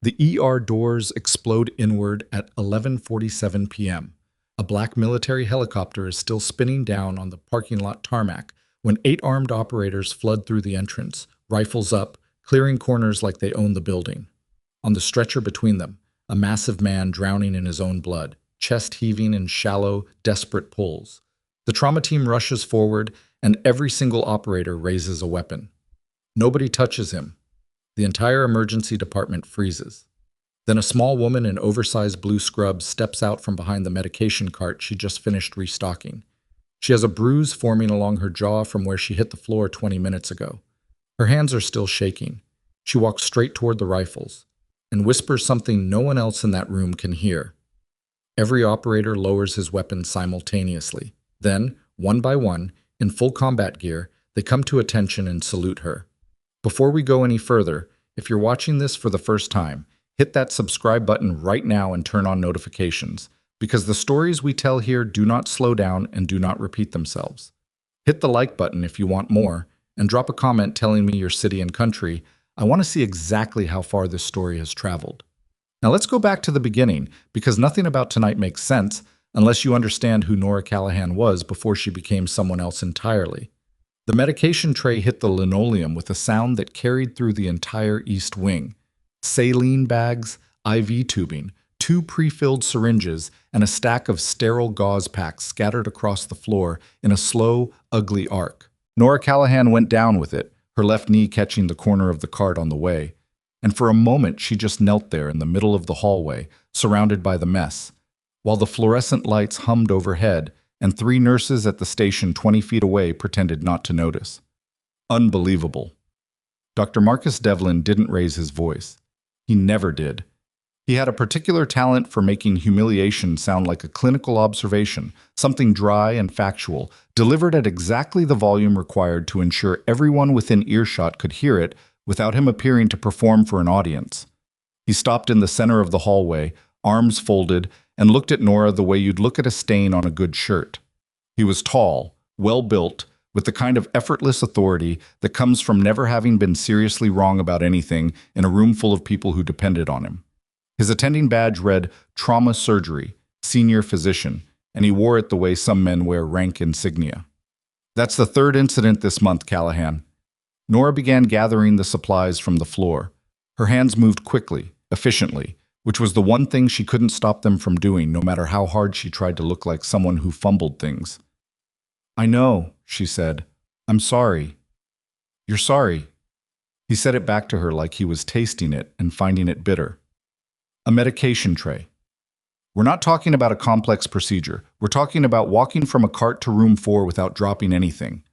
The ER doors explode inward at 11:47 p.m. A black military helicopter is still spinning down on the parking lot tarmac when 8 armed operators flood through the entrance, rifles up, clearing corners like they own the building. On the stretcher between them, a massive man drowning in his own blood, chest heaving in shallow, desperate pulls. The trauma team rushes forward, and every single operator raises a weapon. Nobody touches him. The entire emergency department freezes. Then a small woman in oversized blue scrubs steps out from behind the medication cart she just finished restocking. She has a bruise forming along her jaw from where she hit the floor 20 minutes ago. Her hands are still shaking. She walks straight toward the rifles and whispers something no one else in that room can hear. Every operator lowers his weapon simultaneously. Then, one by one, in full combat gear, they come to attention and salute her. Before we go any further, if you're watching this for the first time, hit that subscribe button right now and turn on notifications, because the stories we tell here do not slow down and do not repeat themselves. Hit the like button if you want more, and drop a comment telling me your city and country. I want to see exactly how far this story has traveled. Now let's go back to the beginning, because nothing about tonight makes sense unless you understand who Nora Callahan was before she became someone else entirely. The medication tray hit the linoleum with a sound that carried through the entire East Wing. Saline bags, IV tubing, 2 pre-filled syringes, and a stack of sterile gauze packs scattered across the floor in a slow, ugly arc. Nora Callahan went down with it, her left knee catching the corner of the cart on the way. And for a moment she just knelt there in the middle of the hallway, surrounded by the mess, while the fluorescent lights hummed overhead and 3 nurses at the station 20 feet away pretended not to notice. Unbelievable. Dr. Marcus Devlin didn't raise his voice. He never did. He had a particular talent for making humiliation sound like a clinical observation, something dry and factual, delivered at exactly the volume required to ensure everyone within earshot could hear it without him appearing to perform for an audience. He stopped in the center of the hallway, arms folded, and looked at Nora the way you'd look at a stain on a good shirt. He was tall, well-built, with the kind of effortless authority that comes from never having been seriously wrong about anything in a room full of people who depended on him. His attending badge read Trauma Surgery, Senior Physician, and he wore it the way some men wear rank insignia. That's the 3rd incident this month, Callahan. Nora began gathering the supplies from the floor. Her hands moved quickly, efficiently, which was the one thing she couldn't stop them from doing, no matter how hard she tried to look like someone who fumbled things. "I know," she said. "I'm sorry." "You're sorry." He said it back to her like he was tasting it and finding it bitter. A medication tray. We're not talking about a complex procedure. We're talking about walking from a cart to room 4 without dropping anything.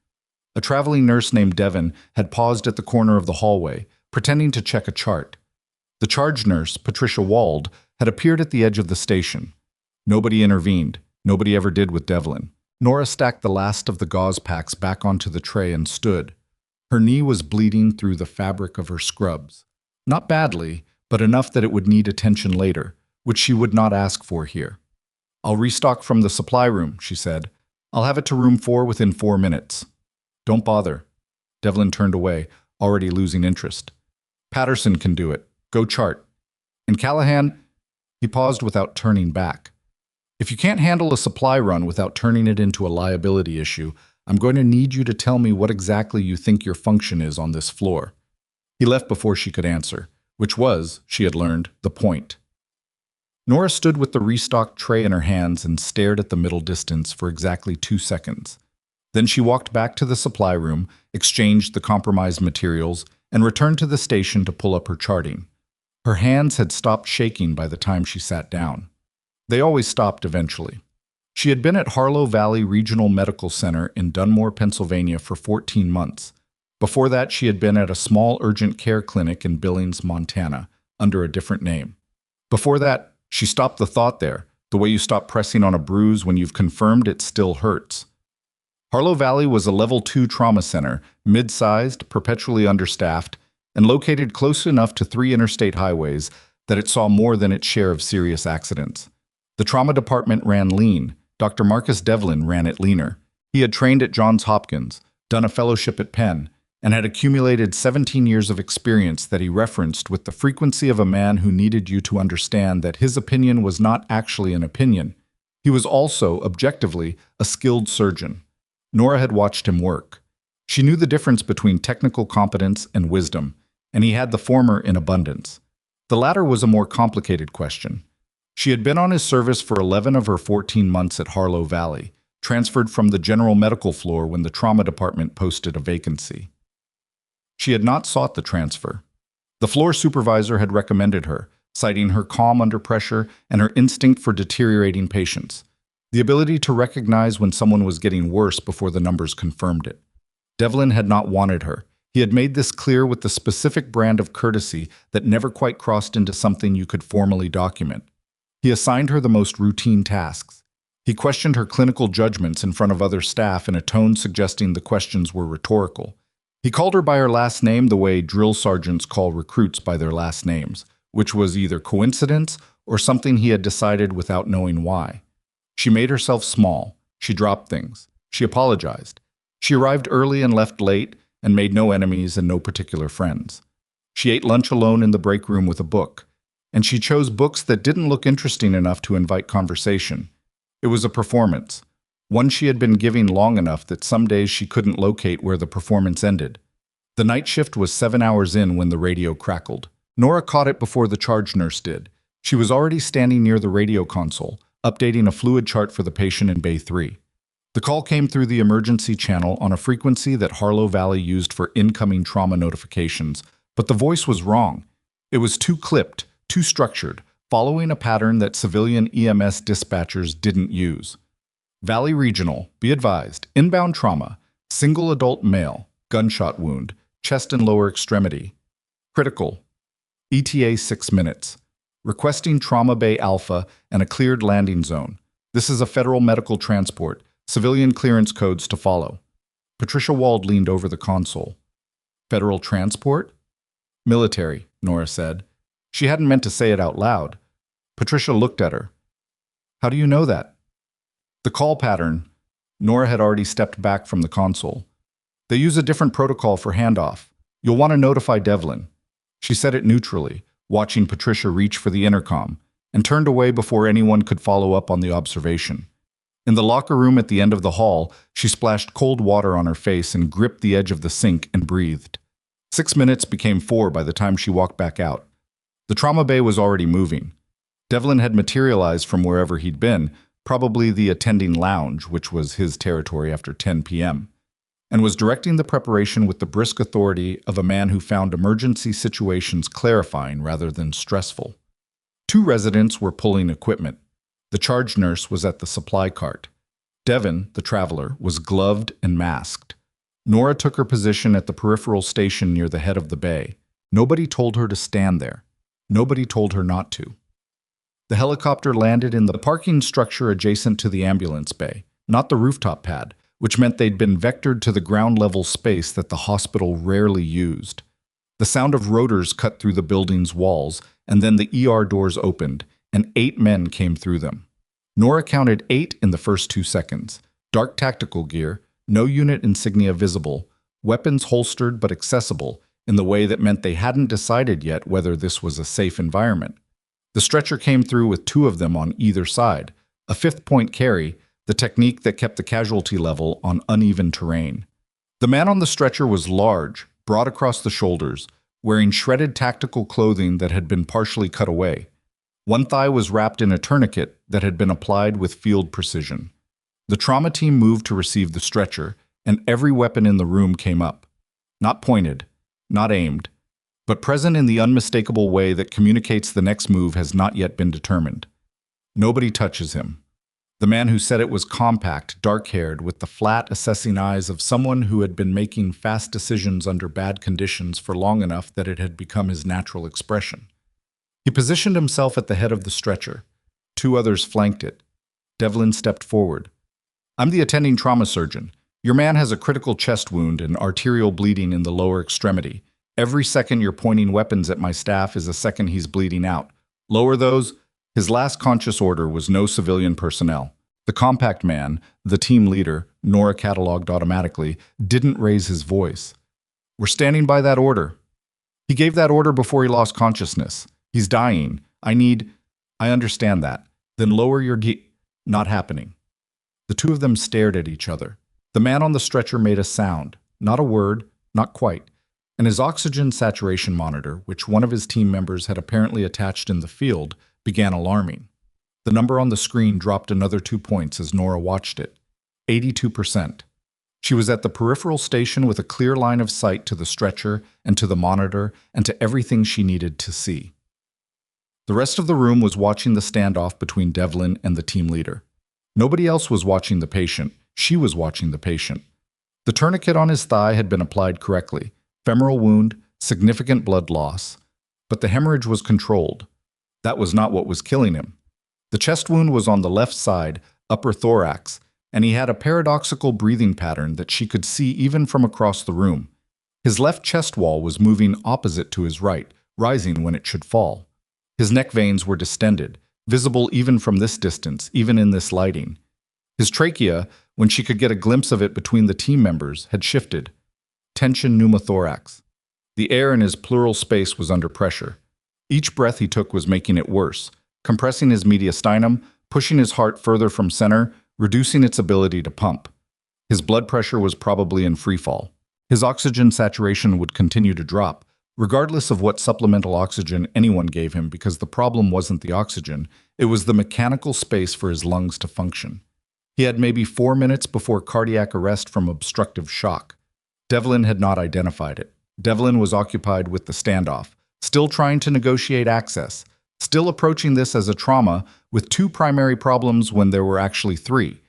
A traveling nurse named Devlin had paused at the corner of the hallway, pretending to check a chart. The charge nurse, Patricia Wald, had appeared at the edge of the station. Nobody intervened. Nobody ever did with Devlin. Nora stacked the last of the gauze packs back onto the tray and stood. Her knee was bleeding through the fabric of her scrubs. Not badly, but enough that it would need attention later, which she would not ask for here. "I'll restock from the supply room," she said. "I'll have it to room 4 within 4 minutes. "Don't bother." Devlin turned away, already losing interest. "Patterson can do it. Go chart." And Callahan, he paused without turning back. "If you can't handle a supply run without turning it into a liability issue, I'm going to need you to tell me what exactly you think your function is on this floor." He left before she could answer, which was, she had learned, the point. Nora stood with the restocked tray in her hands and stared at the middle distance for exactly 2 seconds. Then she walked back to the supply room, exchanged the compromised materials, and returned to the station to pull up her charting. Her hands had stopped shaking by the time she sat down. They always stopped eventually. She had been at Harlow Valley Regional Medical Center in Dunmore, Pennsylvania for 14 months. Before that, she had been at a small urgent care clinic in Billings, Montana, under a different name. Before that, she stopped the thought there, the way you stop pressing on a bruise when you've confirmed it still hurts. Harlow Valley was a Level 2 trauma center, mid-sized, perpetually understaffed, and located close enough to 3 interstate highways that it saw more than its share of serious accidents. The trauma department ran lean. Dr. Marcus Devlin ran it leaner. He had trained at Johns Hopkins, done a fellowship at Penn, and had accumulated 17 years of experience that he referenced with the frequency of a man who needed you to understand that his opinion was not actually an opinion. He was also, objectively, a skilled surgeon. Nora had watched him work. She knew the difference between technical competence and wisdom, and he had the former in abundance. The latter was a more complicated question. She had been on his service for 11 of her 14 months at Harlow Valley, transferred from the general medical floor when the trauma department posted a vacancy. She had not sought the transfer. The floor supervisor had recommended her, citing her calm under pressure and her instinct for deteriorating patients, the ability to recognize when someone was getting worse before the numbers confirmed it. Devlin had not wanted her. He had made this clear with the specific brand of courtesy that never quite crossed into something you could formally document. He assigned her the most routine tasks. He questioned her clinical judgments in front of other staff in a tone suggesting the questions were rhetorical. He called her by her last name the way drill sergeants call recruits by their last names, which was either coincidence or something he had decided without knowing why. She made herself small. She dropped things. She apologized. She arrived early and left late and made no enemies and no particular friends. She ate lunch alone in the break room with a book, and she chose books that didn't look interesting enough to invite conversation. It was a performance, one she had been giving long enough that some days she couldn't locate where the performance ended. The night shift was 7 hours in when the radio crackled. Nora caught it before the charge nurse did. She was already standing near the radio console, updating a fluid chart for the patient in Bay 3. The call came through the emergency channel on a frequency that Harlow Valley used for incoming trauma notifications, but the voice was wrong. It was too clipped, too structured, following a pattern that civilian EMS dispatchers didn't use. Valley Regional, be advised, inbound trauma, single adult male, gunshot wound, chest and lower extremity. Critical. ETA 6 minutes. Requesting Trauma Bay Alpha and a cleared landing zone. This is a federal medical transport. Civilian clearance codes to follow. Patricia Wald leaned over the console. Federal transport? Military, Nora said. She hadn't meant to say it out loud. Patricia looked at her. How do you know that? The call pattern. Nora had already stepped back from the console. They use a different protocol for handoff. You'll want to notify Devlin. She said it neutrally, watching Patricia reach for the intercom, and turned away before anyone could follow up on the observation. In the locker room at the end of the hall, she splashed cold water on her face and gripped the edge of the sink and breathed. 6 minutes became 4 by the time she walked back out. The trauma bay was already moving. Devlin had materialized from wherever he'd been, probably the attending lounge, which was his territory after 10 p.m., and was directing the preparation with the brisk authority of a man who found emergency situations clarifying rather than stressful. 2 residents were pulling equipment. The charge nurse was at the supply cart. Devin, the traveler, was gloved and masked. Nora took her position at the peripheral station near the head of the bay. Nobody told her to stand there. Nobody told her not to. The helicopter landed in the parking structure adjacent to the ambulance bay, not the rooftop pad, which meant they'd been vectored to the ground-level space that the hospital rarely used. The sound of rotors cut through the building's walls, and then the ER doors opened, and 8 men came through them. Nora counted 8 in the first 2 seconds. Dark tactical gear, no unit insignia visible, weapons holstered but accessible in the way that meant they hadn't decided yet whether this was a safe environment. The stretcher came through with 2 of them on either side, a 5th-point carry, the technique that kept the casualty level on uneven terrain. The man on the stretcher was large, broad across the shoulders, wearing shredded tactical clothing that had been partially cut away. One thigh was wrapped in a tourniquet that had been applied with field precision. The trauma team moved to receive the stretcher, and every weapon in the room came up. Not pointed, not aimed, but present in the unmistakable way that communicates the next move has not yet been determined. Nobody touches him. The man who said it was compact, dark-haired, with the flat, assessing eyes of someone who had been making fast decisions under bad conditions for long enough that it had become his natural expression. He positioned himself at the head of the stretcher. 2 others flanked it. Devlin stepped forward. I'm the attending trauma surgeon. Your man has a critical chest wound and arterial bleeding in the lower extremity. Every second you're pointing weapons at my staff is a second he's bleeding out. Lower those. His last conscious order was no civilian personnel. The compact man, the team leader, Nora cataloged automatically, didn't raise his voice. We're standing by that order. He gave that order before he lost consciousness. He's dying. I understand that. Then lower your Not happening. The two of them stared at each other. The man on the stretcher made a sound, not a word, not quite, and his oxygen saturation monitor, which one of his team members had apparently attached in the field, began alarming. The number on the screen dropped another 2 points as Nora watched it. 82%. She was at the peripheral station with a clear line of sight to the stretcher and to the monitor and to everything she needed to see. The rest of the room was watching the standoff between Devlin and the team leader. Nobody else was watching the patient. She was watching the patient. The tourniquet on his thigh had been applied correctly. Femoral wound, significant blood loss. But the hemorrhage was controlled. That was not what was killing him. The chest wound was on the left side, upper thorax, and he had a paradoxical breathing pattern that she could see even from across the room. His left chest wall was moving opposite to his right, rising when it should fall. His neck veins were distended, visible even from this distance, even in this lighting. His trachea, when she could get a glimpse of it between the team members, had shifted. Tension pneumothorax. The air in his pleural space was under pressure. Each breath he took was making it worse, compressing his mediastinum, pushing his heart further from center, reducing its ability to pump. His blood pressure was probably in freefall. His oxygen saturation would continue to drop, regardless of what supplemental oxygen anyone gave him, because the problem wasn't the oxygen, it was the mechanical space for his lungs to function. He had maybe 4 minutes before cardiac arrest from obstructive shock. Devlin had not identified it. Devlin was occupied with the standoff, still trying to negotiate access, still approaching this as a trauma with 2 primary problems when there were actually 3,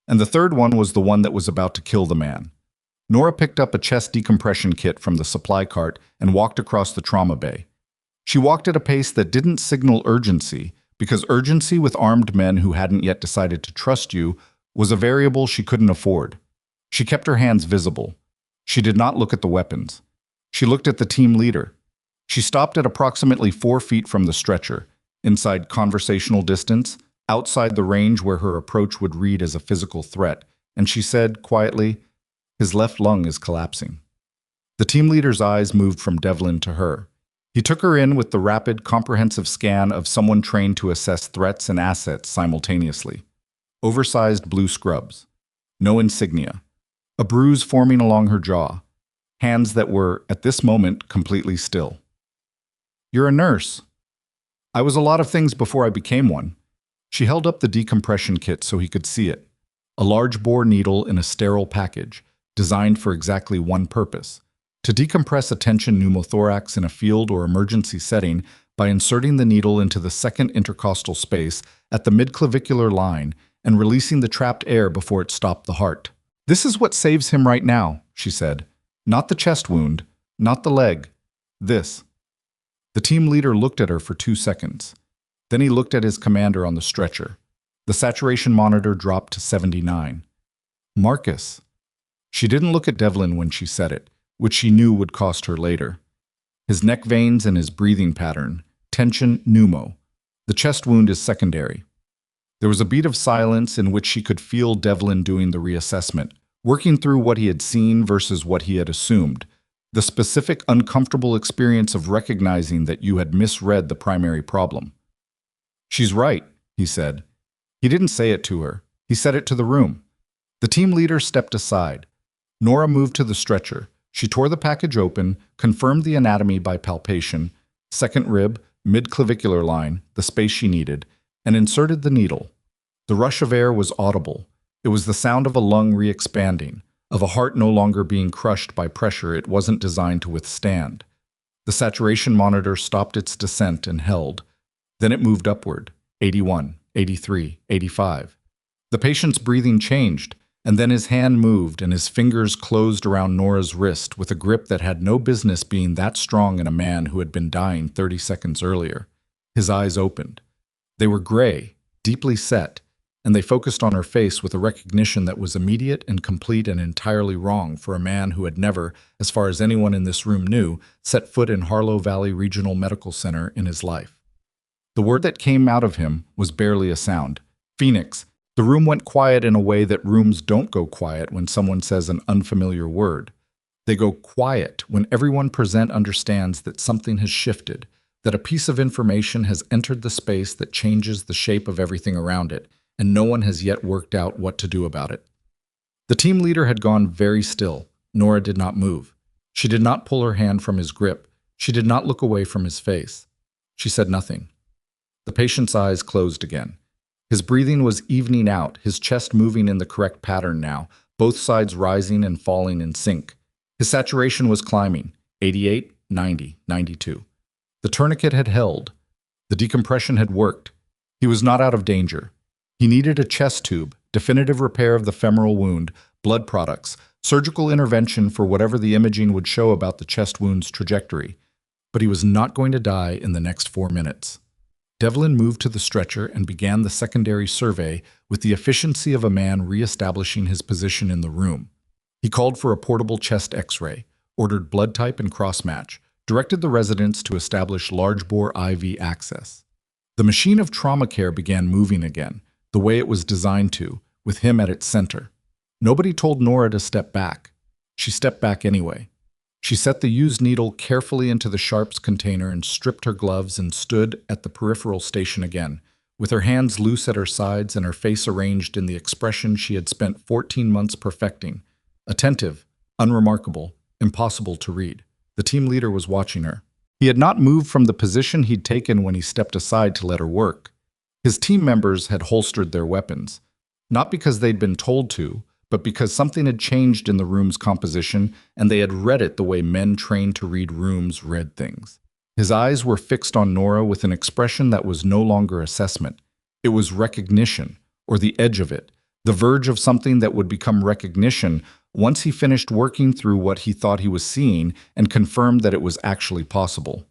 and the third one was the one that was about to kill the man. Nora picked up a chest decompression kit from the supply cart and walked across the trauma bay. She walked at a pace that didn't signal urgency, because urgency with armed men who hadn't yet decided to trust you was a variable she couldn't afford. She kept her hands visible. She did not look at the weapons. She looked at the team leader. She stopped at approximately 4 feet from the stretcher, inside conversational distance, outside the range where her approach would read as a physical threat, and she said quietly, "His left lung is collapsing." The team leader's eyes moved from Devlin to her. He took her in with the rapid, comprehensive scan of someone trained to assess threats and assets simultaneously. Oversized blue scrubs. No insignia. A bruise forming along her jaw. Hands that were, at this moment, completely still. "You're a nurse." "I was a lot of things before I became one." She held up the decompression kit so he could see it. A large bore needle in a sterile package, designed for exactly one purpose: to decompress a tension pneumothorax in a field or emergency setting by inserting the needle into the second intercostal space at the midclavicular line and releasing the trapped air before it stopped the heart. "This is what saves him right now," she said. "Not the chest wound, not the leg. This." The team leader looked at her for 2 seconds. Then he looked at his commander on the stretcher. The saturation monitor dropped to 79. "Marcus." She didn't look at Devlin when she said it, which she knew would cost her later. His neck veins and his breathing pattern. Tension pneumo. The chest wound is secondary. There was a beat of silence in which she could feel Devlin doing the reassessment, working through what he had seen versus what he had assumed, the specific uncomfortable experience of recognizing that you had misread the primary problem. "She's right," he said. He didn't say it to her. He said it to the room. The team leader stepped aside. Nora moved to the stretcher. She tore the package open, confirmed the anatomy by palpation, second rib, midclavicular line, the space she needed, and inserted the needle. The rush of air was audible. It was the sound of a lung re-expanding, of a heart no longer being crushed by pressure it wasn't designed to withstand. The saturation monitor stopped its descent and held. Then it moved upward, 81, 83, 85. The patient's breathing changed, and then his hand moved and his fingers closed around Nora's wrist with a grip that had no business being that strong in a man who had been dying 30 seconds earlier. His eyes opened. They were gray, deeply set, and they focused on her face with a recognition that was immediate and complete and entirely wrong for a man who had never, as far as anyone in this room knew, set foot in Harlow Valley Regional Medical Center in his life. The word that came out of him was barely a sound. "Phoenix." The room went quiet in a way that rooms don't go quiet when someone says an unfamiliar word. They go quiet when everyone present understands that something has shifted, that a piece of information has entered the space that changes the shape of everything around it, and no one has yet worked out what to do about it. The team leader had gone very still. Nora did not move. She did not pull her hand from his grip. She did not look away from his face. She said nothing. The patient's eyes closed again. His breathing was evening out, his chest moving in the correct pattern now, both sides rising and falling in sync. His saturation was climbing, 88, 90, 92. The tourniquet had held. The decompression had worked. He was not out of danger. He needed a chest tube, definitive repair of the femoral wound, blood products, surgical intervention for whatever the imaging would show about the chest wound's trajectory. But he was not going to die in the next 4 minutes. Devlin moved to the stretcher and began the secondary survey with the efficiency of a man re-establishing his position in the room. He called for a portable chest X-ray, ordered blood type and cross-match, directed the residents to establish large-bore IV access. The machine of trauma care began moving again, the way it was designed to, with him at its center. Nobody told Nora to step back. She stepped back anyway. She set the used needle carefully into the sharps container and stripped her gloves and stood at the peripheral station again, with her hands loose at her sides and her face arranged in the expression she had spent 14 months perfecting. Attentive, unremarkable, impossible to read. The team leader was watching her. He had not moved from the position he'd taken when he stepped aside to let her work. His team members had holstered their weapons, not because they'd been told to, but because something had changed in the room's composition and they had read it the way men trained to read rooms read things. His eyes were fixed on Nora with an expression that was no longer assessment. It was recognition, or the edge of it, the verge of something that would become recognition once he finished working through what he thought he was seeing and confirmed that it was actually possible.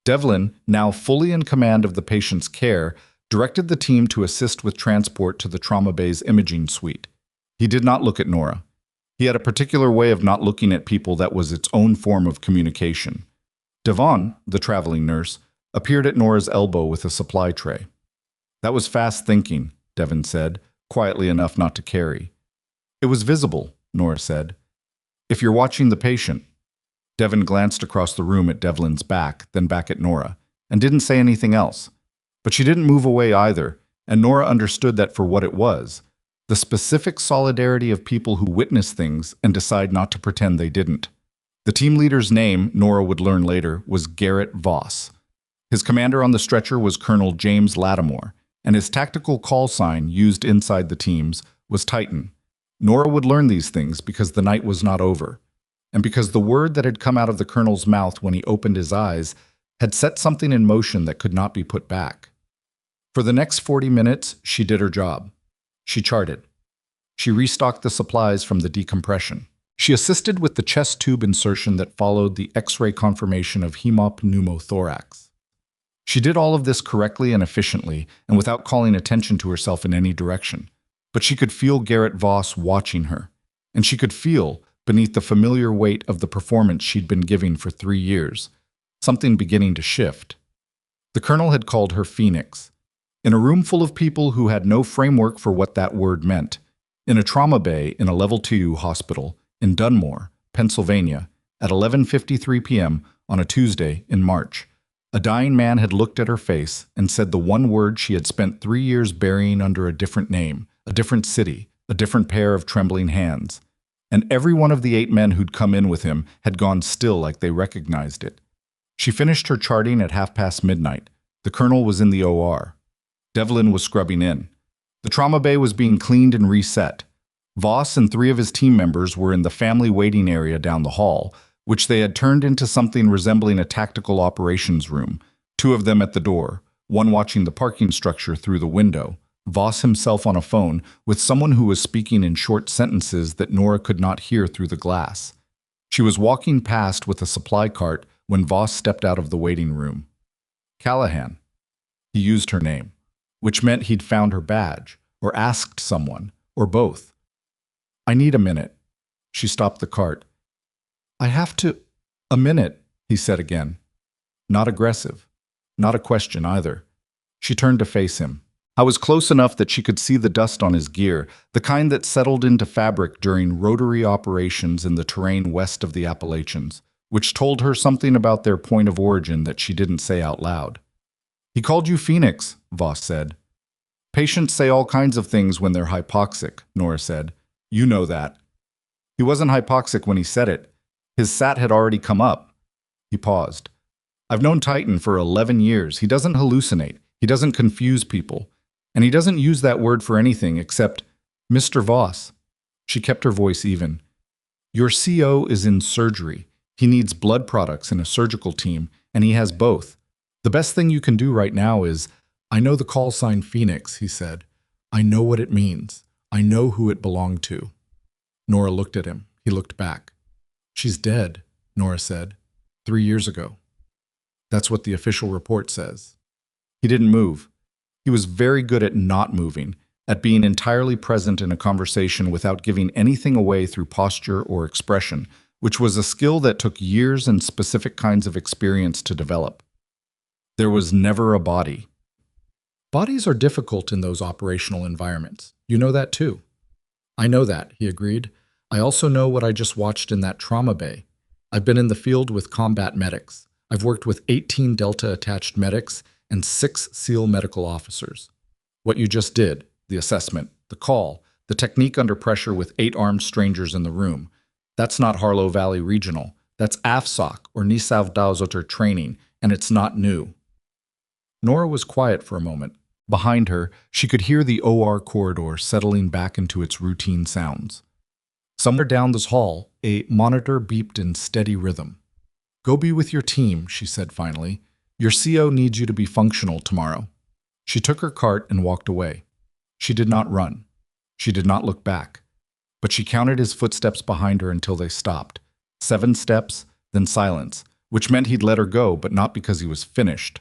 Devlin, now fully in command of the patient's care, directed the team to assist with transport to the trauma bay's imaging suite. He did not look at Nora. He had a particular way of not looking at people that was its own form of communication. Devon, the traveling nurse, appeared at Nora's elbow with a supply tray. "That was fast thinking," Devon said, quietly enough not to carry. "It was visible," Nora said. "If you're watching the patient." Devon glanced across the room at Devlin's back, then back at Nora, and didn't say anything else. But she didn't move away either, and Nora understood that for what it was. The specific solidarity of people who witness things and decide not to pretend they didn't. The team leader's name, Nora would learn later, was Garrett Voss. His commander on the stretcher was Colonel James Lattimore, and his tactical call sign, used inside the teams, was Titan. Nora would learn these things because the night was not over, and because the word that had come out of the colonel's mouth when he opened his eyes had set something in motion that could not be put back. For the next 40 minutes, she did her job. She charted. She restocked the supplies from the decompression. She assisted with the chest tube insertion that followed the X-ray confirmation of pneumothorax. She did all of this correctly and efficiently, and without calling attention to herself in any direction. But she could feel Garrett Voss watching her, and she could feel, beneath the familiar weight of the performance she'd been giving for 3 years, something beginning to shift. The colonel had called her Phoenix. In a room full of people who had no framework for what that word meant, in a trauma bay in a Level 2 hospital in Dunmore, Pennsylvania, at 11:53 p.m. on a Tuesday in March, a dying man had looked at her face and said the one word she had spent 3 years burying under a different name, a different city, a different pair of trembling hands. And every one of the 8 men who'd come in with him had gone still like they recognized it. She finished her charting at midnight. The colonel was in the OR. Devlin was scrubbing in. The trauma bay was being cleaned and reset. Voss and 3 of his team members were in the family waiting area down the hall, which they had turned into something resembling a tactical operations room, 2 of them at the door, one watching the parking structure through the window, Voss himself on a phone with someone who was speaking in short sentences that Nora could not hear through the glass. She was walking past with a supply cart when Voss stepped out of the waiting room. Callahan. He used her name, which meant he'd found her badge, or asked someone, or both. "I need a minute." She stopped the cart. "I have to—" "A minute," he said again. Not aggressive. Not a question either. She turned to face him. I was close enough that she could see the dust on his gear, the kind that settled into fabric during rotary operations in the terrain west of the Appalachians, which told her something about their point of origin that she didn't say out loud. He called you Phoenix, Voss said. Patients say all kinds of things when they're hypoxic, Nora said. You know that. He wasn't hypoxic when he said it. His SAT had already come up. He paused. I've known Titan for 11 years. He doesn't hallucinate. He doesn't confuse people. And he doesn't use that word for anything except, Mr. Voss. She kept her voice even. Your CO is in surgery. He needs blood products and a surgical team, and he has both. The best thing you can do right now is, I know the call sign Phoenix, he said. I know what it means. I know who it belonged to. Nora looked at him. He looked back. She's dead, Nora said. 3 years ago. That's what the official report says. He didn't move. He was very good at not moving, at being entirely present in a conversation without giving anything away through posture or expression, which was a skill that took years and specific kinds of experience to develop. There was never a body. Bodies are difficult in those operational environments. You know that too. I know that, he agreed. I also know what I just watched in that trauma bay. I've been in the field with combat medics. I've worked with 18 Delta-attached medics and 6 SEAL medical officers. What you just did, the assessment, the call, the technique under pressure with 8 armed strangers in the room, that's not Harlow Valley Regional. That's AFSOC or Nisavdauzoter training, and it's not new. Nora was quiet for a moment. Behind her, she could hear the OR corridor settling back into its routine sounds. Somewhere down this hall, a monitor beeped in steady rhythm. Go be with your team, she said finally. Your CO needs you to be functional tomorrow. She took her cart and walked away. She did not run. She did not look back. But she counted his footsteps behind her until they stopped. 7 steps, then silence, which meant he'd let her go, but not because he was finished.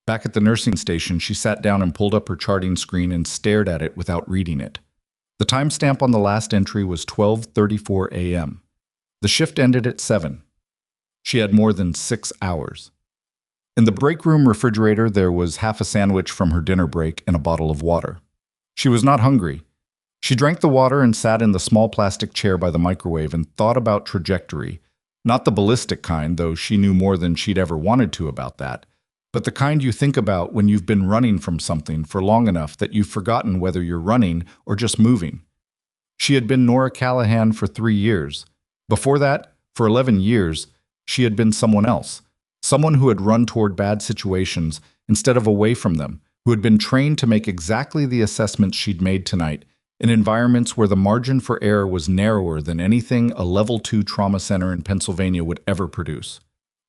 Back at the nursing station, she sat down and pulled up her charting screen and stared at it without reading it. The timestamp on the last entry was 12:34 a.m. The shift ended at 7. She had more than 6 hours. In the break room refrigerator, there was half a sandwich from her dinner break and a bottle of water. She was not hungry. She drank the water and sat in the small plastic chair by the microwave and thought about trajectory. Not the ballistic kind, though she knew more than she'd ever wanted to about that, but the kind you think about when you've been running from something for long enough that you've forgotten whether you're running or just moving. She had been Nora Callahan for 3 years. Before that, for 11 years, she had been someone else. Someone who had run toward bad situations instead of away from them, who had been trained to make exactly the assessments she'd made tonight, in environments where the margin for error was narrower than anything a Level 2 trauma center in Pennsylvania would ever produce.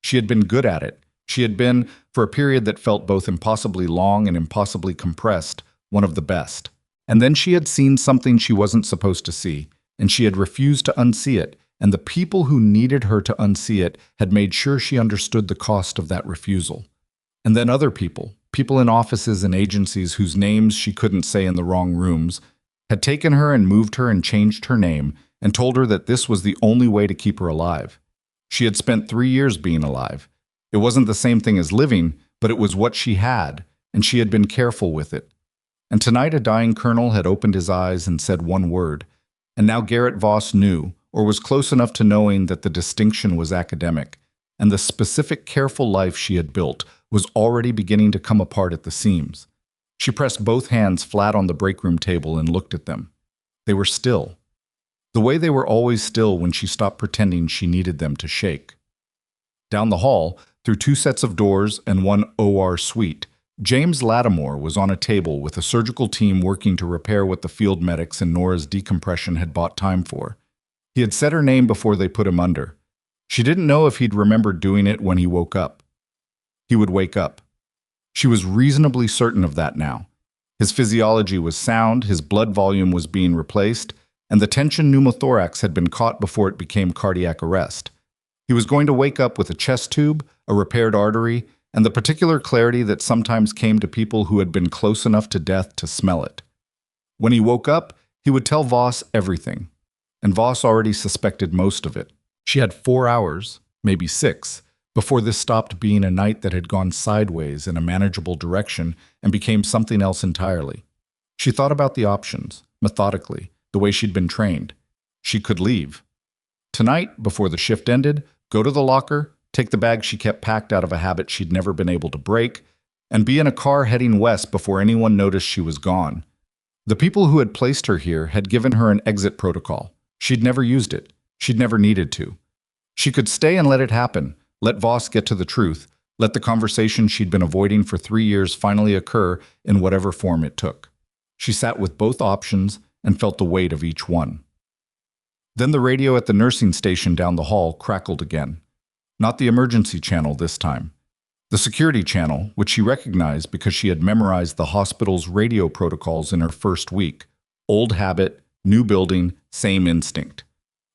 She had been good at it. She had been, for a period that felt both impossibly long and impossibly compressed, one of the best. And then she had seen something she wasn't supposed to see, and she had refused to unsee it, and the people who needed her to unsee it had made sure she understood the cost of that refusal. And then other people, people in offices and agencies whose names she couldn't say in the wrong rooms, had taken her and moved her and changed her name and told her that this was the only way to keep her alive. She had spent 3 years being alive. It wasn't the same thing as living, but it was what she had, and she had been careful with it. And tonight a dying colonel had opened his eyes and said one word, and now Garrett Voss knew, or was close enough to knowing, that the distinction was academic, and the specific careful life she had built was already beginning to come apart at the seams. She pressed both hands flat on the break room table and looked at them. They were still. The way they were always still when she stopped pretending she needed them to shake. Down the hall, through 2 sets of doors and 1 OR suite, James Lattimore was on a table with a surgical team working to repair what the field medics in Nora's decompression had bought time for. He had said her name before they put him under. She didn't know if he'd remember doing it when he woke up. He would wake up. She was reasonably certain of that now. His physiology was sound, his blood volume was being replaced, and the tension pneumothorax had been caught before it became cardiac arrest. He was going to wake up with a chest tube, a repaired artery, and the particular clarity that sometimes came to people who had been close enough to death to smell it. When he woke up, he would tell Voss everything, and Voss already suspected most of it. She had 4 hours, maybe 6, before this stopped being a night that had gone sideways in a manageable direction and became something else entirely. She thought about the options, methodically, the way she'd been trained. She could leave. Tonight, before the shift ended, go to the locker, take the bag she kept packed out of a habit she'd never been able to break, and be in a car heading west before anyone noticed she was gone. The people who had placed her here had given her an exit protocol. She'd never used it. She'd never needed to. She could stay and let it happen, let Voss get to the truth, let the conversation she'd been avoiding for 3 years finally occur in whatever form it took. She sat with both options and felt the weight of each one. Then the radio at the nursing station down the hall crackled again. Not the emergency channel this time. The security channel, which she recognized because she had memorized the hospital's radio protocols in her first week. Old habit, new building, same instinct.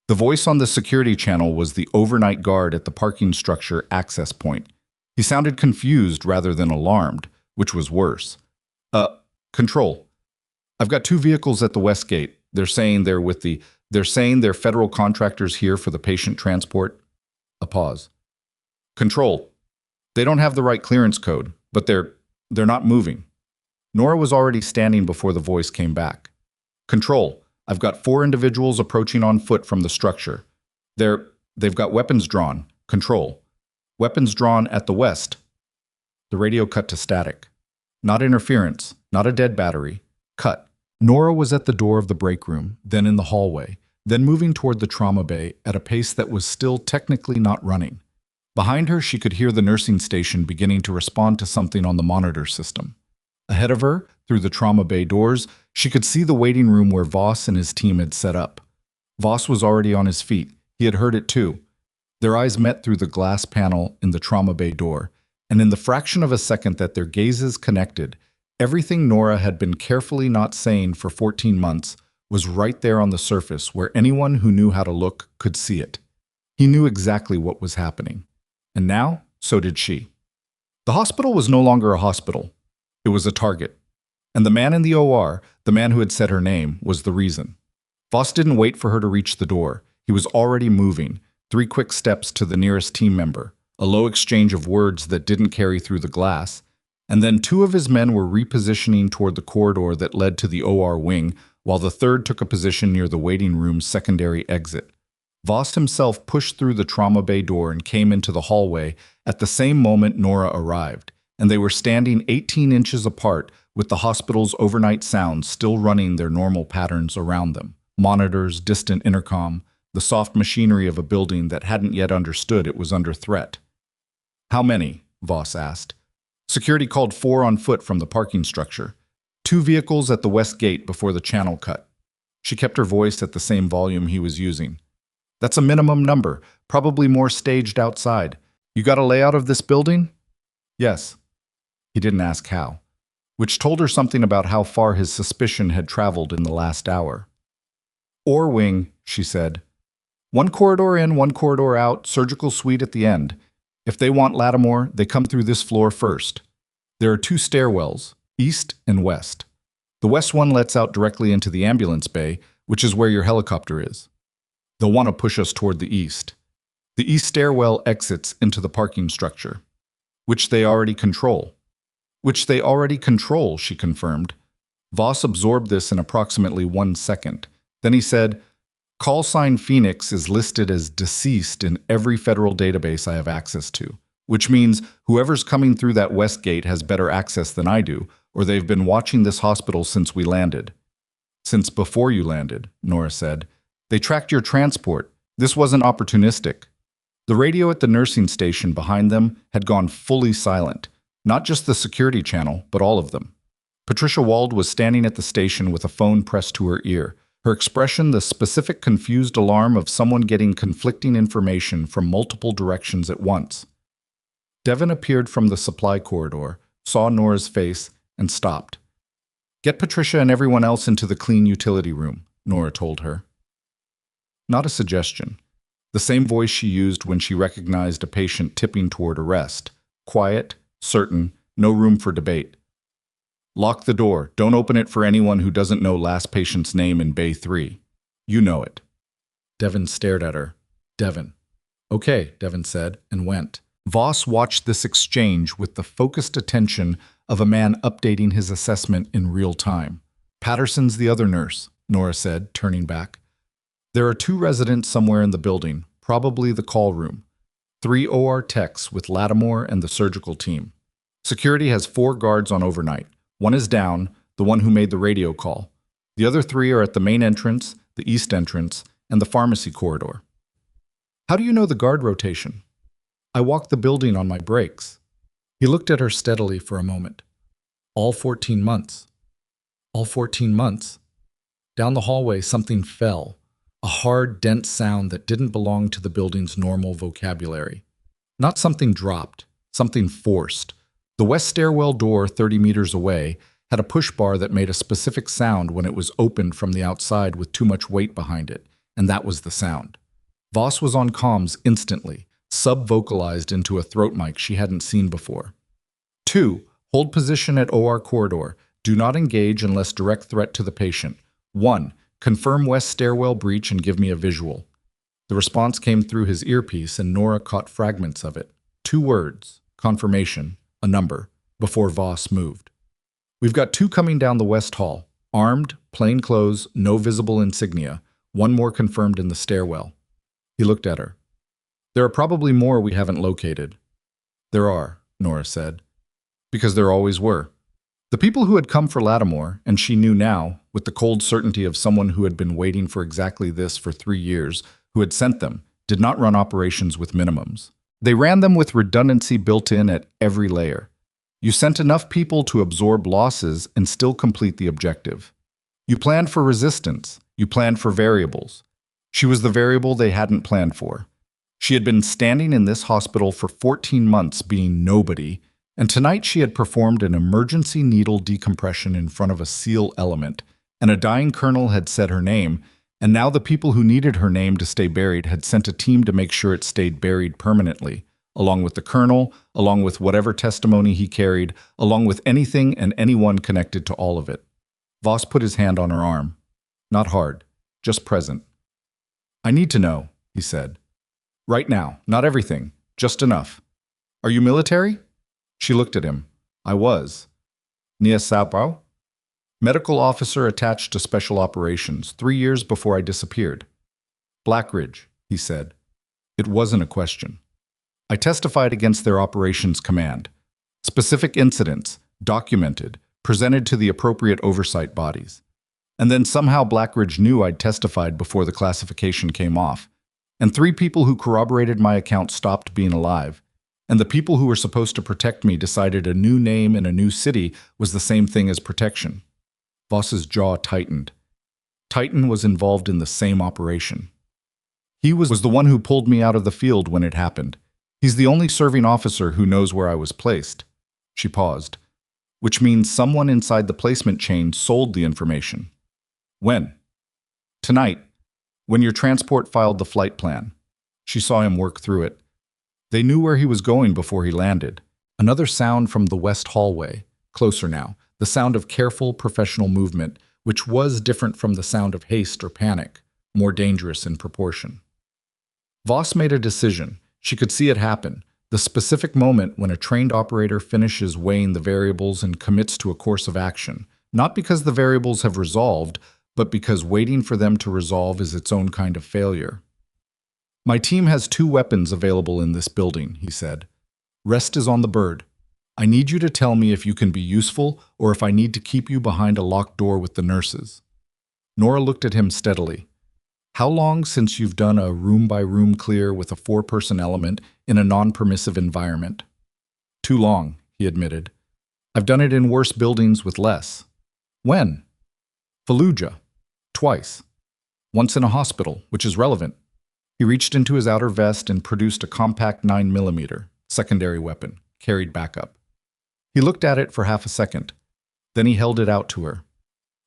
The voice on the security channel was the overnight guard at the parking structure access point. He sounded confused rather than alarmed, which was worse. Control. I've got 2 vehicles at the west gate. They're saying they're federal contractors here for the patient transport. A pause. Control. They don't have the right clearance code, but they're not moving. Nora was already standing before the voice came back. Control. I've got 4 individuals approaching on foot from the structure. They've got weapons drawn. Control. Weapons drawn at the west. The radio cut to static. Not interference, not a dead battery. Cut. Nora was at the door of the break room, then in the hallway, then moving toward the trauma bay at a pace that was still technically not running. Behind her, she could hear the nursing station beginning to respond to something on the monitor system. Ahead of her, through the trauma bay doors, she could see the waiting room where Voss and his team had set up. Voss was already on his feet. He had heard it too. Their eyes met through the glass panel in the trauma bay door, and in the fraction of a second that their gazes connected, everything Nora had been carefully not saying for 14 months was right there on the surface where anyone who knew how to look could see it. He knew exactly what was happening. And now, so did she. The hospital was no longer a hospital. It was a target. And the man in the OR, the man who had said her name, was the reason. Voss didn't wait for her to reach the door. He was already moving, 3 quick steps to the nearest team member, a low exchange of words that didn't carry through the glass, and then 2 of his men were repositioning toward the corridor that led to the OR wing, while the 3rd took a position near the waiting room's secondary exit. Voss himself pushed through the trauma bay door and came into the hallway at the same moment Nora arrived, and they were standing 18 inches apart with the hospital's overnight sounds still running their normal patterns around them. Monitors, distant intercom, the soft machinery of a building that hadn't yet understood it was under threat. How many? Voss asked. Security called 4 on foot from the parking structure. 2 vehicles at the west gate before the channel cut. She kept her voice at the same volume he was using. That's a minimum number, probably more staged outside. You got a layout of this building? Yes. He didn't ask how, which told her something about how far his suspicion had traveled in the last hour. OR wing, she said. 1 corridor in, 1 corridor out, surgical suite at the end. If they want Lattimore, they come through this floor first. There are 2 stairwells, east and west. The west one lets out directly into the ambulance bay, which is where your helicopter is. They'll want to push us toward the east. The east stairwell exits into the parking structure, which they already control. She confirmed. Voss absorbed this in approximately 1 second. Then he said, Call sign Phoenix is listed as deceased in every federal database I have access to, which means whoever's coming through that west gate has better access than I do, or they've been watching this hospital since we landed. Since before you landed, Nora said. They tracked your transport. This wasn't opportunistic. The radio at the nursing station behind them had gone fully silent. Not just the security channel, but all of them. Patricia Wald was standing at the station with a phone pressed to her ear, her expression the specific confused alarm of someone getting conflicting information from multiple directions at once. Devlin appeared from the supply corridor, saw Nora's face, and stopped. Get Patricia and everyone else into the clean utility room, Nora told her. Not a suggestion. The same voice she used when she recognized a patient tipping toward arrest. Quiet, certain, no room for debate. Lock the door. Don't open it for anyone who doesn't know last patient's name in Bay 3. You know it. Devlin stared at her. Devlin. Okay, Devlin said, and went. Voss watched this exchange with the focused attention of a man updating his assessment in real time. Patterson's the other nurse, Nora said, turning back. There are 2 residents somewhere in the building, probably the call room. 3 OR techs with Lattimore and the surgical team. Security has 4 guards on overnight. 1 is down, the one who made the radio call. The other 3 are at the main entrance, the east entrance, and the pharmacy corridor. How do you know the guard rotation? I walked the building on my breaks. He looked at her steadily for a moment. All 14 months. All 14 months. Down the hallway, something fell. A hard, dense sound that didn't belong to the building's normal vocabulary. Not something dropped, something forced. The west stairwell door 30 meters away had a push bar that made a specific sound when it was opened from the outside with too much weight behind it, and that was the sound. Voss was on comms instantly, sub-vocalized into a throat mic she hadn't seen before. 2. Hold position at OR corridor. Do not engage unless direct threat to the patient. 1. Confirm west stairwell breach and give me a visual. The response came through his earpiece and Nora caught fragments of it. 2 words, confirmation, a number, before Voss moved. We've got 2 coming down the west hall. Armed, plain clothes, no visible insignia. 1 more confirmed in the stairwell. He looked at her. There are probably more we haven't located. There are, Nora said. Because there always were. The people who had come for Lattimore, and she knew now, with the cold certainty of someone who had been waiting for exactly this for 3 years, who had sent them, did not run operations with minimums. They ran them with redundancy built in at every layer. You sent enough people to absorb losses and still complete the objective. You planned for resistance. You planned for variables. She was the variable they hadn't planned for. She had been standing in this hospital for 14 months being nobody, and tonight she had performed an emergency needle decompression in front of a SEAL element, and a dying colonel had said her name, and now the people who needed her name to stay buried had sent a team to make sure it stayed buried permanently, along with the colonel, along with whatever testimony he carried, along with anything and anyone connected to all of it. Voss put his hand on her arm. Not hard, just present. I need to know, he said. Right now, not everything, just enough. Are you military? She looked at him. I was. Nia Sao? Medical officer attached to special operations, 3 years before I disappeared. Blackridge, he said. It wasn't a question. I testified against their operations command. Specific incidents, documented, presented to the appropriate oversight bodies. And then somehow Blackridge knew I'd testified before the classification came off. And 3 people who corroborated my account stopped being alive. And the people who were supposed to protect me decided a new name in a new city was the same thing as protection. Voss's jaw tightened. Titan was involved in the same operation. He was the one who pulled me out of the field when it happened. He's the only serving officer who knows where I was placed. She paused. Which means someone inside the placement chain sold the information. When? Tonight, when your transport filed the flight plan. She saw him work through it. They knew where he was going before he landed. Another sound from the west hallway, closer now, the sound of careful, professional movement, which was different from the sound of haste or panic, more dangerous in proportion. Voss made a decision. She could see it happen, the specific moment when a trained operator finishes weighing the variables and commits to a course of action, not because the variables have resolved, but because waiting for them to resolve is its own kind of failure. My team has 2 weapons available in this building, he said. Rest is on the bird. I need you to tell me if you can be useful or if I need to keep you behind a locked door with the nurses. Nora looked at him steadily. How long since you've done a room-by-room clear with a 4-person element in a non-permissive environment? Too long, he admitted. I've done it in worse buildings with less. When? Fallujah. Twice. Once in a hospital, which is relevant. He reached into his outer vest and produced a compact 9mm, secondary weapon, carried backup. He looked at it for half a second. Then he held it out to her.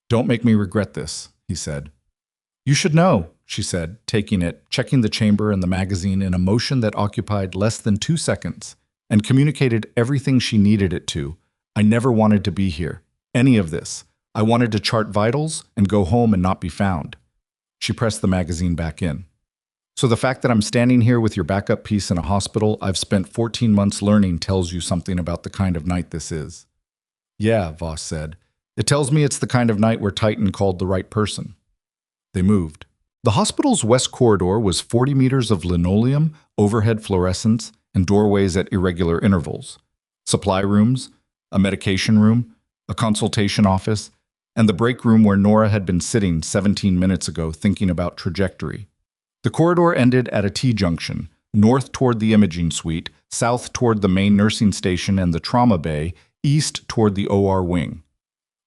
Don't make me regret this, he said. You should know, she said, taking it, checking the chamber and the magazine in a motion that occupied less than 2 seconds, and communicated everything she needed it to. I never wanted to be here. Any of this. I wanted to chart vitals and go home and not be found. She pressed the magazine back in. So the fact that I'm standing here with your backup piece in a hospital I've spent 14 months learning tells you something about the kind of night this is. Yeah, Voss said. It tells me it's the kind of night where Titan called the right person. They moved. The hospital's west corridor was 40 meters of linoleum, overhead fluorescents, and doorways at irregular intervals. Supply rooms, a medication room, a consultation office, and the break room where Nora had been sitting 17 minutes ago thinking about trajectory. The corridor ended at a T-junction, north toward the imaging suite, south toward the main nursing station and the trauma bay, east toward the OR wing.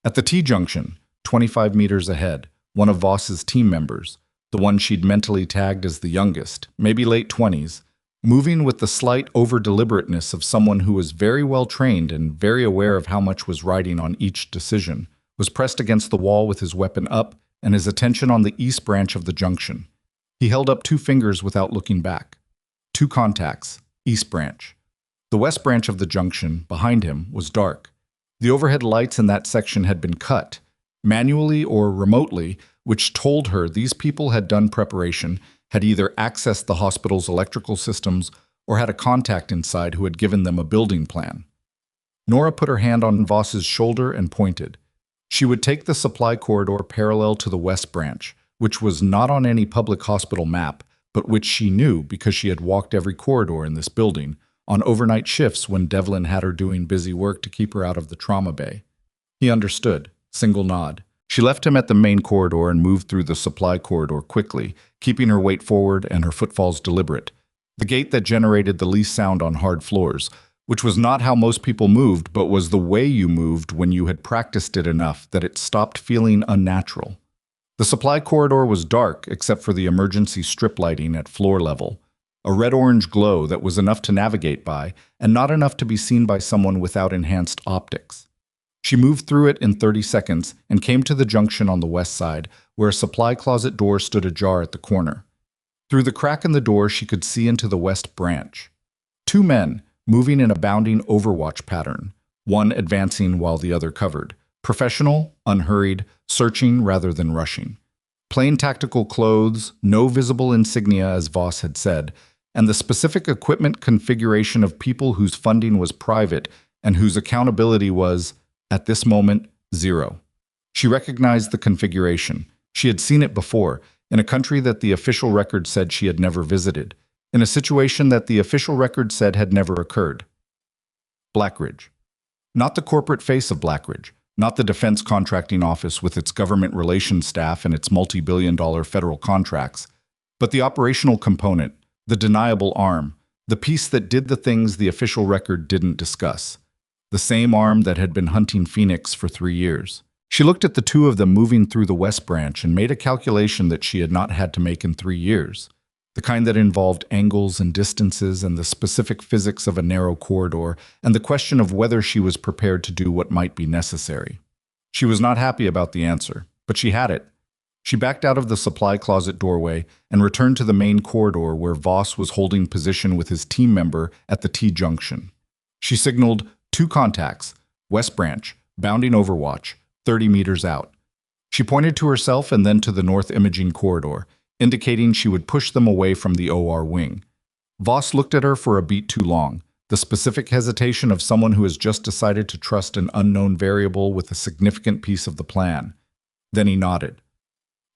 At the T-junction, 25 meters ahead, one of Voss's team members, the one she'd mentally tagged as the youngest, maybe late 20s, moving with the slight over-deliberateness of someone who was very well trained and very aware of how much was riding on each decision, was pressed against the wall with his weapon up and his attention on the east branch of the junction. He held up 2 fingers without looking back. 2 contacts, east branch. The west branch of the junction, behind him, was dark. The overhead lights in that section had been cut, manually or remotely, which told her these people had done preparation, had either accessed the hospital's electrical systems or had a contact inside who had given them a building plan. Nora put her hand on Voss's shoulder and pointed. She would take the supply corridor parallel to the west branch, which was not on any public hospital map, but which she knew because she had walked every corridor in this building, on overnight shifts when Devlin had her doing busy work to keep her out of the trauma bay. He understood. Single nod. She left him at the main corridor and moved through the supply corridor quickly, keeping her weight forward and her footfalls deliberate. The gait that generated the least sound on hard floors, which was not how most people moved, but was the way you moved when you had practiced it enough that it stopped feeling unnatural. The supply corridor was dark except for the emergency strip lighting at floor level, a red-orange glow that was enough to navigate by and not enough to be seen by someone without enhanced optics. She moved through it in 30 seconds and came to the junction on the west side, where a supply closet door stood ajar at the corner. Through the crack in the door, she could see into the west branch. 2 men, moving in a bounding overwatch pattern, one advancing while the other covered. Professional, unhurried, searching rather than rushing. Plain tactical clothes, no visible insignia as Voss had said, and the specific equipment configuration of people whose funding was private and whose accountability was, at this moment, 0. She recognized the configuration. She had seen it before, in a country that the official record said she had never visited, in a situation that the official record said had never occurred. Blackridge. Not the corporate face of Blackridge, not the defense contracting office with its government relations staff and its multi-billion-dollar federal contracts, but the operational component, the deniable arm, the piece that did the things the official record didn't discuss. The same arm that had been hunting Phoenix for 3 years. She looked at the 2 of them moving through the west branch and made a calculation that she had not had to make in 3 years. The kind that involved angles and distances and the specific physics of a narrow corridor and the question of whether she was prepared to do what might be necessary. She was not happy about the answer, but she had it. She backed out of the supply closet doorway and returned to the main corridor where Voss was holding position with his team member at the T-junction. She signaled 2 contacts, west branch, bounding overwatch, 30 meters out. She pointed to herself and then to the north imaging corridor, indicating she would push them away from the OR wing. Voss looked at her for a beat too long, the specific hesitation of someone who has just decided to trust an unknown variable with a significant piece of the plan. Then he nodded.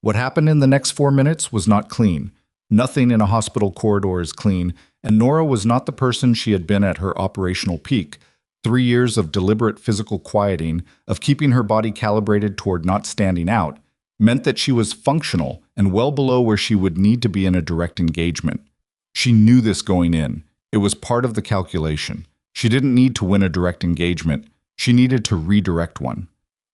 What happened in the next 4 minutes was not clean. Nothing in a hospital corridor is clean, and Nora was not the person she had been at her operational peak. 3 years of deliberate physical quieting, of keeping her body calibrated toward not standing out, meant that she was functional and well below where she would need to be in a direct engagement. She knew this going in. It was part of the calculation. She didn't need to win a direct engagement. She needed to redirect one.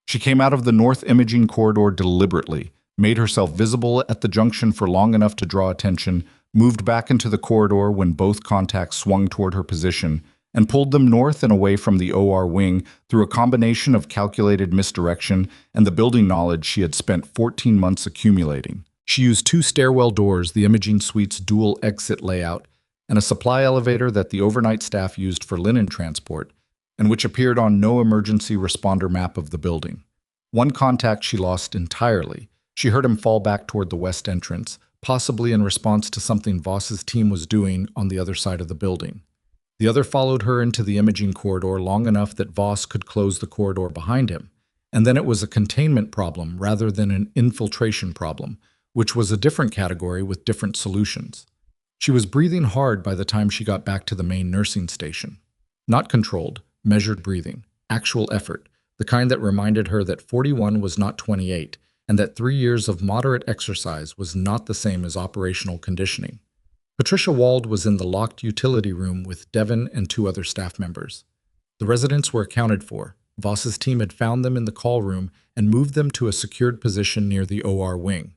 She came out of the north imaging corridor deliberately, made herself visible at the junction for long enough to draw attention, moved back into the corridor when both contacts swung toward her position, and pulled them north and away from the OR wing through a combination of calculated misdirection and the building knowledge she had spent 14 months accumulating. She used 2 stairwell doors, the imaging suite's dual exit layout, and a supply elevator that the overnight staff used for linen transport, and which appeared on no emergency responder map of the building. One contact she lost entirely. She heard him fall back toward the west entrance, possibly in response to something Voss's team was doing on the other side of the building. The other followed her into the imaging corridor long enough that Voss could close the corridor behind him. And then it was a containment problem rather than an infiltration problem, which was a different category with different solutions. She was breathing hard by the time she got back to the main nursing station. Not controlled, measured breathing, actual effort, the kind that reminded her that 41 was not 28, and that 3 years of moderate exercise was not the same as operational conditioning. Patricia Wald was in the locked utility room with Devlin and 2 other staff members. The residents were accounted for. Voss's team had found them in the call room and moved them to a secured position near the OR wing.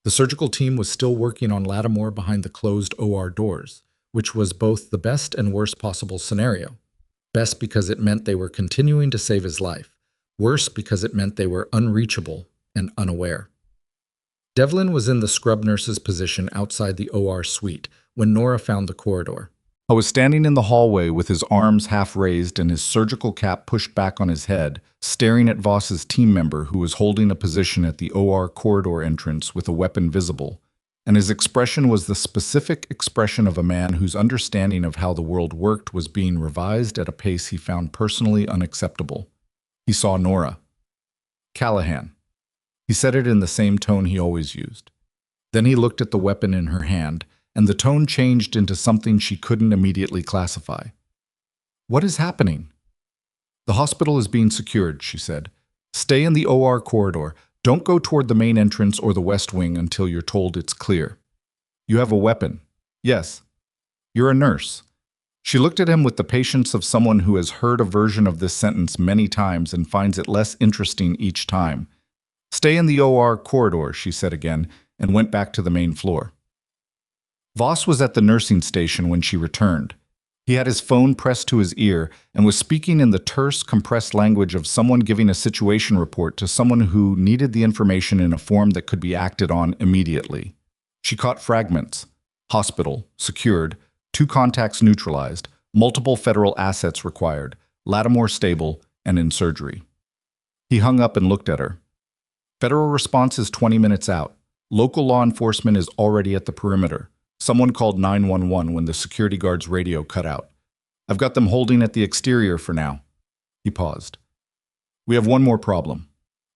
The surgical team was still working on Lattimore behind the closed OR doors, which was both the best and worst possible scenario. Best because it meant they were continuing to save his life. Worse because it meant they were unreachable and unaware. Devlin was in the scrub nurse's position outside the OR suite when Nora found the corridor. I was standing in the hallway with his arms half raised and his surgical cap pushed back on his head, staring at Voss's team member who was holding a position at the OR corridor entrance with a weapon visible, and his expression was the specific expression of a man whose understanding of how the world worked was being revised at a pace he found personally unacceptable. He saw Nora. Callahan. He said it in the same tone he always used. Then he looked at the weapon in her hand, and the tone changed into something she couldn't immediately classify. What is happening? The hospital is being secured, she said. Stay in the OR corridor. Don't go toward the main entrance or the west wing until you're told it's clear. You have a weapon. Yes. You're a nurse. She looked at him with the patience of someone who has heard a version of this sentence many times and finds it less interesting each time. Stay in the OR corridor, she said again, and went back to the main floor. Voss was at the nursing station when she returned. He had his phone pressed to his ear and was speaking in the terse, compressed language of someone giving a situation report to someone who needed the information in a form that could be acted on immediately. She caught fragments. Hospital, secured, 2 contacts neutralized, multiple federal assets required, Lattimore stable, and in surgery. He hung up and looked at her. Federal response is 20 minutes out. Local law enforcement is already at the perimeter. Someone called 911 when the security guard's radio cut out. I've got them holding at the exterior for now. He paused. We have one more problem.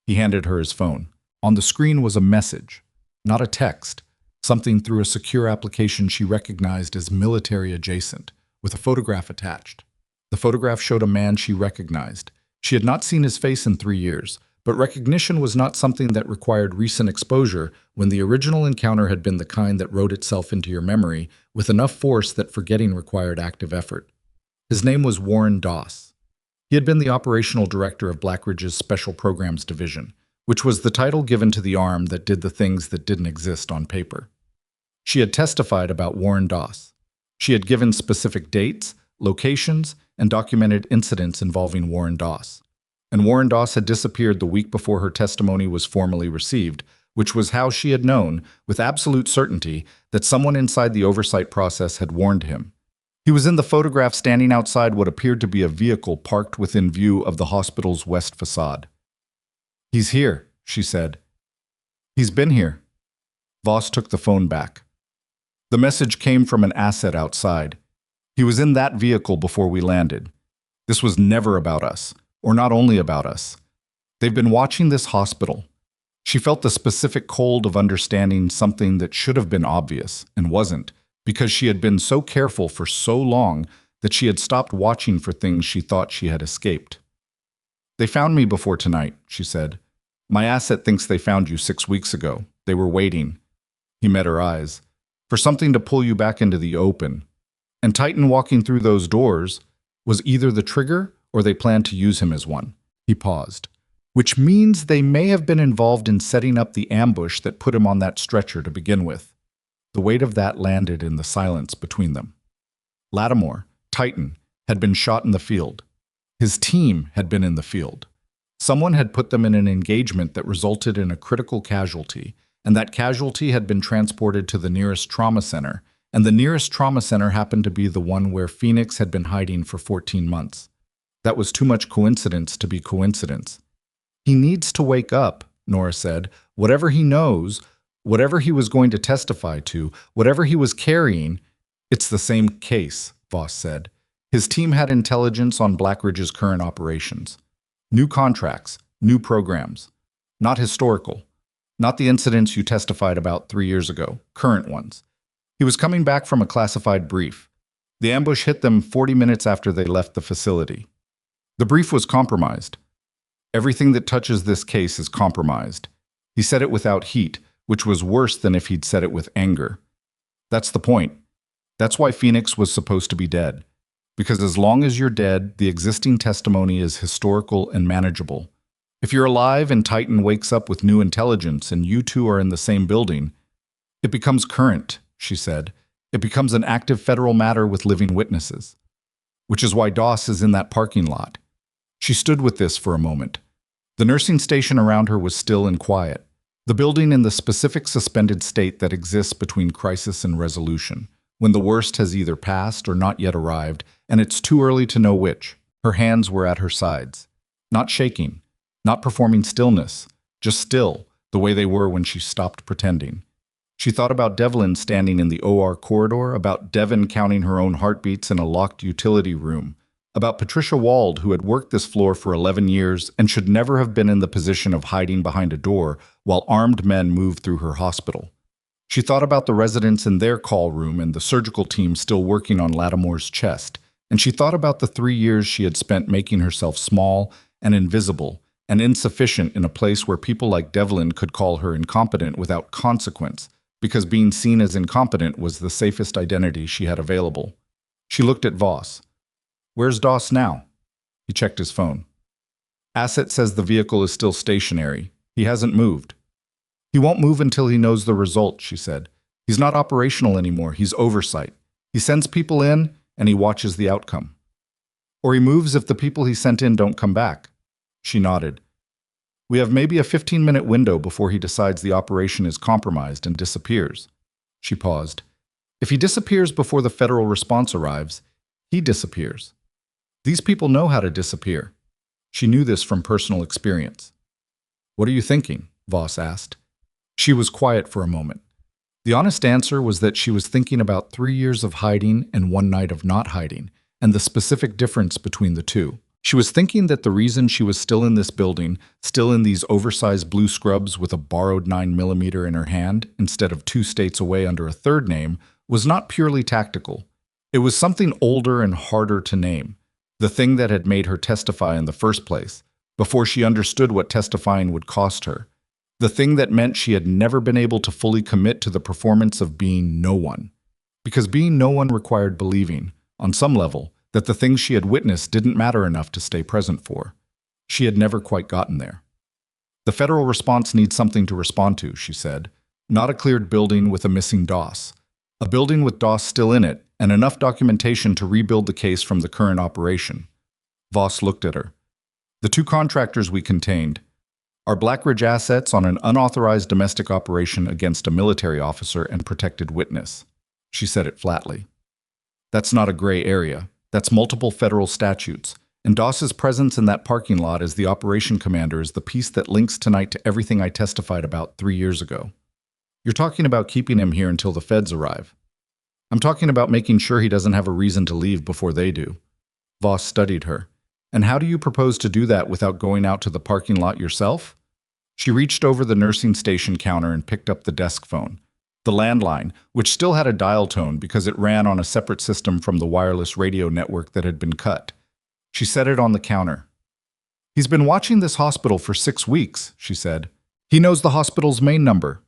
He handed her his phone. On the screen was a message, not a text, something through a secure application she recognized as military adjacent, with a photograph attached. The photograph showed a man she recognized. She had not seen his face in 3 years, but recognition was not something that required recent exposure when the original encounter had been the kind that wrote itself into your memory with enough force that forgetting required active effort. His name was Warren Doss. He had been the operational director of Blackridge's Special Programs Division, which was the title given to the arm that did the things that didn't exist on paper. She had testified about Warren Doss. She had given specific dates, locations, and documented incidents involving Warren Doss. And Warren Doss had disappeared the week before her testimony was formally received, which was how she had known, with absolute certainty, that someone inside the oversight process had warned him. He was in the photograph standing outside what appeared to be a vehicle parked within view of the hospital's west facade. He's here, she said. He's been here. Voss took the phone back. The message came from an asset outside. He was in that vehicle before we landed. This was never about us. Or not only about us. They've been watching this hospital. She felt the specific cold of understanding something that should have been obvious and wasn't, because she had been so careful for so long that she had stopped watching for things she thought she had escaped. They found me before tonight, she said. My asset thinks they found you 6 weeks ago. They were waiting. He met her eyes. For something to pull you back into the open. And Titan walking through those doors was either the trigger or they planned to use him as one. He paused. Which means they may have been involved in setting up the ambush that put him on that stretcher to begin with. The weight of that landed in the silence between them. Lattimore, Titan, had been shot in the field. His team had been in the field. Someone had put them in an engagement that resulted in a critical casualty, and that casualty had been transported to the nearest trauma center, and the nearest trauma center happened to be the one where Phoenix had been hiding for 14 months. That was too much coincidence to be coincidence. He needs to wake up, Nora said. Whatever he knows, Whatever he was going to testify to, whatever he was carrying, it's the same case, Voss said. His team had intelligence on Blackridge's current operations. New contracts, new programs. Not historical. Not the incidents you testified about 3 years ago, current ones. He was coming back from a classified brief. The ambush hit them 40 minutes after they left the facility. The brief was compromised. Everything that touches this case is compromised. He said it without heat, which was worse than if he'd said it with anger. That's the point. That's why Phoenix was supposed to be dead. Because as long as you're dead, the existing testimony is historical and manageable. If you're alive and Titan wakes up with new intelligence and you two are in the same building, it becomes current, she said. It becomes an active federal matter with living witnesses. Which is why Doss is in that parking lot. She stood with this for a moment. The nursing station around her was still and quiet. The building in the specific suspended state that exists between crisis and resolution, when the worst has either passed or not yet arrived, and it's too early to know which. Her hands were at her sides. Not shaking, not performing stillness, just still, the way they were when she stopped pretending. She thought about Devlin standing in the OR corridor, about Devon counting her own heartbeats in a locked utility room, about Patricia Wald, who had worked this floor for 11 years and should never have been in the position of hiding behind a door while armed men moved through her hospital. She thought about the residents in their call room and the surgical team still working on Lattimore's chest, and she thought about the 3 years she had spent making herself small and invisible and insufficient in a place where people like Devlin could call her incompetent without consequence, because being seen as incompetent was the safest identity she had available. She looked at Voss. "Where's Doss now?" He checked his phone. "Asset says the vehicle is still stationary. He hasn't moved." "He won't move until he knows the result," she said. "He's not operational anymore. He's oversight. He sends people in, and he watches the outcome. Or he moves if the people he sent in don't come back." She nodded. "We have maybe a 15-minute window before he decides the operation is compromised and disappears." She paused. "If he disappears before the federal response arrives, he disappears. These people know how to disappear." She knew this from personal experience. "What are you thinking?" Voss asked. She was quiet for a moment. The honest answer was that she was thinking about 3 years of hiding and 1 night of not hiding, and the specific difference between the two. She was thinking that the reason she was still in this building, still in these oversized blue scrubs with a borrowed 9mm in her hand, instead of 2 states away under a third name, was not purely tactical. It was something older and harder to name, the thing that had made her testify in the first place, before she understood what testifying would cost her. The thing that meant she had never been able to fully commit to the performance of being no one. Because being no one required believing, on some level, that the things she had witnessed didn't matter enough to stay present for. She had never quite gotten there. "The federal response needs something to respond to," she said. "Not a cleared building with a missing Doss. A building with Doss still in it, and enough documentation to rebuild the case from the current operation." Voss looked at her. "The 2 contractors we contained are Blackridge assets on an unauthorized domestic operation against a military officer and protected witness." She said it flatly. "That's not a gray area. That's multiple federal statutes. And Doss's presence in that parking lot as the operation commander is the piece that links tonight to everything I testified about 3 years ago. You're talking about keeping him here until the feds arrive. I'm talking about making sure he doesn't have a reason to leave before they do." Voss studied her. "And how do you propose to do that without going out to the parking lot yourself?" She reached over the nursing station counter and picked up the desk phone. The landline, which still had a dial tone because it ran on a separate system from the wireless radio network that had been cut. She set it on the counter. "He's been watching this hospital for 6 weeks, she said. "He knows the hospital's main number."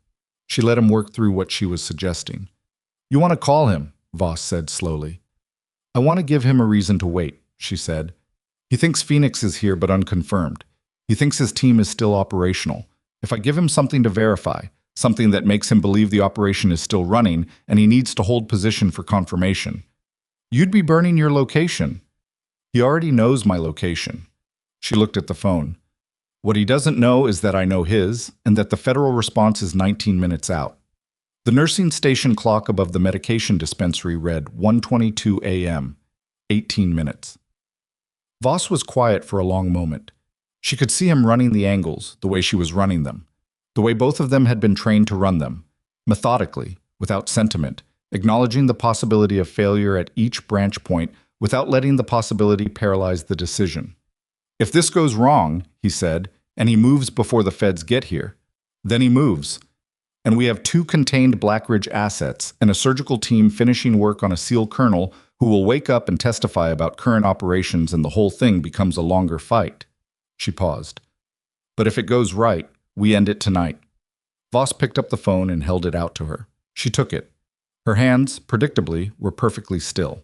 She let him work through what she was suggesting. "You want to call him," Voss said slowly. "I want to give him a reason to wait," she said. "He thinks Phoenix is here but unconfirmed. He thinks his team is still operational. If I give him something to verify, something that makes him believe the operation is still running and he needs to hold position for confirmation, you'd be burning your location." "He already knows my location." She looked at the phone. "What he doesn't know is that I know his, and that the federal response is 19 minutes out." The nursing station clock above the medication dispensary read 1:22 a.m., 18 minutes. Voss was quiet for a long moment. She could see him running the angles, the way she was running them, the way both of them had been trained to run them, methodically, without sentiment, acknowledging the possibility of failure at each branch point without letting the possibility paralyze the decision. If this goes wrong, he said, and he moves before the feds get here, then he moves. And we have 2 contained Blackridge assets and a surgical team finishing work on a SEAL colonel who will wake up and testify about current operations, and the whole thing becomes a longer fight. She paused. But if it goes right, we end it tonight. Voss picked up the phone and held it out to her. She took it. Her hands, predictably, were perfectly still.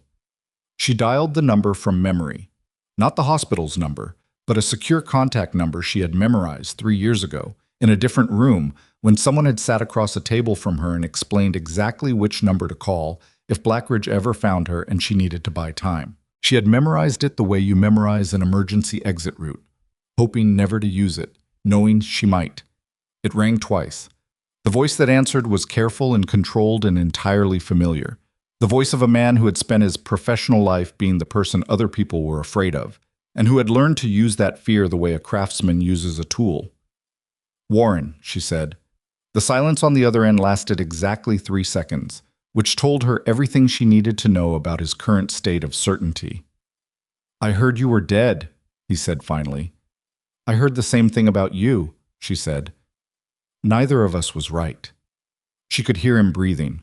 She dialed the number from memory. Not the hospital's number, but a secure contact number she had memorized 3 years ago, in a different room, when someone had sat across a table from her and explained exactly which number to call if Blackridge ever found her and she needed to buy time. She had memorized it the way you memorize an emergency exit route, hoping never to use it, knowing she might. It rang twice. The voice that answered was careful and controlled and entirely familiar. The voice of a man who had spent his professional life being the person other people were afraid of, and who had learned to use that fear the way a craftsman uses a tool. "Warren," she said. The silence on the other end lasted exactly 3 seconds, which told her everything she needed to know about his current state of certainty. "I heard you were dead," he said finally. "I heard the same thing about you," she said. Neither of us was right. She could hear him breathing.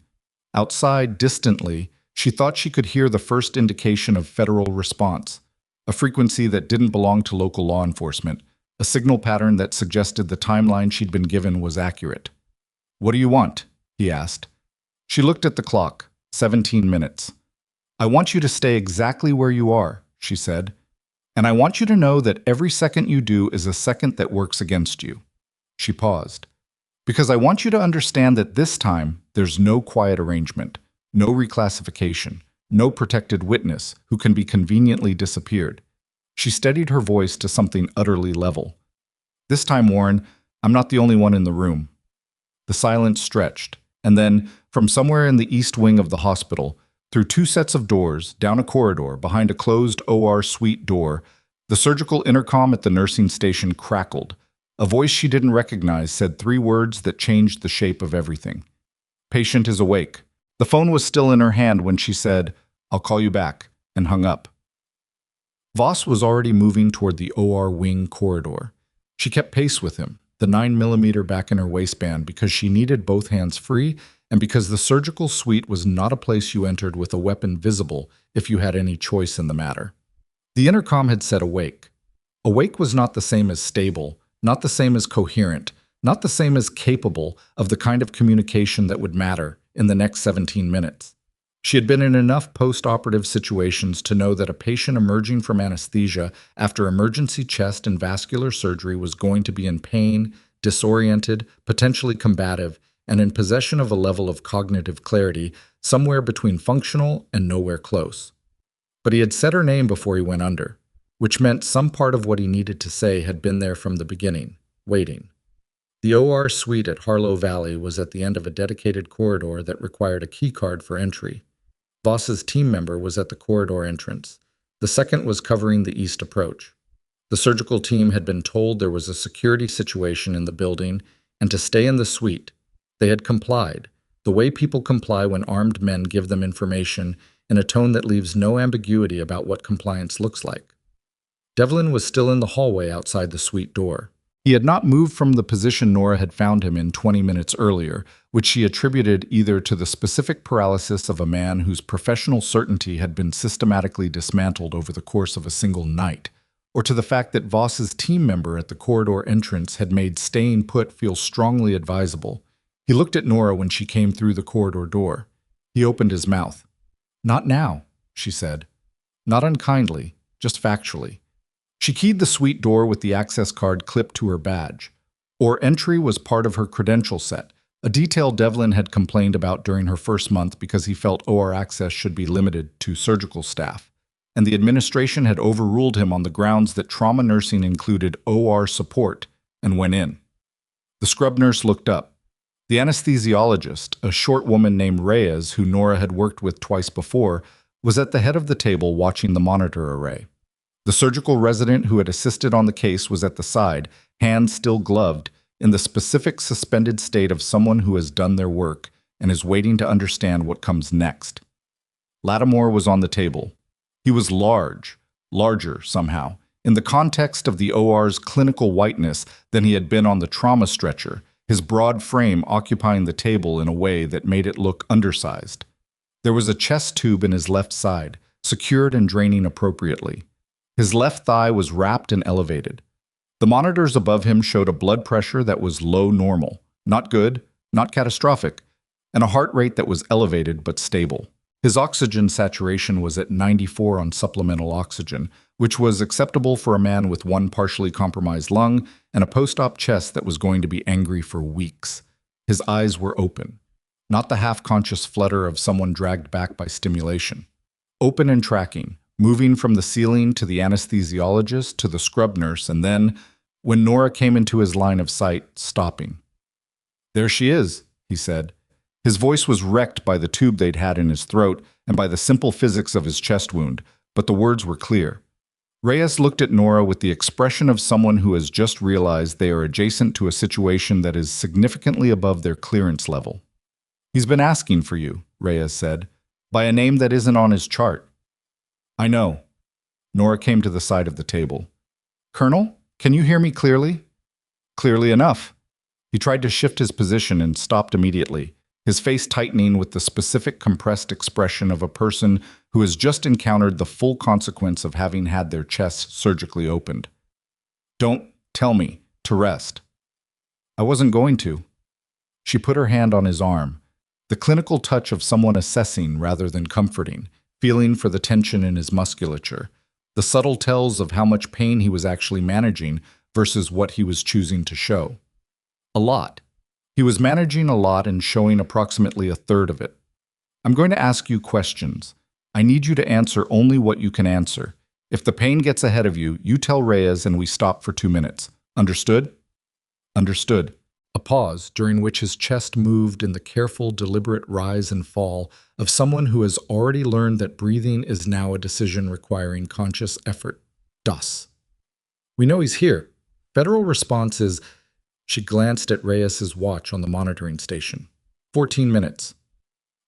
Outside, distantly, she thought she could hear the first indication of federal response, a frequency that didn't belong to local law enforcement, a signal pattern that suggested the timeline she'd been given was accurate. "What do you want?" he asked. She looked at the clock. 17 minutes. "I want you to stay exactly where you are," she said. "And I want you to know that every second you do is a second that works against you." She paused. "Because I want you to understand that this time there's no quiet arrangement, no reclassification, no protected witness who can be conveniently disappeared." She steadied her voice to something utterly level. "This time, Warren, I'm not the only one in the room." The silence stretched, and then, from somewhere in the east wing of the hospital, through 2 sets of doors, down a corridor, behind a closed OR suite door, the surgical intercom at the nursing station crackled. A voice she didn't recognize said 3 words that changed the shape of everything. "Patient is awake." The phone was still in her hand when she said, "I'll call you back," and hung up. Voss was already moving toward the OR wing corridor. She kept pace with him, the 9mm back in her waistband, because she needed both hands free and because the surgical suite was not a place you entered with a weapon visible if you had any choice in the matter. The intercom had said awake. Awake was not the same as stable, not the same as coherent, not the same as capable of the kind of communication that would matter in the next 17 minutes. She had been in enough post-operative situations to know that a patient emerging from anesthesia after emergency chest and vascular surgery was going to be in pain, disoriented, potentially combative, and in possession of a level of cognitive clarity somewhere between functional and nowhere close. But he had said her name before he went under, which meant some part of what he needed to say had been there from the beginning, waiting. The OR suite at Harlow Valley was at the end of a dedicated corridor that required a key card for entry. Voss's team member was at the corridor entrance. The second was covering the east approach. The surgical team had been told there was a security situation in the building and to stay in the suite. They had complied, the way people comply when armed men give them information in a tone that leaves no ambiguity about what compliance looks like. Devlin was still in the hallway outside the suite door. He had not moved from the position Nora had found him in 20 minutes earlier, which she attributed either to the specific paralysis of a man whose professional certainty had been systematically dismantled over the course of a single night, or to the fact that Voss's team member at the corridor entrance had made staying put feel strongly advisable. He looked at Nora when she came through the corridor door. He opened his mouth. "Not now," she said. Not unkindly, just factually. She keyed the suite door with the access card clipped to her badge. OR entry was part of her credential set, a detail Devlin had complained about during her first month because he felt OR access should be limited to surgical staff, and the administration had overruled him on the grounds that trauma nursing included OR support, and went in. The scrub nurse looked up. The anesthesiologist, a short woman named Reyes, who Nora had worked with twice before, was at the head of the table watching the monitor array. The surgical resident who had assisted on the case was at the side, hands still gloved, in the specific suspended state of someone who has done their work and is waiting to understand what comes next. Lattimore was on the table. He was larger somehow, in the context of the OR's clinical whiteness than he had been on the trauma stretcher, his broad frame occupying the table in a way that made it look undersized. There was a chest tube in his left side, secured and draining appropriately. His left thigh was wrapped and elevated. The monitors above him showed a blood pressure that was low normal, not good, not catastrophic, and a heart rate that was elevated but stable. His oxygen saturation was at 94 on supplemental oxygen, which was acceptable for a man with one partially compromised lung and a post-op chest that was going to be angry for weeks. His eyes were open, not the half-conscious flutter of someone dragged back by stimulation. Open and tracking, moving from the ceiling to the anesthesiologist to the scrub nurse, and then, when Nora came into his line of sight, stopping. "There she is," he said. His voice was wrecked by the tube they'd had in his throat and by the simple physics of his chest wound, but the words were clear. Reyes looked at Nora with the expression of someone who has just realized they are adjacent to a situation that is significantly above their clearance level. "He's been asking for you," Reyes said, "by a name that isn't on his chart." "I know." Nora came to the side of the table. "Colonel, can you hear me clearly?" "Clearly enough." He tried to shift his position and stopped immediately, his face tightening with the specific compressed expression of a person who has just encountered the full consequence of having had their chest surgically opened. "Don't tell me to rest." "I wasn't going to." She put her hand on his arm, the clinical touch of someone assessing rather than comforting, feeling for the tension in his musculature, the subtle tells of how much pain he was actually managing versus what he was choosing to show. A lot. He was managing a lot and showing approximately a third of it. "I'm going to ask you questions. I need you to answer only what you can answer. If the pain gets ahead of you, you tell Reyes and we stop for 2 minutes. Understood?" "Understood." A pause, during which his chest moved in the careful, deliberate rise and fall of someone who has already learned that breathing is now a decision requiring conscious effort. "Das. We know he's here. Federal response is..." She glanced at Reyes's watch on the monitoring station. 14 minutes.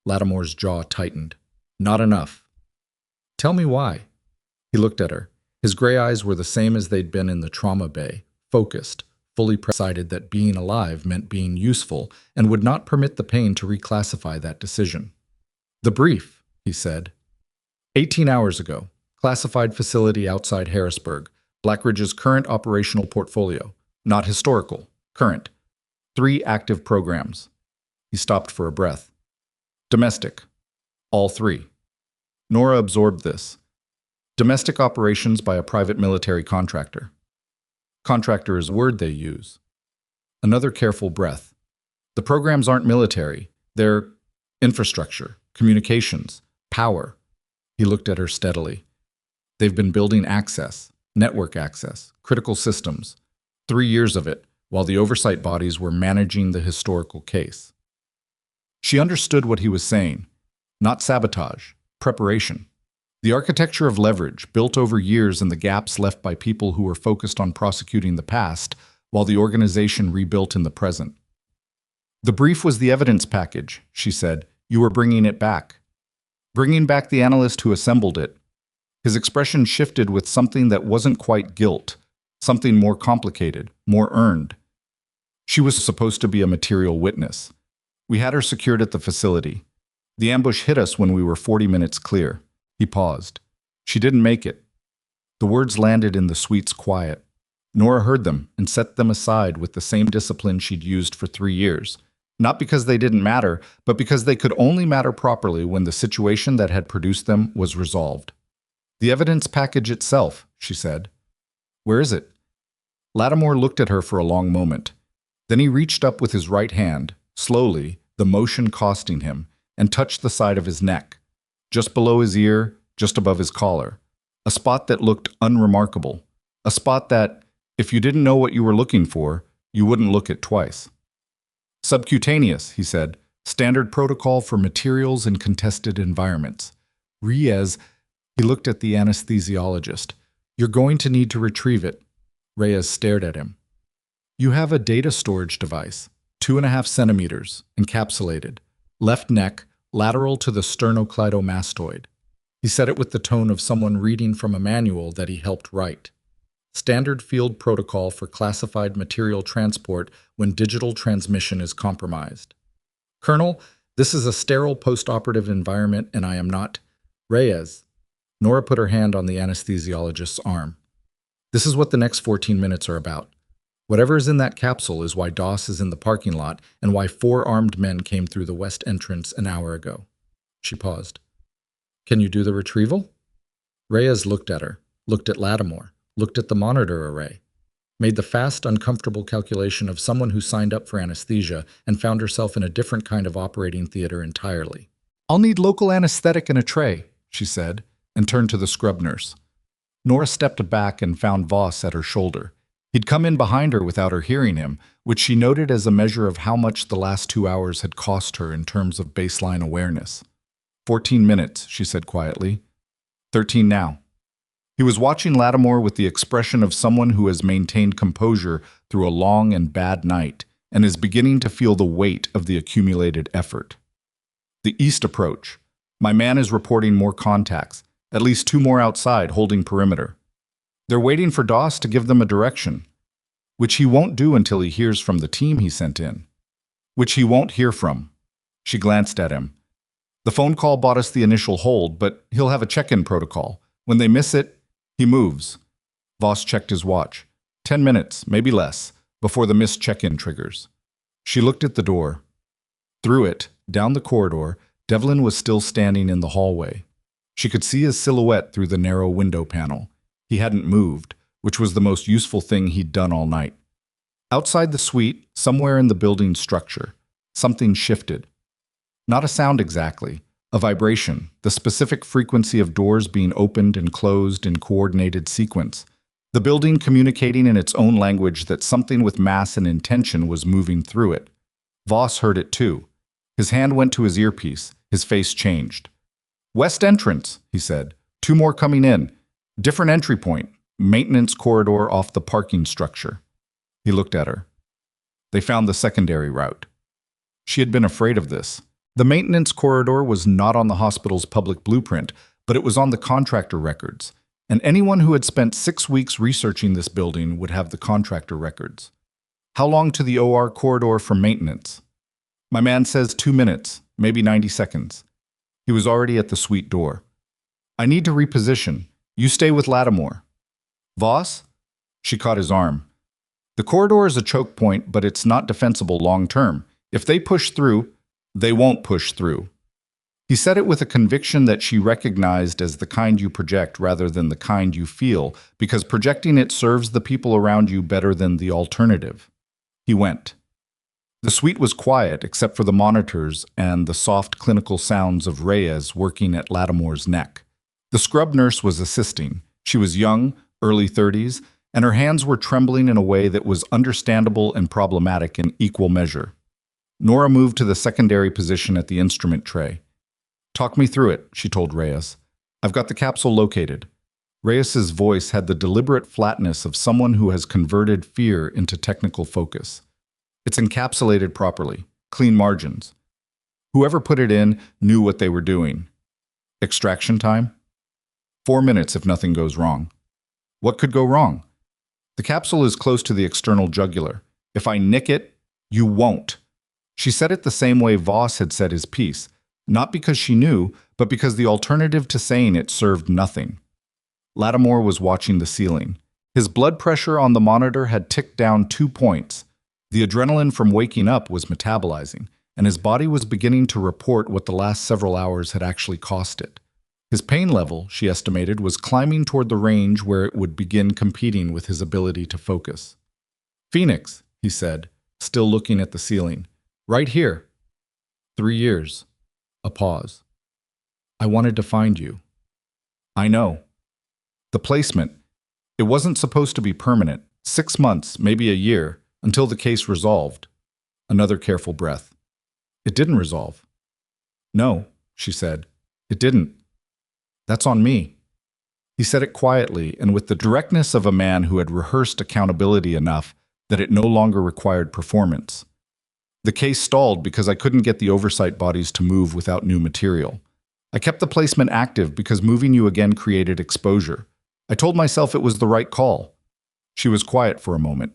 Lattimore's jaw tightened. "Not enough." "Tell me why." He looked at her. His gray eyes were the same as they'd been in the trauma bay, focused, fully decided that being alive meant being useful and would not permit the pain to reclassify that decision. "The brief," he said. 18 hours ago, classified facility outside Harrisburg, Blackridge's current operational portfolio, not historical. Current. 3 active programs." He stopped for a breath. "Domestic. All 3. Nora absorbed this. "Domestic operations by a private military contractor." Contractor is a word they use. Another careful breath. "The programs aren't military. They're infrastructure, communications, power." He looked at her steadily. "They've been building access, network access, critical systems. 3 years of it, while the oversight bodies were managing the historical case." She understood what he was saying. Not sabotage, preparation. The architecture of leverage, built over years in the gaps left by people who were focused on prosecuting the past, while the organization rebuilt in the present. "The brief was the evidence package," she said. "You were bringing it back." "Bringing back the analyst who assembled it." His expression shifted with something that wasn't quite guilt, something more complicated, more earned. "She was supposed to be a material witness. We had her secured at the facility. The ambush hit us when we were 40 minutes clear." He paused. "She didn't make it." The words landed in the suite's quiet. Nora heard them and set them aside with the same discipline she'd used for 3 years. Not because they didn't matter, but because they could only matter properly when the situation that had produced them was resolved. "The evidence package itself," she said. "Where is it?" Lattimore looked at her for a long moment. Then he reached up with his right hand, slowly, the motion costing him, and touched the side of his neck, just below his ear, just above his collar. A spot that looked unremarkable. A spot that, if you didn't know what you were looking for, you wouldn't look at twice. "Subcutaneous," he said. "Standard protocol for materials in contested environments." Reyes, he looked at the anesthesiologist. "You're going to need to retrieve it." Reyes stared at him. You have a data storage device, 2.5 centimeters, encapsulated, left neck, lateral to the sternocleidomastoid. He said it with the tone of someone reading from a manual that he helped write. Standard field protocol for classified material transport when digital transmission is compromised. Colonel, this is a sterile post-operative environment and I am not Reyes. Nora put her hand on the anesthesiologist's arm. This is what the next 14 minutes are about. Whatever is in that capsule is why Doss is in the parking lot and why 4 armed men came through the west entrance an hour ago. She paused. Can you do the retrieval? Reyes looked at her, looked at Lattimore, looked at the monitor array, made the fast, uncomfortable calculation of someone who signed up for anesthesia and found herself in a different kind of operating theater entirely. I'll need local anesthetic and a tray, she said, and turned to the scrub nurse. Nora stepped back and found Voss at her shoulder. He'd come in behind her without her hearing him, which she noted as a measure of how much the last 2 hours had cost her in terms of baseline awareness. 14 minutes, she said quietly. 13 now. He was watching Lattimore with the expression of someone who has maintained composure through a long and bad night and is beginning to feel the weight of the accumulated effort. The east approach. My man is reporting more contacts, at least 2 more outside holding perimeter. They're waiting for Doss to give them a direction, which he won't do until he hears from the team he sent in. Which he won't hear from. She glanced at him. The phone call bought us the initial hold, but he'll have a check-in protocol. When they miss it, he moves. Voss checked his watch. 10 minutes, maybe less, before the missed check-in triggers. She looked at the door. Through it, down the corridor, Devlin was still standing in the hallway. She could see his silhouette through the narrow window panel. He hadn't moved, which was the most useful thing he'd done all night. Outside the suite, somewhere in the building's structure, something shifted. Not a sound exactly, a vibration, the specific frequency of doors being opened and closed in coordinated sequence. The building communicating in its own language that something with mass and intention was moving through it. Voss heard it too. His hand went to his earpiece. His face changed. West entrance, he said. 2 more coming in. Different entry point. Maintenance corridor off the parking structure. He looked at her. They found the secondary route. She had been afraid of this. The maintenance corridor was not on the hospital's public blueprint, but it was on the contractor records, and anyone who had spent 6 weeks researching this building would have the contractor records. How long to the OR corridor for maintenance? My man says 2 minutes, maybe 90 seconds. He was already at the suite door. I need to reposition. You stay with Lattimore. Voss? She caught his arm. The corridor is a choke point, but it's not defensible long term. If they push through, they won't push through. He said it with a conviction that she recognized as the kind you project rather than the kind you feel, because projecting it serves the people around you better than the alternative. He went. The suite was quiet except for the monitors and the soft clinical sounds of Reyes working at Lattimore's neck. The scrub nurse was assisting. She was young, early 30s, and her hands were trembling in a way that was understandable and problematic in equal measure. Nora moved to the secondary position at the instrument tray. Talk me through it, she told Reyes. I've got the capsule located. Reyes's voice had the deliberate flatness of someone who has converted fear into technical focus. It's encapsulated properly, clean margins. Whoever put it in knew what they were doing. Extraction time? 4 minutes if nothing goes wrong. What could go wrong? The capsule is close to the external jugular. If I nick it, you won't. She said it the same way Voss had said his piece, not because she knew, but because the alternative to saying it served nothing. Lattimore was watching the ceiling. His blood pressure on the monitor had ticked down 2 points. The adrenaline from waking up was metabolizing, and his body was beginning to report what the last several hours had actually cost it. His pain level, she estimated, was climbing toward the range where it would begin competing with his ability to focus. Phoenix, he said, still looking at the ceiling. Right here. 3 years. A pause. I wanted to find you. I know. The placement. It wasn't supposed to be permanent. 6 months, maybe a year, until the case resolved. Another careful breath. It didn't resolve. No, she said. It didn't. That's on me. He said it quietly and with the directness of a man who had rehearsed accountability enough that it no longer required performance. The case stalled because I couldn't get the oversight bodies to move without new material. I kept the placement active because moving you again created exposure. I told myself it was the right call. She was quiet for a moment.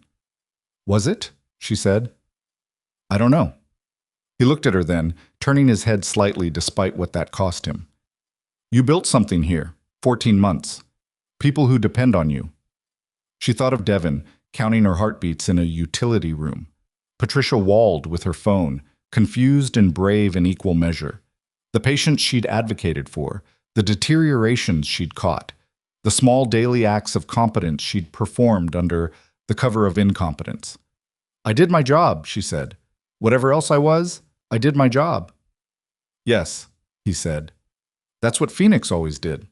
Was it? She said. I don't know. He looked at her then, turning his head slightly despite what that cost him. You built something here, 14 months. People who depend on you. She thought of Devin, counting her heartbeats in a utility room. Patricia Wald with her phone, confused and brave in equal measure. The patients she'd advocated for, the deteriorations she'd caught, the small daily acts of competence she'd performed under the cover of incompetence. I did my job, she said. Whatever else I was, I did my job. Yes, he said. That's what Phoenix always did.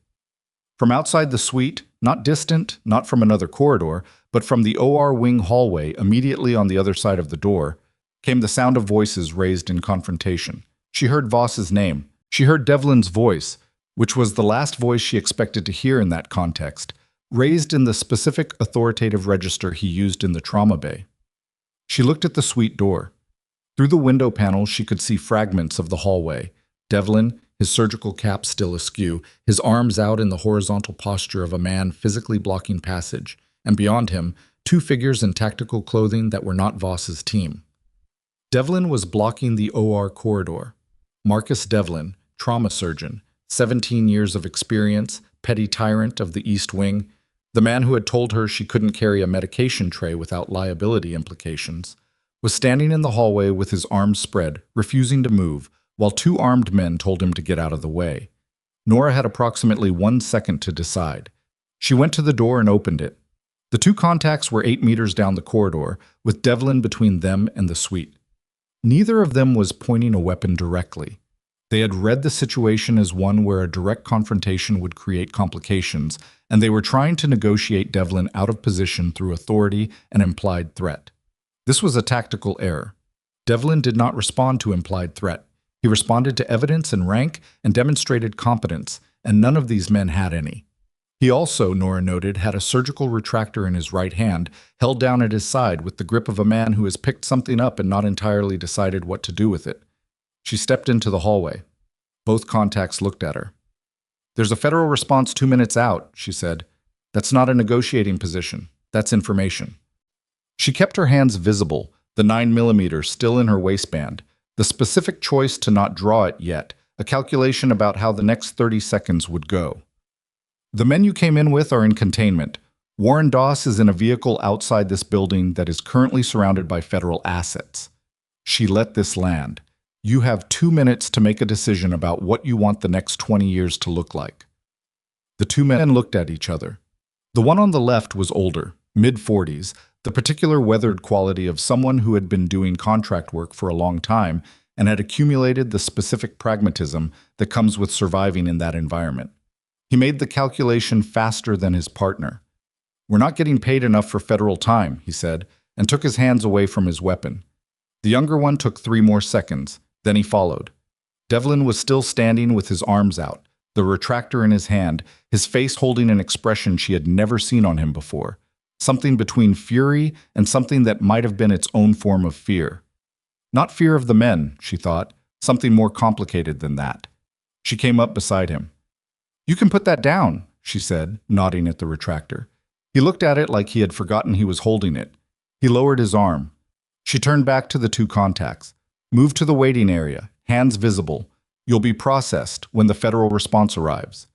From outside the suite, not distant, not from another corridor, but from the OR wing hallway immediately on the other side of the door, came the sound of voices raised in confrontation. She heard Voss's name. She heard Devlin's voice, which was the last voice she expected to hear in that context, raised in the specific authoritative register he used in the trauma bay. She looked at the suite door. Through the window panel, she could see fragments of the hallway. Devlin, his surgical cap still askew, his arms out in the horizontal posture of a man physically blocking passage, and beyond him, two figures in tactical clothing that were not Voss's team. Devlin was blocking the OR corridor. Marcus Devlin, trauma surgeon, 17 years of experience, petty tyrant of the East Wing, the man who had told her she couldn't carry a medication tray without liability implications, was standing in the hallway with his arms spread, refusing to move, while two armed men told him to get out of the way. Nora had approximately 1 second to decide. She went to the door and opened it. The two contacts were 8 meters down the corridor, with Devlin between them and the suite. Neither of them was pointing a weapon directly. They had read the situation as one where a direct confrontation would create complications, and they were trying to negotiate Devlin out of position through authority and implied threat. This was a tactical error. Devlin did not respond to implied threat. He responded to evidence and rank and demonstrated competence, and none of these men had any. He also, Nora noted, had a surgical retractor in his right hand, held down at his side with the grip of a man who has picked something up and not entirely decided what to do with it. She stepped into the hallway. Both contacts looked at her. There's a federal response 2 minutes out, she said. That's not a negotiating position. That's information. She kept her hands visible, the 9mm still in her waistband, the specific choice to not draw it yet, a calculation about how the next 30 seconds would go. The men you came in with are in containment. Warren Doss is in a vehicle outside this building that is currently surrounded by federal assets. She let this land. You have 2 minutes to make a decision about what you want the next 20 years to look like. The two men looked at each other. The one on the left was older, mid-40s, the particular weathered quality of someone who had been doing contract work for a long time and had accumulated the specific pragmatism that comes with surviving in that environment. He made the calculation faster than his partner. We're not getting paid enough for federal time, he said, and took his hands away from his weapon. The younger one took 3 more seconds. Then he followed. Devlin was still standing with his arms out, the retractor in his hand, his face holding an expression she had never seen on him before. Something between fury and something that might have been its own form of fear. Not fear of the men, she thought, something more complicated than that. She came up beside him. You can put that down, she said, nodding at the retractor. He looked at it like he had forgotten he was holding it. He lowered his arm. She turned back to the two contacts. Move to the waiting area, hands visible. You'll be processed when the federal response arrives.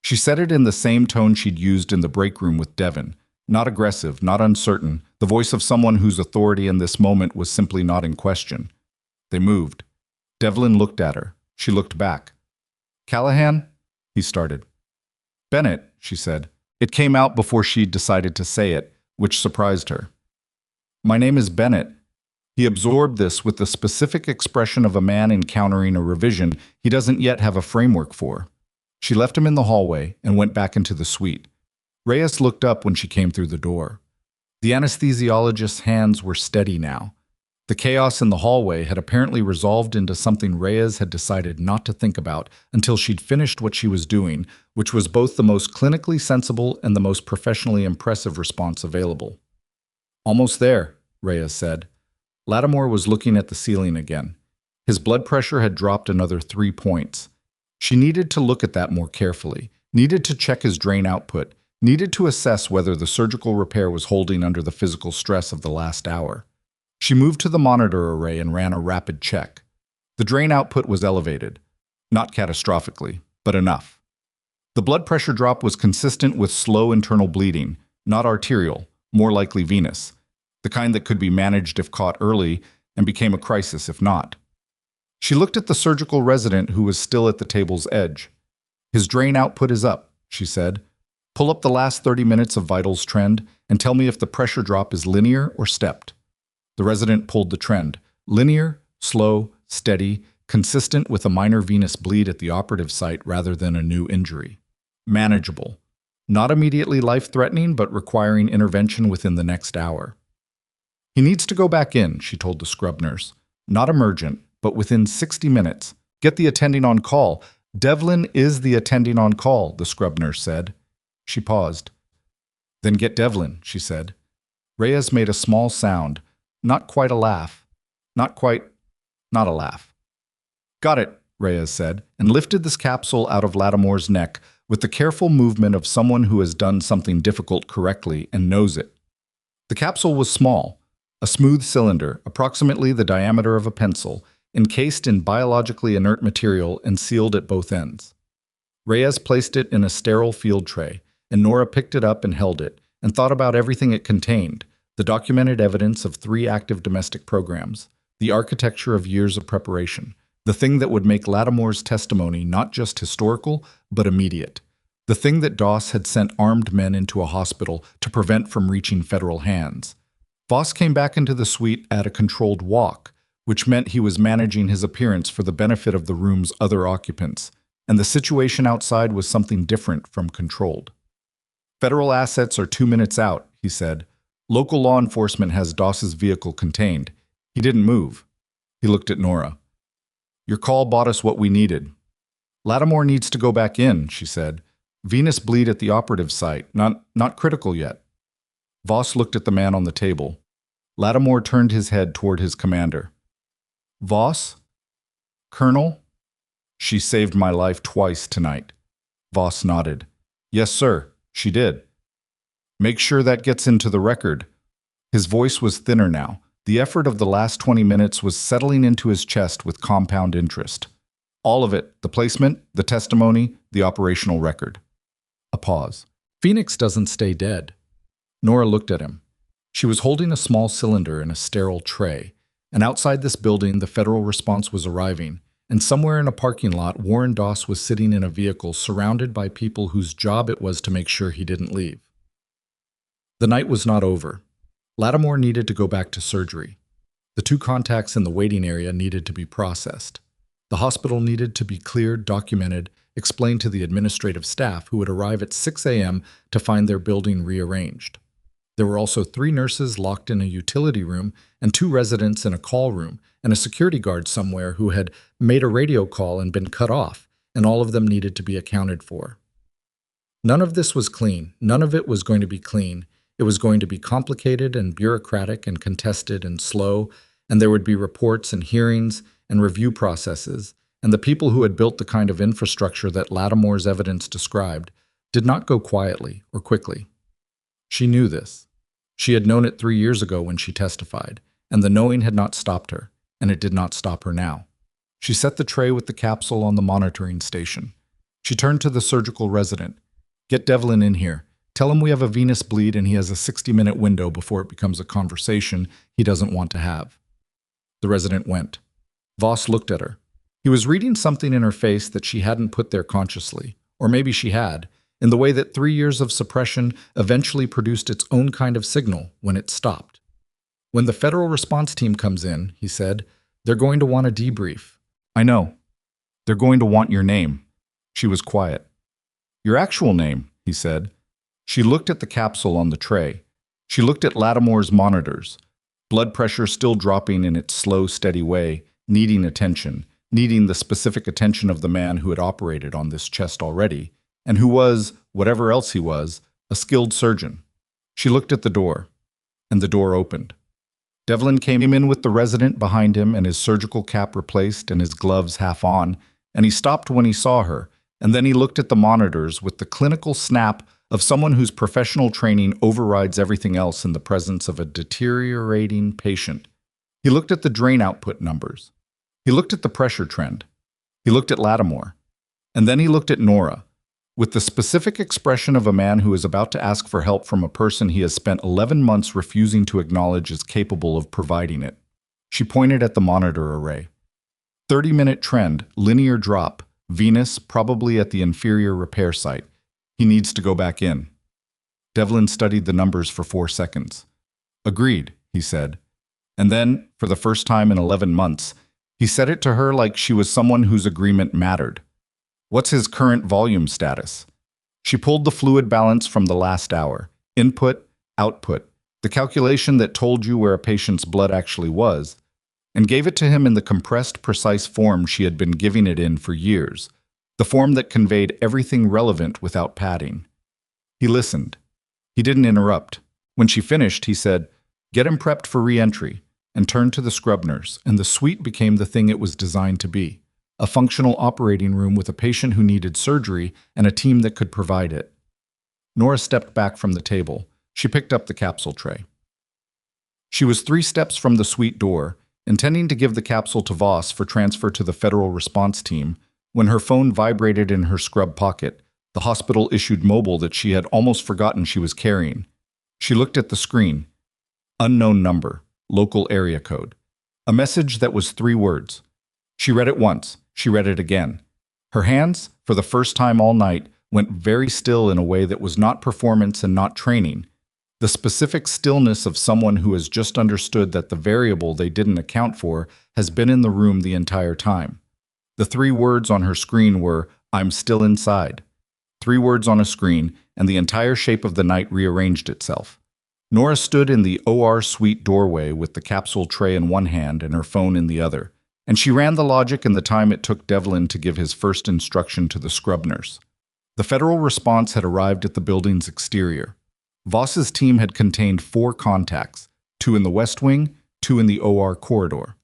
She said it in the same tone she'd used in the break room with Devin. Not aggressive, not uncertain, the voice of someone whose authority in this moment was simply not in question. They moved. Devlin looked at her. She looked back. Callahan? He started. Bennett, she said. It came out before she'd decided to say it, which surprised her. My name is Bennett. He absorbed this with the specific expression of a man encountering a revision he doesn't yet have a framework for. She left him in the hallway and went back into the suite. Reyes looked up when she came through the door. The anesthesiologist's hands were steady now. The chaos in the hallway had apparently resolved into something Reyes had decided not to think about until she'd finished what she was doing, which was both the most clinically sensible and the most professionally impressive response available. Almost there, Reyes said. Lattimore was looking at the ceiling again. His blood pressure had dropped another 3 points. She needed to look at that more carefully, needed to check his drain output, needed to assess whether the surgical repair was holding under the physical stress of the last hour. She moved to the monitor array and ran a rapid check. The drain output was elevated. Not catastrophically, but enough. The blood pressure drop was consistent with slow internal bleeding, not arterial, more likely venous, the kind that could be managed if caught early and became a crisis if not. She looked at the surgical resident who was still at the table's edge. His drain output is up, she said. Pull up the last 30 minutes of vitals trend and tell me if the pressure drop is linear or stepped. The resident pulled the trend. Linear, slow, steady, consistent with a minor venous bleed at the operative site rather than a new injury. Manageable. Not immediately life-threatening, but requiring intervention within the next hour. He needs to go back in, she told the scrub nurse. Not emergent, but within 60 minutes. Get the attending on call. Devlin is the attending on call, the scrub nurse said. She paused. Then get Devlin, she said. Reyes made a small sound. Not quite a laugh. Not a laugh. Got it, Reyes said, and lifted this capsule out of Lattimore's neck with the careful movement of someone who has done something difficult correctly and knows it. The capsule was small, a smooth cylinder, approximately the diameter of a pencil, encased in biologically inert material and sealed at both ends. Reyes placed it in a sterile field tray, and Nora picked it up and held it, and thought about everything it contained, the documented evidence of 3 active domestic programs, the architecture of years of preparation, the thing that would make Lattimore's testimony not just historical, but immediate, the thing that Doss had sent armed men into a hospital to prevent from reaching federal hands. Voss came back into the suite at a controlled walk, which meant he was managing his appearance for the benefit of the room's other occupants, and the situation outside was something different from controlled. Federal assets are 2 minutes out, he said. Local law enforcement has Doss's vehicle contained. He didn't move. He looked at Nora. Your call bought us what we needed. Lattimore needs to go back in, she said. Venous bleed at the operative site, not critical yet. Voss looked at the man on the table. Lattimore turned his head toward his commander. Voss? Colonel? She saved my life twice tonight. Voss nodded. Yes, sir, she did. Make sure that gets into the record. His voice was thinner now. The effort of the last 20 minutes was settling into his chest with compound interest. All of it, the placement, the testimony, the operational record. A pause. Phoenix doesn't stay dead. Nora looked at him. She was holding a small cylinder in a sterile tray, and outside this building the federal response was arriving, and somewhere in a parking lot Warren Doss was sitting in a vehicle surrounded by people whose job it was to make sure he didn't leave. The night was not over. Lattimore needed to go back to surgery. The 2 contacts in the waiting area needed to be processed. The hospital needed to be cleared, documented, explained to the administrative staff who would arrive at 6 a.m. to find their building rearranged. There were also 3 nurses locked in a utility room and 2 residents in a call room and a security guard somewhere who had made a radio call and been cut off, and all of them needed to be accounted for. None of this was clean. None of it was going to be clean. It was going to be complicated and bureaucratic and contested and slow, and there would be reports and hearings and review processes, and the people who had built the kind of infrastructure that Lattimore's evidence described did not go quietly or quickly. She knew this. She had known it 3 years ago when she testified, and the knowing had not stopped her, and it did not stop her now. She set the tray with the capsule on the monitoring station. She turned to the surgical resident. Get Devlin in here. Tell him we have a venous bleed and he has a 60-minute window before it becomes a conversation he doesn't want to have. The resident went. Voss looked at her. He was reading something in her face that she hadn't put there consciously, or maybe she had, in the way that 3 years of suppression eventually produced its own kind of signal when it stopped. When the federal response team comes in, he said, they're going to want a debrief. I know. They're going to want your name. She was quiet. Your actual name, he said. She looked at the capsule on the tray. She looked at Lattimore's monitors, blood pressure still dropping in its slow, steady way, needing attention, needing the specific attention of the man who had operated on this chest already, and who was, whatever else he was, a skilled surgeon. She looked at the door, and the door opened. Devlin came in with the resident behind him and his surgical cap replaced and his gloves half on, and he stopped when he saw her, and then he looked at the monitors with the clinical snap of someone whose professional training overrides everything else in the presence of a deteriorating patient. He looked at the drain output numbers. He looked at the pressure trend. He looked at Lattimore. And then he looked at Nora, with the specific expression of a man who is about to ask for help from a person he has spent 11 months refusing to acknowledge is capable of providing it. She pointed at the monitor array. 30-minute trend, linear drop, venous, probably at the inferior repair site. He needs to go back in. Devlin studied the numbers for 4 seconds. Agreed, he said. And then, for the first time in 11 months, he said it to her like she was someone whose agreement mattered. What's his current volume status? She pulled the fluid balance from the last hour. Input, output, the calculation that told you where a patient's blood actually was, and gave it to him in the compressed, precise form she had been giving it in for years, the form that conveyed everything relevant without padding. He listened. He didn't interrupt. When she finished, he said, "Get him prepped for re-entry," and turned to the scrub nurse, and the suite became the thing it was designed to be. A functional operating room with a patient who needed surgery and a team that could provide it. Nora stepped back from the table. She picked up the capsule tray. She was 3 steps from the suite door, intending to give the capsule to Voss for transfer to the federal response team, when her phone vibrated in her scrub pocket, the hospital-issued mobile that she had almost forgotten she was carrying. She looked at the screen. Unknown number, local area code. A message that was 3 words. She read it once. She read it again. Her hands, for the first time all night, went very still in a way that was not performance and not training. The specific stillness of someone who has just understood that the variable they didn't account for has been in the room the entire time. The 3 words on her screen were, "I'm still inside." 3 words on a screen, and the entire shape of the night rearranged itself. Nora stood in the OR suite doorway with the capsule tray in one hand and her phone in the other. And she ran the logic in the time it took Devlin to give his first instruction to the scrub nurse. The federal response had arrived at the building's exterior. Voss's team had contained 4 contacts, 2 in the West Wing, 2 in the OR corridor.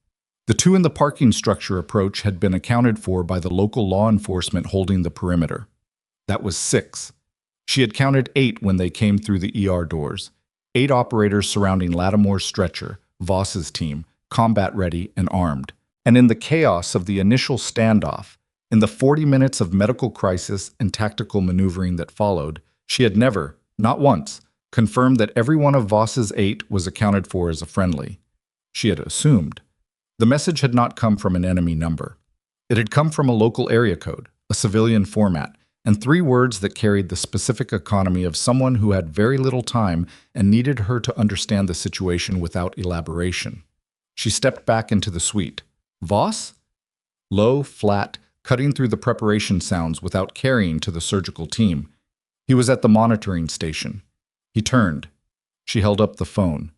The 2 in the parking structure approach had been accounted for by the local law enforcement holding the perimeter. That was 6. She had counted 8 when they came through the ER doors. 8 operators surrounding Lattimore's stretcher, Voss's team, combat-ready and armed. And in the chaos of the initial standoff, in the 40 minutes of medical crisis and tactical maneuvering that followed, she had never, not once, confirmed that every one of Voss's 8 was accounted for as a friendly. She had assumed. The message had not come from an enemy number. It had come from a local area code, a civilian format, and 3 words that carried the specific economy of someone who had very little time and needed her to understand the situation without elaboration. She stepped back into the suite. Voss? Low, flat, cutting through the preparation sounds without carrying to the surgical team. He was at the monitoring station. He turned. She held up the phone.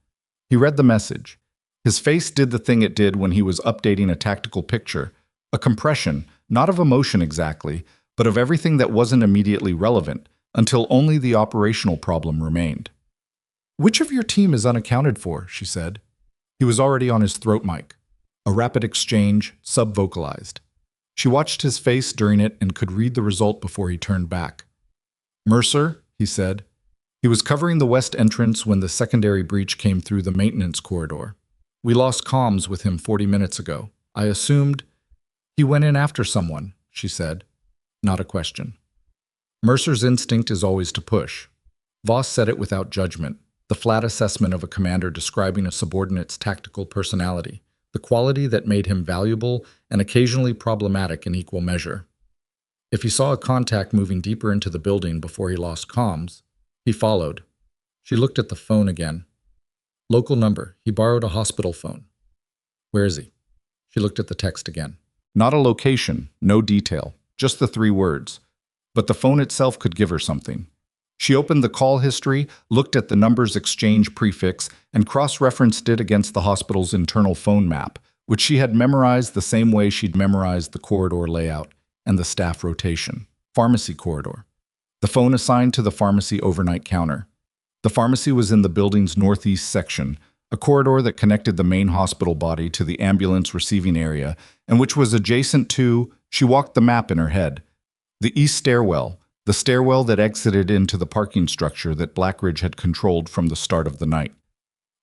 He read the message. His face did the thing it did when he was updating a tactical picture, a compression, not of emotion exactly, but of everything that wasn't immediately relevant, until only the operational problem remained. "Which of your team is unaccounted for?" she said. He was already on his throat mic. A rapid exchange, sub-vocalized. She watched his face during it and could read the result before he turned back. "Mercer," he said. He was covering the west entrance when the secondary breach came through the maintenance corridor. "We lost comms with him 40 minutes ago. I assumed—" "He went in after someone," she said. Not a question. Mercer's instinct is always to push. Voss said it without judgment, the flat assessment of a commander describing a subordinate's tactical personality. The quality that made him valuable and occasionally problematic in equal measure. If he saw a contact moving deeper into the building before he lost comms, he followed. She looked at the phone again. Local number. He borrowed a hospital phone. Where is he? She looked at the text again. Not a location, no detail, just the 3 words. But the phone itself could give her something. She opened the call history, looked at the number's exchange prefix, and cross-referenced it against the hospital's internal phone map, which she had memorized the same way she'd memorized the corridor layout and the staff rotation. Pharmacy corridor. The phone assigned to the pharmacy overnight counter. The pharmacy was in the building's northeast section, a corridor that connected the main hospital body to the ambulance receiving area, and which was adjacent to, she walked the map in her head, the east stairwell, the stairwell that exited into the parking structure that Blackridge had controlled from the start of the night.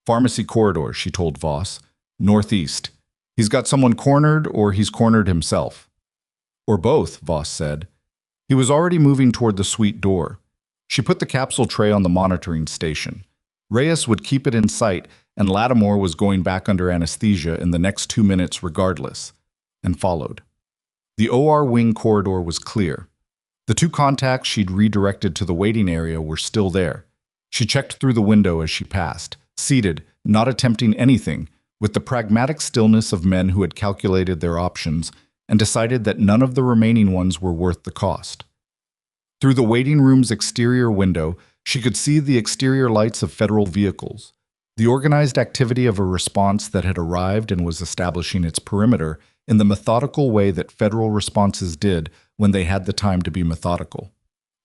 Pharmacy corridor, she told Voss. Northeast. He's got someone cornered, or he's cornered himself. Or both, Voss said. He was already moving toward the suite door. She put the capsule tray on the monitoring station. Reyes would keep it in sight, and Lattimore was going back under anesthesia in the next 2 minutes regardless, and followed. The OR wing corridor was clear. The 2 contacts she'd redirected to the waiting area were still there. She checked through the window as she passed, seated, not attempting anything, with the pragmatic stillness of men who had calculated their options and decided that none of the remaining ones were worth the cost. Through the waiting room's exterior window, she could see the exterior lights of federal vehicles, the organized activity of a response that had arrived and was establishing its perimeter in the methodical way that federal responses did when they had the time to be methodical.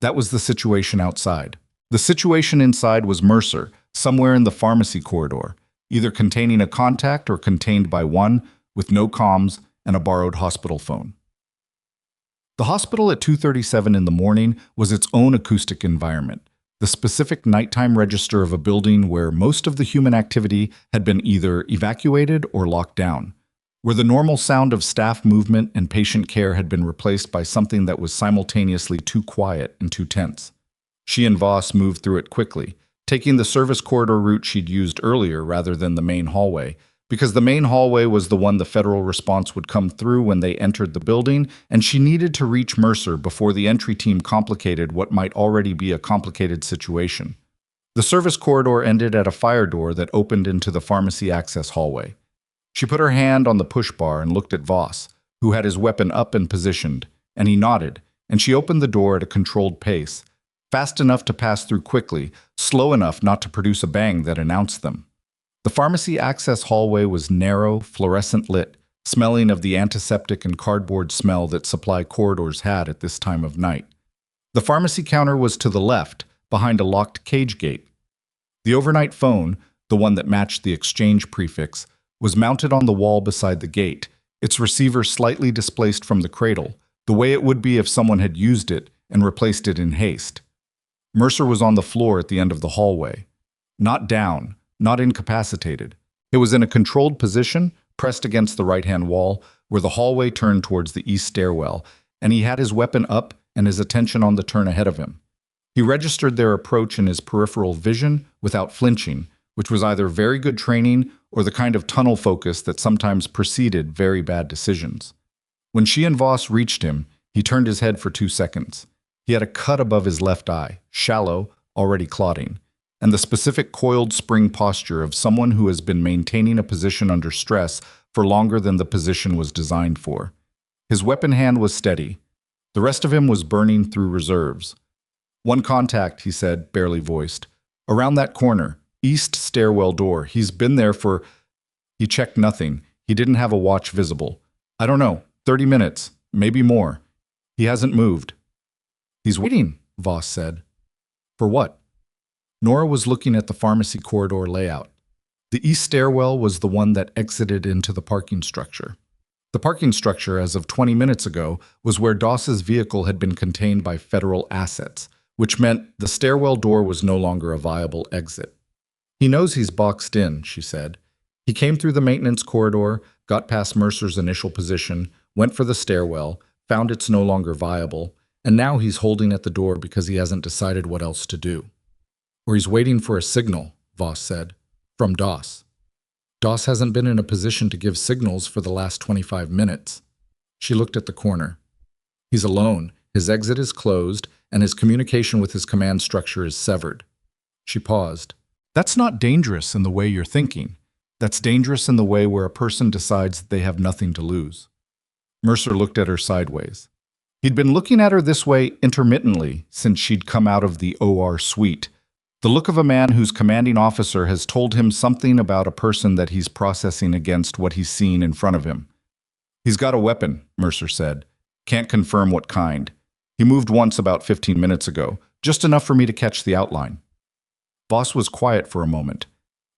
That was the situation outside. The situation inside was Mercer, somewhere in the pharmacy corridor, either containing a contact or contained by one, with no comms and a borrowed hospital phone. The hospital at 2:37 in the morning was its own acoustic environment, the specific nighttime register of a building where most of the human activity had been either evacuated or locked down, where the normal sound of staff movement and patient care had been replaced by something that was simultaneously too quiet and too tense. She and Voss moved through it quickly, taking the service corridor route she'd used earlier rather than the main hallway, because the main hallway was the one the federal response would come through when they entered the building, and she needed to reach Mercer before the entry team complicated what might already be a complicated situation. The service corridor ended at a fire door that opened into the pharmacy access hallway. She put her hand on the push bar and looked at Voss, who had his weapon up and positioned, and he nodded, and she opened the door at a controlled pace, fast enough to pass through quickly, slow enough not to produce a bang that announced them. The pharmacy access hallway was narrow, fluorescent lit, smelling of the antiseptic and cardboard smell that supply corridors had at this time of night. The pharmacy counter was to the left, behind a locked cage gate. The overnight phone, the one that matched the exchange prefix, was mounted on the wall beside the gate, its receiver slightly displaced from the cradle, the way it would be if someone had used it and replaced it in haste. Mercer was on the floor at the end of the hallway. Not down, not incapacitated. It was in a controlled position, pressed against the right-hand wall, where the hallway turned towards the east stairwell, and he had his weapon up and his attention on the turn ahead of him. He registered their approach in his peripheral vision without flinching, which was either very good training or the kind of tunnel focus that sometimes preceded very bad decisions. When she and Voss reached him, he turned his head for 2 seconds. He had a cut above his left eye, shallow, already clotting, and the specific coiled spring posture of someone who has been maintaining a position under stress for longer than the position was designed for. His weapon hand was steady. The rest of him was burning through reserves. "One contact," he said, barely voiced. "Around that corner, east stairwell door. He's been there for..." He checked nothing. He didn't have a watch visible. "I don't know, 30 minutes, maybe more. He hasn't moved." "He's waiting," Voss said. "For what?" Nora was looking at the pharmacy corridor layout. The east stairwell was the one that exited into the parking structure. The parking structure, as of 20 minutes ago, was where Doss's vehicle had been contained by federal assets, which meant the stairwell door was no longer a viable exit. "He knows he's boxed in," she said. "He came through the maintenance corridor, got past Mercer's initial position, went for the stairwell, found it's no longer viable, and now he's holding at the door because he hasn't decided what else to do." "Or he's waiting for a signal," Voss said, "from Doss. Doss hasn't been in a position to give signals for the last 25 minutes. She looked at the corner. "He's alone, his exit is closed, and his communication with his command structure is severed." She paused. "That's not dangerous in the way you're thinking. That's dangerous in the way where a person decides they have nothing to lose." Mercer looked at her sideways. He'd been looking at her this way intermittently since she'd come out of the OR suite. The look of a man whose commanding officer has told him something about a person that he's processing against what he's seen in front of him. "He's got a weapon," Mercer said. "Can't confirm what kind. He moved once about 15 minutes ago, just enough for me to catch the outline." Voss was quiet for a moment.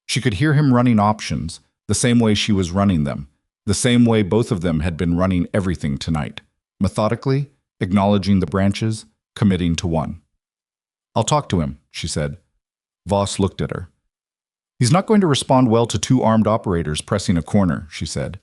She could hear him running options, the same way she was running them, the same way both of them had been running everything tonight, methodically, acknowledging the branches, committing to one. "I'll talk to him," she said. Voss looked at her. "He's not going to respond well to two armed operators pressing a corner," she said.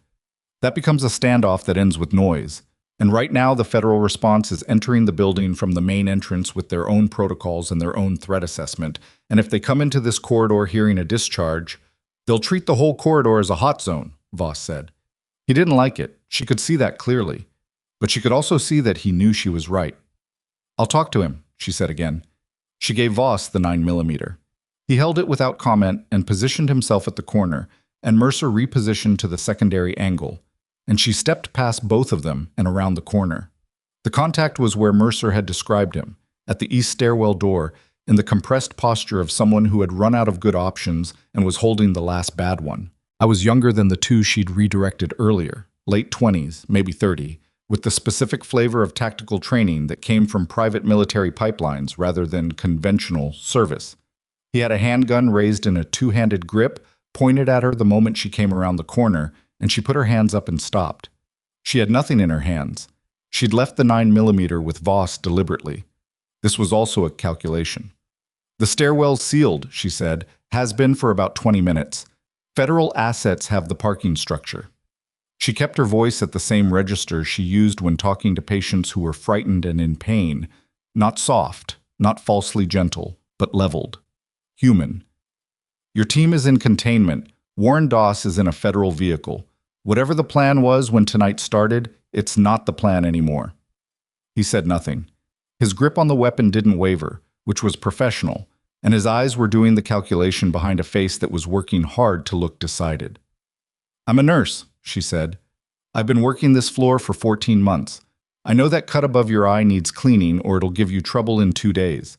"That becomes a standoff that ends with noise. And right now the federal response is entering the building from the main entrance with their own protocols and their own threat assessment. And if they come into this corridor hearing a discharge, they'll treat the whole corridor as a hot zone," Voss said. He didn't like it. She could see that clearly. But she could also see that he knew she was right. "I'll talk to him," she said again. She gave Voss the 9mm. He held it without comment and positioned himself at the corner, and Mercer repositioned to the secondary angle, and she stepped past both of them and around the corner. The contact was where Mercer had described him, at the east stairwell door, in the compressed posture of someone who had run out of good options and was holding the last bad one. I was younger than the two she'd redirected earlier, late 20s, maybe 30, with the specific flavor of tactical training that came from private military pipelines rather than conventional service. He had a handgun raised in a two-handed grip, pointed at her the moment she came around the corner, and she put her hands up and stopped. She had nothing in her hands. She'd left the 9mm with Voss deliberately. This was also a calculation. "The stairwell's sealed," she said, "has been for about 20 minutes. Federal assets have the parking structure." She kept her voice at the same register she used when talking to patients who were frightened and in pain, not soft, not falsely gentle, but leveled. Human. "Your team is in containment. Warren Doss is in a federal vehicle. Whatever the plan was when tonight started, it's not the plan anymore." He said nothing. His grip on the weapon didn't waver, which was professional, and his eyes were doing the calculation behind a face that was working hard to look decided. "I'm a nurse," she said. "I've been working this floor for 14 months. I know that cut above your eye needs cleaning or it'll give you trouble in 2 days.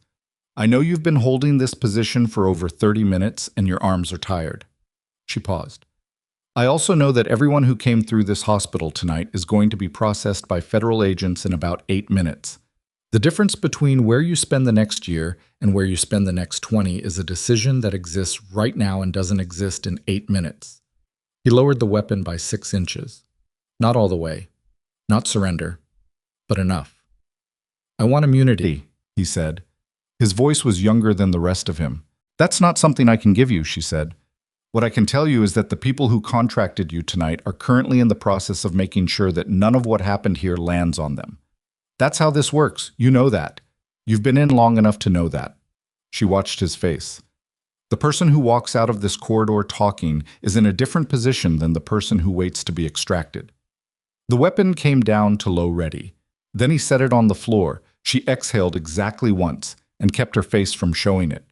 I know you've been holding this position for over 30 minutes and your arms are tired." She paused. "I also know that everyone who came through this hospital tonight is going to be processed by federal agents in about 8 minutes. The difference between where you spend the next year and where you spend the next 20 is a decision that exists right now and doesn't exist in 8 minutes. He lowered the weapon by 6 inches. Not all the way. Not surrender. But enough. "I want immunity," he said. His voice was younger than the rest of him. "That's not something I can give you," she said. "What I can tell you is that the people who contracted you tonight are currently in the process of making sure that none of what happened here lands on them. That's how this works. You know that. You've been in long enough to know that." She watched his face. "The person who walks out of this corridor talking is in a different position than the person who waits to be extracted." The weapon came down to low ready. Then he set it on the floor. She exhaled exactly once and kept her face from showing it.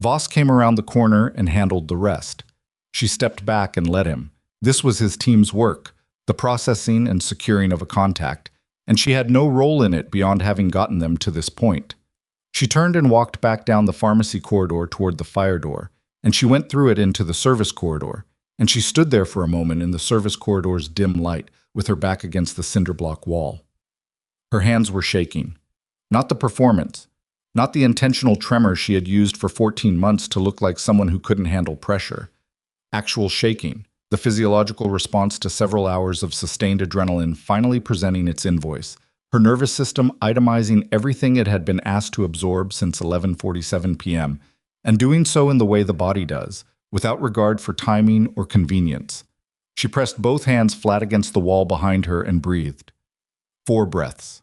Voss came around the corner and handled the rest. She stepped back and let him. This was his team's work, the processing and securing of a contact, and she had no role in it beyond having gotten them to this point. She turned and walked back down the pharmacy corridor toward the fire door, and she went through it into the service corridor, and she stood there for a moment in the service corridor's dim light, with her back against the cinder block wall. Her hands were shaking. Not the performance, not the intentional tremor she had used for 14 months to look like someone who couldn't handle pressure. Actual shaking, the physiological response to several hours of sustained adrenaline finally presenting its invoice, her nervous system itemizing everything it had been asked to absorb since 11:47 p.m., and doing so in the way the body does, without regard for timing or convenience. She pressed both hands flat against the wall behind her and breathed. 4 breaths.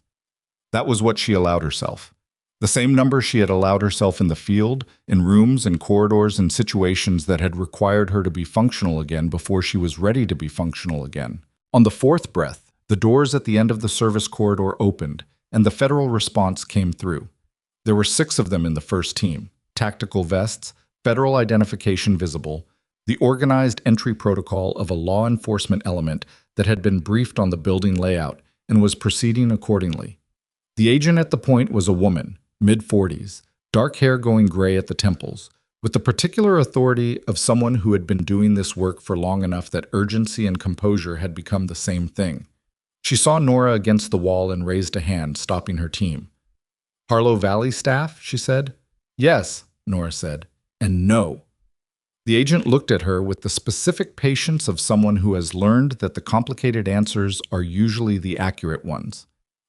That was what she allowed herself. The same number she had allowed herself in the field, in rooms and corridors and situations that had required her to be functional again before she was ready to be functional again. On the 4th breath, the doors at the end of the service corridor opened, and the federal response came through. There were 6 of them in the first team, tactical vests, federal identification visible, the organized entry protocol of a law enforcement element that had been briefed on the building layout and was proceeding accordingly. The agent at the point was a woman, mid-40s, dark hair going gray at the temples, with the particular authority of someone who had been doing this work for long enough that urgency and composure had become the same thing. She saw Nora against the wall and raised a hand, stopping her team. "Harlow Valley staff?" she said. "Yes," Nora said. "And no." The agent looked at her with the specific patience of someone who has learned that the complicated answers are usually the accurate ones.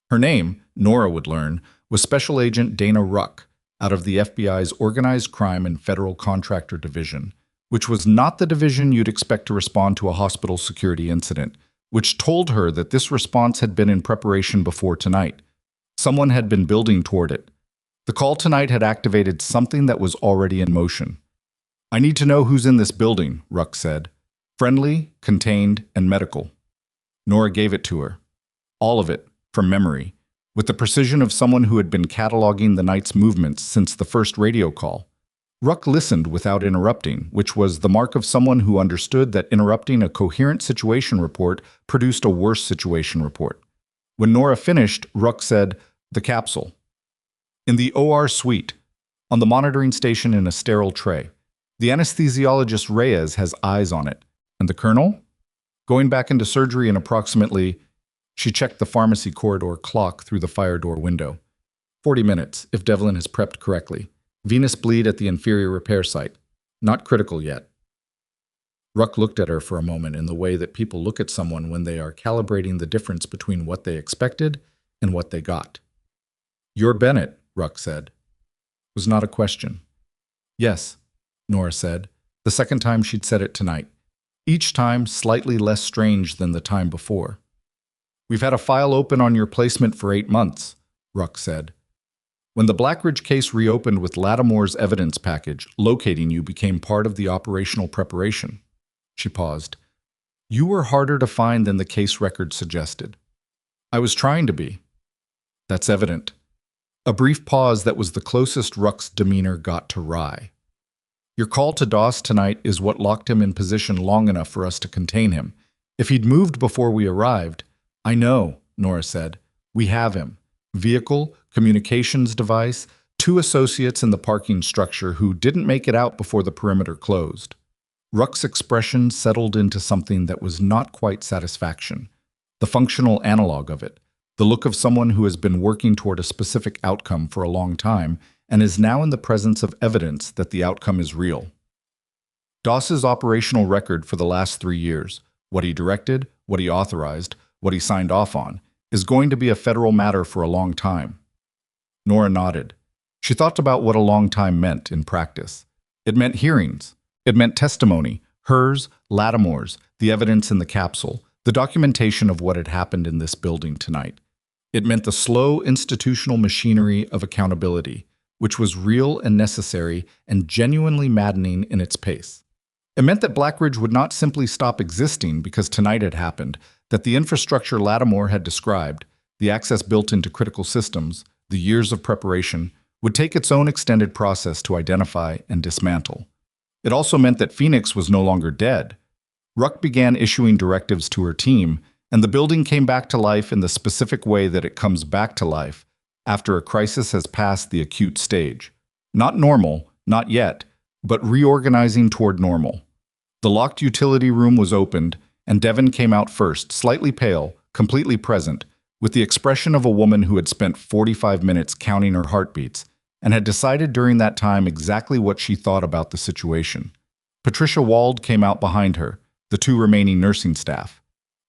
Her name, Nora would learn, was Special Agent Dana Ruck, out of the FBI's Organized Crime and Federal Contractor Division, which was not the division you'd expect to respond to a hospital security incident, which told her that this response had been in preparation before tonight. Someone had been building toward it. The call tonight had activated something that was already in motion. "I need to know who's in this building," Ruck said. "Friendly, contained, and medical." Nora gave it to her. All of it, from memory, with the precision of someone who had been cataloging the night's movements since the first radio call. Ruck listened without interrupting, which was the mark of someone who understood that interrupting a coherent situation report produced a worse situation report. When Nora finished, Ruck said, "The capsule." "In the OR suite, on the monitoring station in a sterile tray. The anesthesiologist Reyes has eyes on it. And the colonel? Going back into surgery in approximately..." She checked the pharmacy corridor clock through the fire door window. 40 minutes, if Devlin has prepped correctly. Venous bleed at the inferior repair site. Not critical yet. Ruck looked at her for a moment in the way that people look at someone when they are calibrating the difference between what they expected and what they got. "You're Bennett," Ruck said. It was not a question. "Yes," Nora said, the second time she'd said it tonight, each time slightly less strange than the time before. "We've had a file open on your placement for 8 months, Ruck said. "When the Blackridge case reopened with Lattimore's evidence package, locating you became part of the operational preparation." She paused. "You were harder to find than the case record suggested." "I was trying to be." "That's evident." A brief pause that was the closest Ruck's demeanor got to wry. "Your call to Doss tonight is what locked him in position long enough for us to contain him. If he'd moved before we arrived..." "I know," Nora said. "We have him. Vehicle, communications device, 2 associates in the parking structure who didn't make it out before the perimeter closed." Ruck's expression settled into something that was not quite satisfaction. The functional analog of it. The look of someone who has been working toward a specific outcome for a long time and is now in the presence of evidence that the outcome is real. Doss's operational record for the last 3 years, what he directed, what he authorized, what he signed off on, is going to be a federal matter for a long time. Nora nodded. She thought about what a long time meant in practice. It meant hearings. It meant testimony, hers, Lattimore's, the evidence in the capsule, the documentation of what had happened in this building tonight. It meant the slow institutional machinery of accountability, which was real and necessary and genuinely maddening in its pace. It meant that Blackridge would not simply stop existing because tonight had happened, that the infrastructure Lattimore had described, the access built into critical systems, the years of preparation, would take its own extended process to identify and dismantle. It also meant that Phoenix was no longer dead. Ruck began issuing directives to her team, and the building came back to life in the specific way that it comes back to life after a crisis has passed the acute stage. Not normal, not yet, but reorganizing toward normal. The locked utility room was opened, and Devin came out first, slightly pale, completely present, with the expression of a woman who had spent 45 minutes counting her heartbeats and had decided during that time exactly what she thought about the situation. Patricia Wald came out behind her, the 2 remaining nursing staff.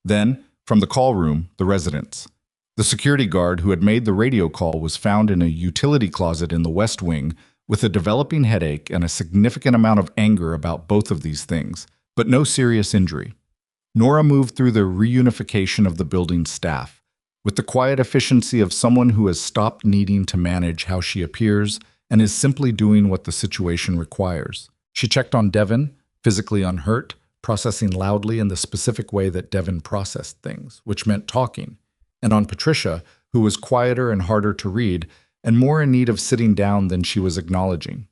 Then, from the call room, the residents. The security guard who had made the radio call was found in a utility closet in the West Wing with a developing headache and a significant amount of anger about both of these things, but no serious injury. Nora moved through the reunification of the building's staff, with the quiet efficiency of someone who has stopped needing to manage how she appears and is simply doing what the situation requires. She checked on Devin, physically unhurt, processing loudly in the specific way that Devin processed things, which meant talking, and on Patricia, who was quieter and harder to read, and more in need of sitting down than she was acknowledging.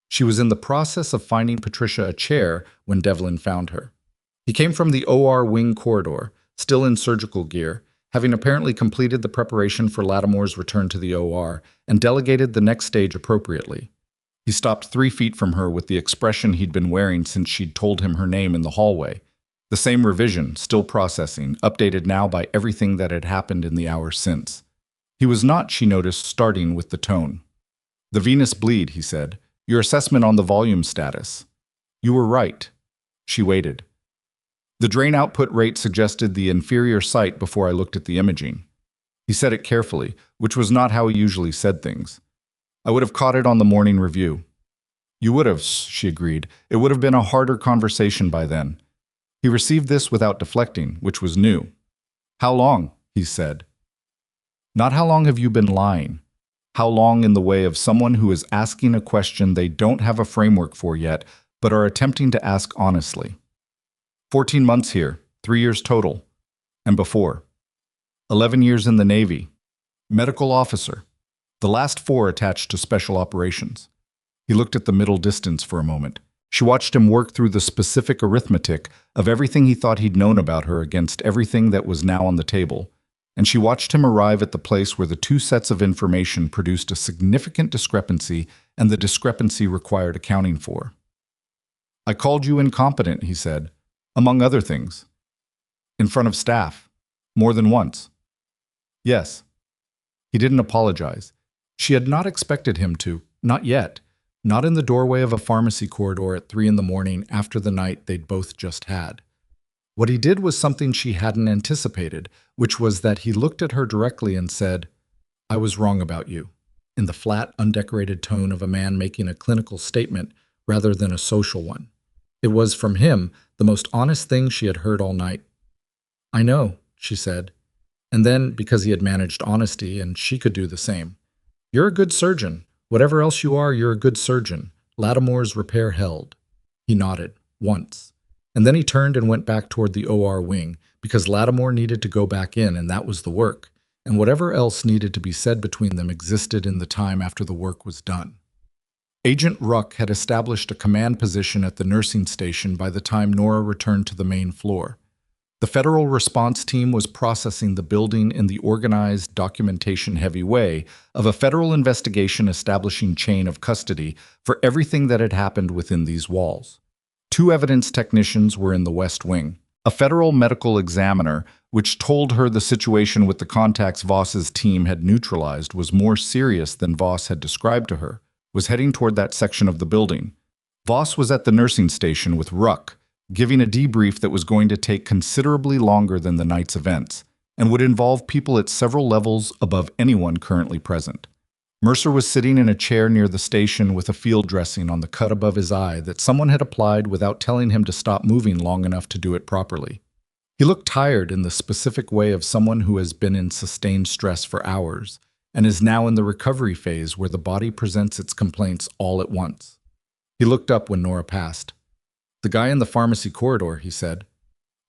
She was in the process of finding Patricia a chair when Devlin found her. He came from the OR wing corridor, still in surgical gear, having apparently completed the preparation for Lattimore's return to the OR and delegated the next stage appropriately. He stopped 3 feet from her with the expression he'd been wearing since she'd told him her name in the hallway. The same revision, still processing, updated now by everything that had happened in the hour since. He was not, she noticed, starting with the tone. "The venous bleed," he said. "Your assessment on the volume status." You were right. She waited. The drain output rate suggested the inferior site before I looked at the imaging. He said it carefully, which was not how he usually said things. I would have caught it on the morning review. You would have, she agreed. It would have been a harder conversation by then. He received this without deflecting, which was new. How long? He said. Not how long have you been lying. How long in the way of someone who is asking a question they don't have a framework for yet, but are attempting to ask honestly. 14 months here, 3 years total. And before. 11 years in the Navy. Medical officer. The last 4 attached to special operations. He looked at the middle distance for a moment. She watched him work through the specific arithmetic of everything he thought he'd known about her against everything that was now on the table. And she watched him arrive at the place where the 2 sets of information produced a significant discrepancy, and the discrepancy required accounting for. I called you incompetent, he said, among other things. In front of staff. More than once. Yes. He didn't apologize. She had not expected him to, not yet. Not in the doorway of a pharmacy corridor at 3 a.m. after the night they'd both just had. What he did was something she hadn't anticipated, which was that he looked at her directly and said, I was wrong about you, in the flat, undecorated tone of a man making a clinical statement rather than a social one. It was, from him, the most honest thing she had heard all night. I know, she said. And then, because he had managed honesty, and she could do the same. You're a good surgeon. Whatever else you are, you're a good surgeon. Lattimore's repair held. He nodded, once. And then he turned and went back toward the OR wing, because Lattimore needed to go back in, and that was the work. And whatever else needed to be said between them existed in the time after the work was done. Agent Ruck had established a command position at the nursing station by the time Nora returned to the main floor. The federal response team was processing the building in the organized, documentation-heavy way of a federal investigation establishing chain of custody for everything that had happened within these walls. 2 evidence technicians were in the West Wing. A federal medical examiner, which told her the situation with the contacts Voss's team had neutralized was more serious than Voss had described to her, was heading toward that section of the building. Voss was at the nursing station with Ruck, giving a debrief that was going to take considerably longer than the night's events, and would involve people at several levels above anyone currently present. Mercer was sitting in a chair near the station with a field dressing on the cut above his eye that someone had applied without telling him to stop moving long enough to do it properly. He looked tired in the specific way of someone who has been in sustained stress for hours, and is now in the recovery phase where the body presents its complaints all at once. He looked up when Nora passed. The guy in the pharmacy corridor, he said.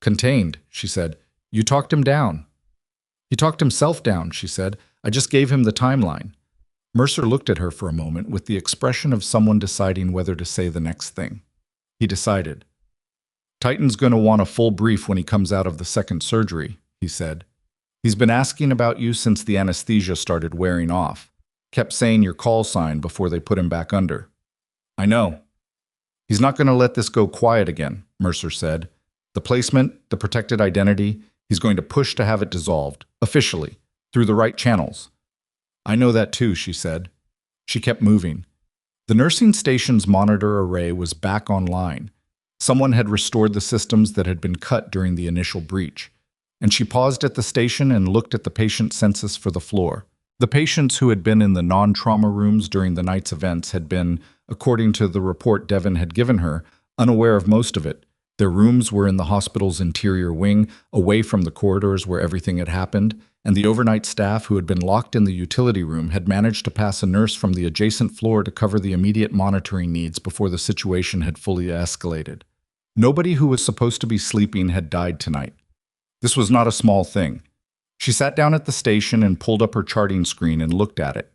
Contained, she said. You talked him down. He talked himself down, she said. I just gave him the timeline. Mercer looked at her for a moment with the expression of someone deciding whether to say the next thing. He decided. Titan's going to want a full brief when he comes out of the second surgery, he said. He's been asking about you since the anesthesia started wearing off. Kept saying your call sign before they put him back under. I know. He's not going to let this go quiet again, Mercer said. The placement, the protected identity, he's going to push to have it dissolved, officially, through the right channels. I know that too, she said. She kept moving. The nursing station's monitor array was back online. Someone had restored the systems that had been cut during the initial breach. And she paused at the station and looked at the patient census for the floor. The patients who had been in the non-trauma rooms during the night's events had been, according to the report Devlin had given her, unaware of most of it. Their rooms were in the hospital's interior wing, away from the corridors where everything had happened, and the overnight staff who had been locked in the utility room had managed to pass a nurse from the adjacent floor to cover the immediate monitoring needs before the situation had fully escalated. Nobody who was supposed to be sleeping had died tonight. This was not a small thing. She sat down at the station and pulled up her charting screen and looked at it.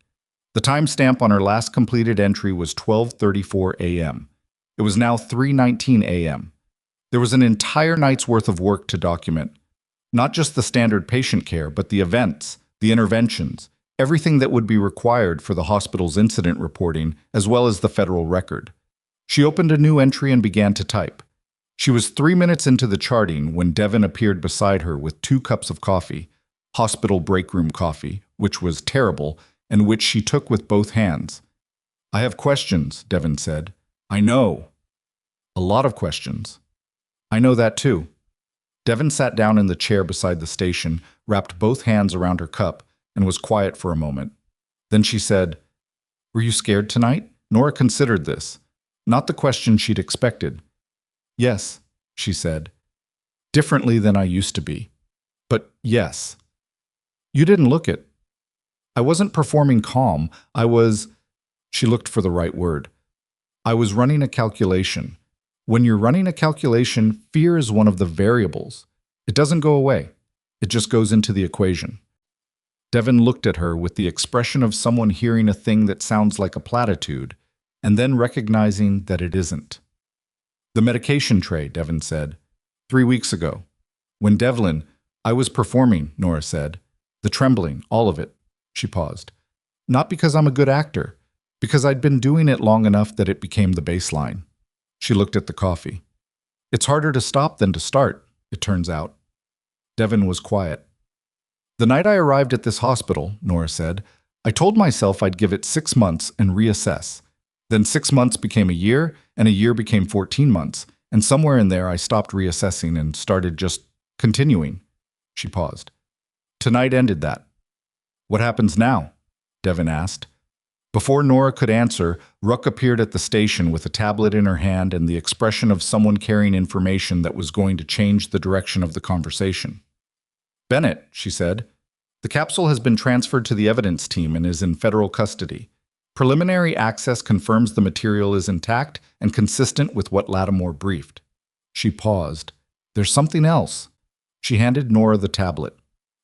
The timestamp on her last completed entry was 12:34 a.m. It was now 3:19 a.m. There was an entire night's worth of work to document. Not just the standard patient care, but the events, the interventions, everything that would be required for the hospital's incident reporting, as well as the federal record. She opened a new entry and began to type. She was 3 minutes into the charting when Devlin appeared beside her with 2 cups of coffee, hospital break room coffee, which was terrible, and which she took with both hands. I have questions, Devlin said. I know. A lot of questions. I know that too. Devin sat down in the chair beside the station, wrapped both hands around her cup, and was quiet for a moment. Then she said, "Were you scared tonight?" Nora considered this. Not the question she'd expected. "Yes," she said. "Differently than I used to be. But yes." "You didn't look it." "I wasn't performing calm. I was—" She looked for the right word. "I was running a calculation. When you're running a calculation, fear is one of the variables. It doesn't go away. It just goes into the equation." Devin looked at her with the expression of someone hearing a thing that sounds like a platitude, and then recognizing that it isn't. "The medication tray," Devin said. 3 weeks ago. When Devlin, I was performing, Nora said. "The trembling, all of it." She paused. "Not because I'm a good actor, because I'd been doing it long enough that it became the baseline." She looked at the coffee. "It's harder to stop than to start, it turns out." Devin was quiet. "The night I arrived at this hospital," Nora said, "I told myself I'd give it 6 months and reassess. Then 6 months became a year, and a year became 14 months, and somewhere in there I stopped reassessing and started just continuing." She paused. "Tonight ended that." "What happens now?" Devin asked. Before Nora could answer, Ruck appeared at the station with a tablet in her hand and the expression of someone carrying information that was going to change the direction of the conversation. "Bennett," she said, "the capsule has been transferred to the evidence team and is in federal custody. Preliminary access confirms the material is intact and consistent with what Lattimore briefed." She paused. "There's something else." She handed Nora the tablet.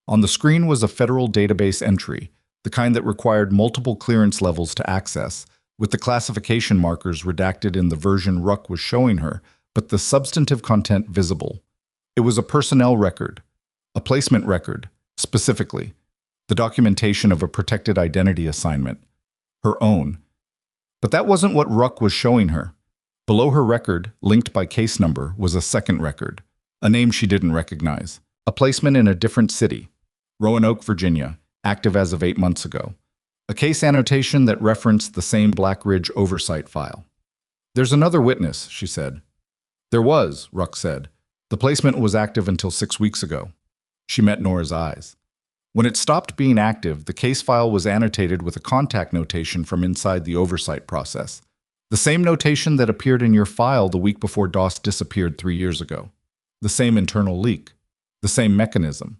On the screen was a federal database entry, the kind that required multiple clearance levels to access, with the classification markers redacted in the version Ruck was showing her, but the substantive content visible. It was a personnel record, a placement record, specifically, the documentation of a protected identity assignment, her own. But that wasn't what Ruck was showing her. Below her record, linked by case number, was a second record, a name she didn't recognize, a placement in a different city, Roanoke, Virginia, active as of 8 months ago. A case annotation that referenced the same Black Ridge oversight file. "There's another witness," she said. "There was," Ruck said. "The placement was active until 6 weeks ago." She met Nora's eyes. When it stopped being active, the case file was annotated with a contact notation from inside the oversight process. The same notation that appeared in your file the week before DOS disappeared 3 years ago. The same internal leak. The same mechanism.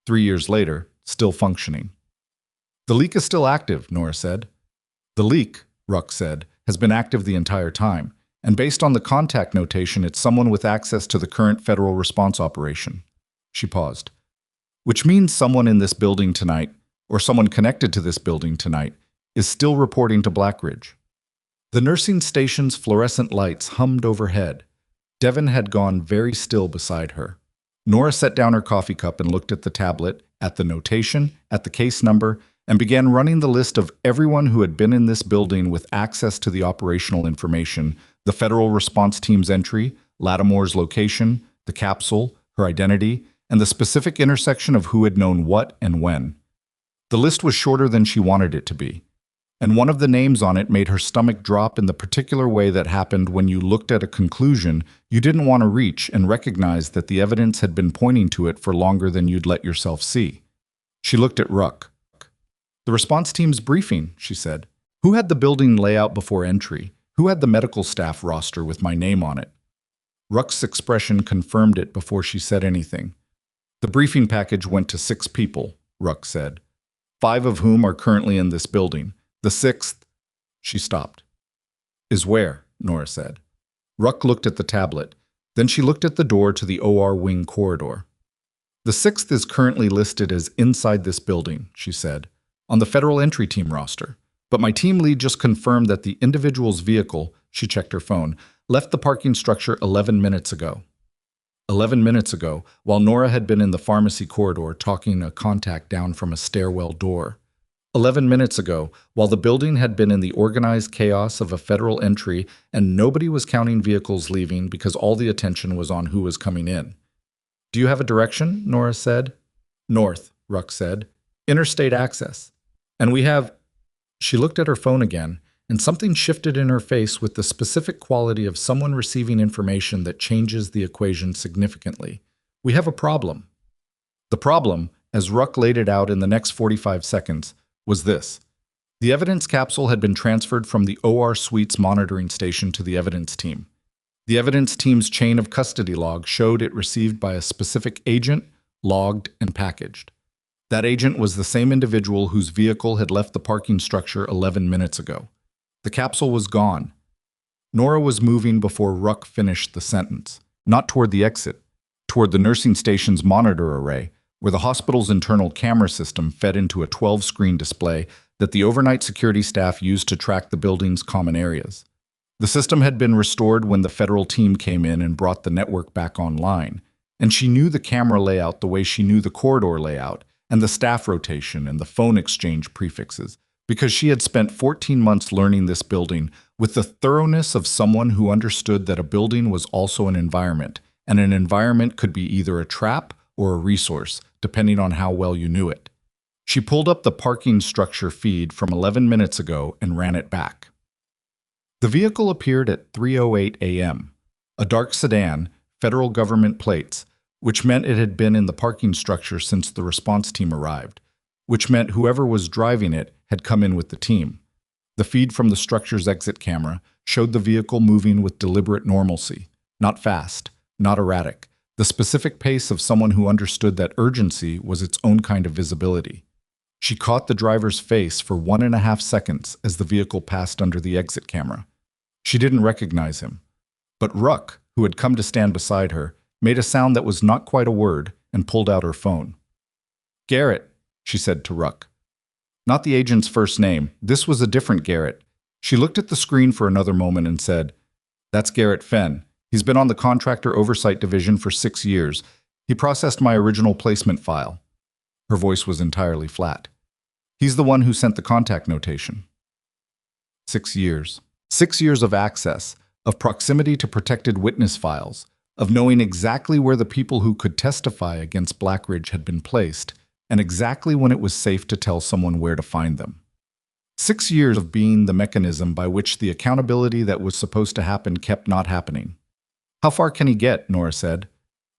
3 years later, still functioning. "The leak is still active," Nora said. "The leak," Ruck said, "has been active the entire time, and based on the contact notation, it's someone with access to the current federal response operation." She paused. "Which means someone in this building tonight, or someone connected to this building tonight, is still reporting to Black Ridge." The nursing station's fluorescent lights hummed overhead. Devin had gone very still beside her. Nora set down her coffee cup and looked at the tablet, at the notation, at the case number, and began running the list of everyone who had been in this building with access to the operational information, the federal response team's entry, Lattimore's location, the capsule, her identity, and the specific intersection of who had known what and when. The list was shorter than she wanted it to be, and one of the names on it made her stomach drop in the particular way that happened when you looked at a conclusion you didn't want to reach and recognized that the evidence had been pointing to it for longer than you'd let yourself see. She looked at Ruck. "The response team's briefing," she said. "Who had the building layout before entry? Who had the medical staff roster with my name on it?" Ruck's expression confirmed it before she said anything. "The briefing package went to 6 people," Ruck said, "5 of whom are currently in this building. The 6th, she stopped. "Is where?" Nora said. Ruck looked at the tablet. Then she looked at the door to the OR wing corridor. "The 6th is currently listed as inside this building," she said, "on the federal entry team roster. But my team lead just confirmed that the individual's vehicle," she checked her phone, "left the parking structure 11 minutes ago." 11 minutes ago, while Nora had been in the pharmacy corridor talking a contact down from a stairwell door. 11 minutes ago, while the building had been in the organized chaos of a federal entry and nobody was counting vehicles leaving because all the attention was on who was coming in. "Do you have a direction?" Nora said. "North," Ruck said. "Interstate access. And we have—" She looked at her phone again, and something shifted in her face with the specific quality of someone receiving information that changes the equation significantly. We have a problem. The problem, as Ruck laid it out in the next 45 seconds, was this. The evidence capsule had been transferred from the OR Suite's monitoring station to the evidence team. The evidence team's chain of custody log showed it received by a specific agent, logged, and packaged. That agent was the same individual whose vehicle had left the parking structure 11 minutes ago. The capsule was gone. Nora was moving before Ruck finished the sentence, not toward the exit, toward the nursing station's monitor array, where the hospital's internal camera system fed into a 12-screen display that the overnight security staff used to track the building's common areas. The system had been restored when the federal team came in and brought the network back online, and she knew the camera layout the way she knew the corridor layout and the staff rotation and the phone exchange prefixes, because she had spent 14 months learning this building with the thoroughness of someone who understood that a building was also an environment, and an environment could be either a trap or a resource, depending on how well you knew it. She pulled up the parking structure feed from 11 minutes ago and ran it back. The vehicle appeared at 3:08 a.m., a dark sedan, federal government plates, which meant it had been in the parking structure since the response team arrived, which meant whoever was driving it had come in with the team. The feed from the structure's exit camera showed the vehicle moving with deliberate normalcy, not fast, not erratic, the specific pace of someone who understood that urgency was its own kind of visibility. She caught the driver's face for 1.5 seconds as the vehicle passed under the exit camera. She didn't recognize him. But Ruck, who had come to stand beside her, made a sound that was not quite a word and pulled out her phone. "Garrett," she said to Ruck. Not the agent's first name. This was a different Garrett. She looked at the screen for another moment and said, "That's Garrett Fenn. He's been on the Contractor Oversight Division for 6 years. He processed my original placement file." Her voice was entirely flat. "He's the one who sent the contact notation." 6 years. 6 years of access, of proximity to protected witness files, of knowing exactly where the people who could testify against Blackridge had been placed, and exactly when it was safe to tell someone where to find them. 6 years of being the mechanism by which the accountability that was supposed to happen kept not happening. "How far can he get?" Nora said.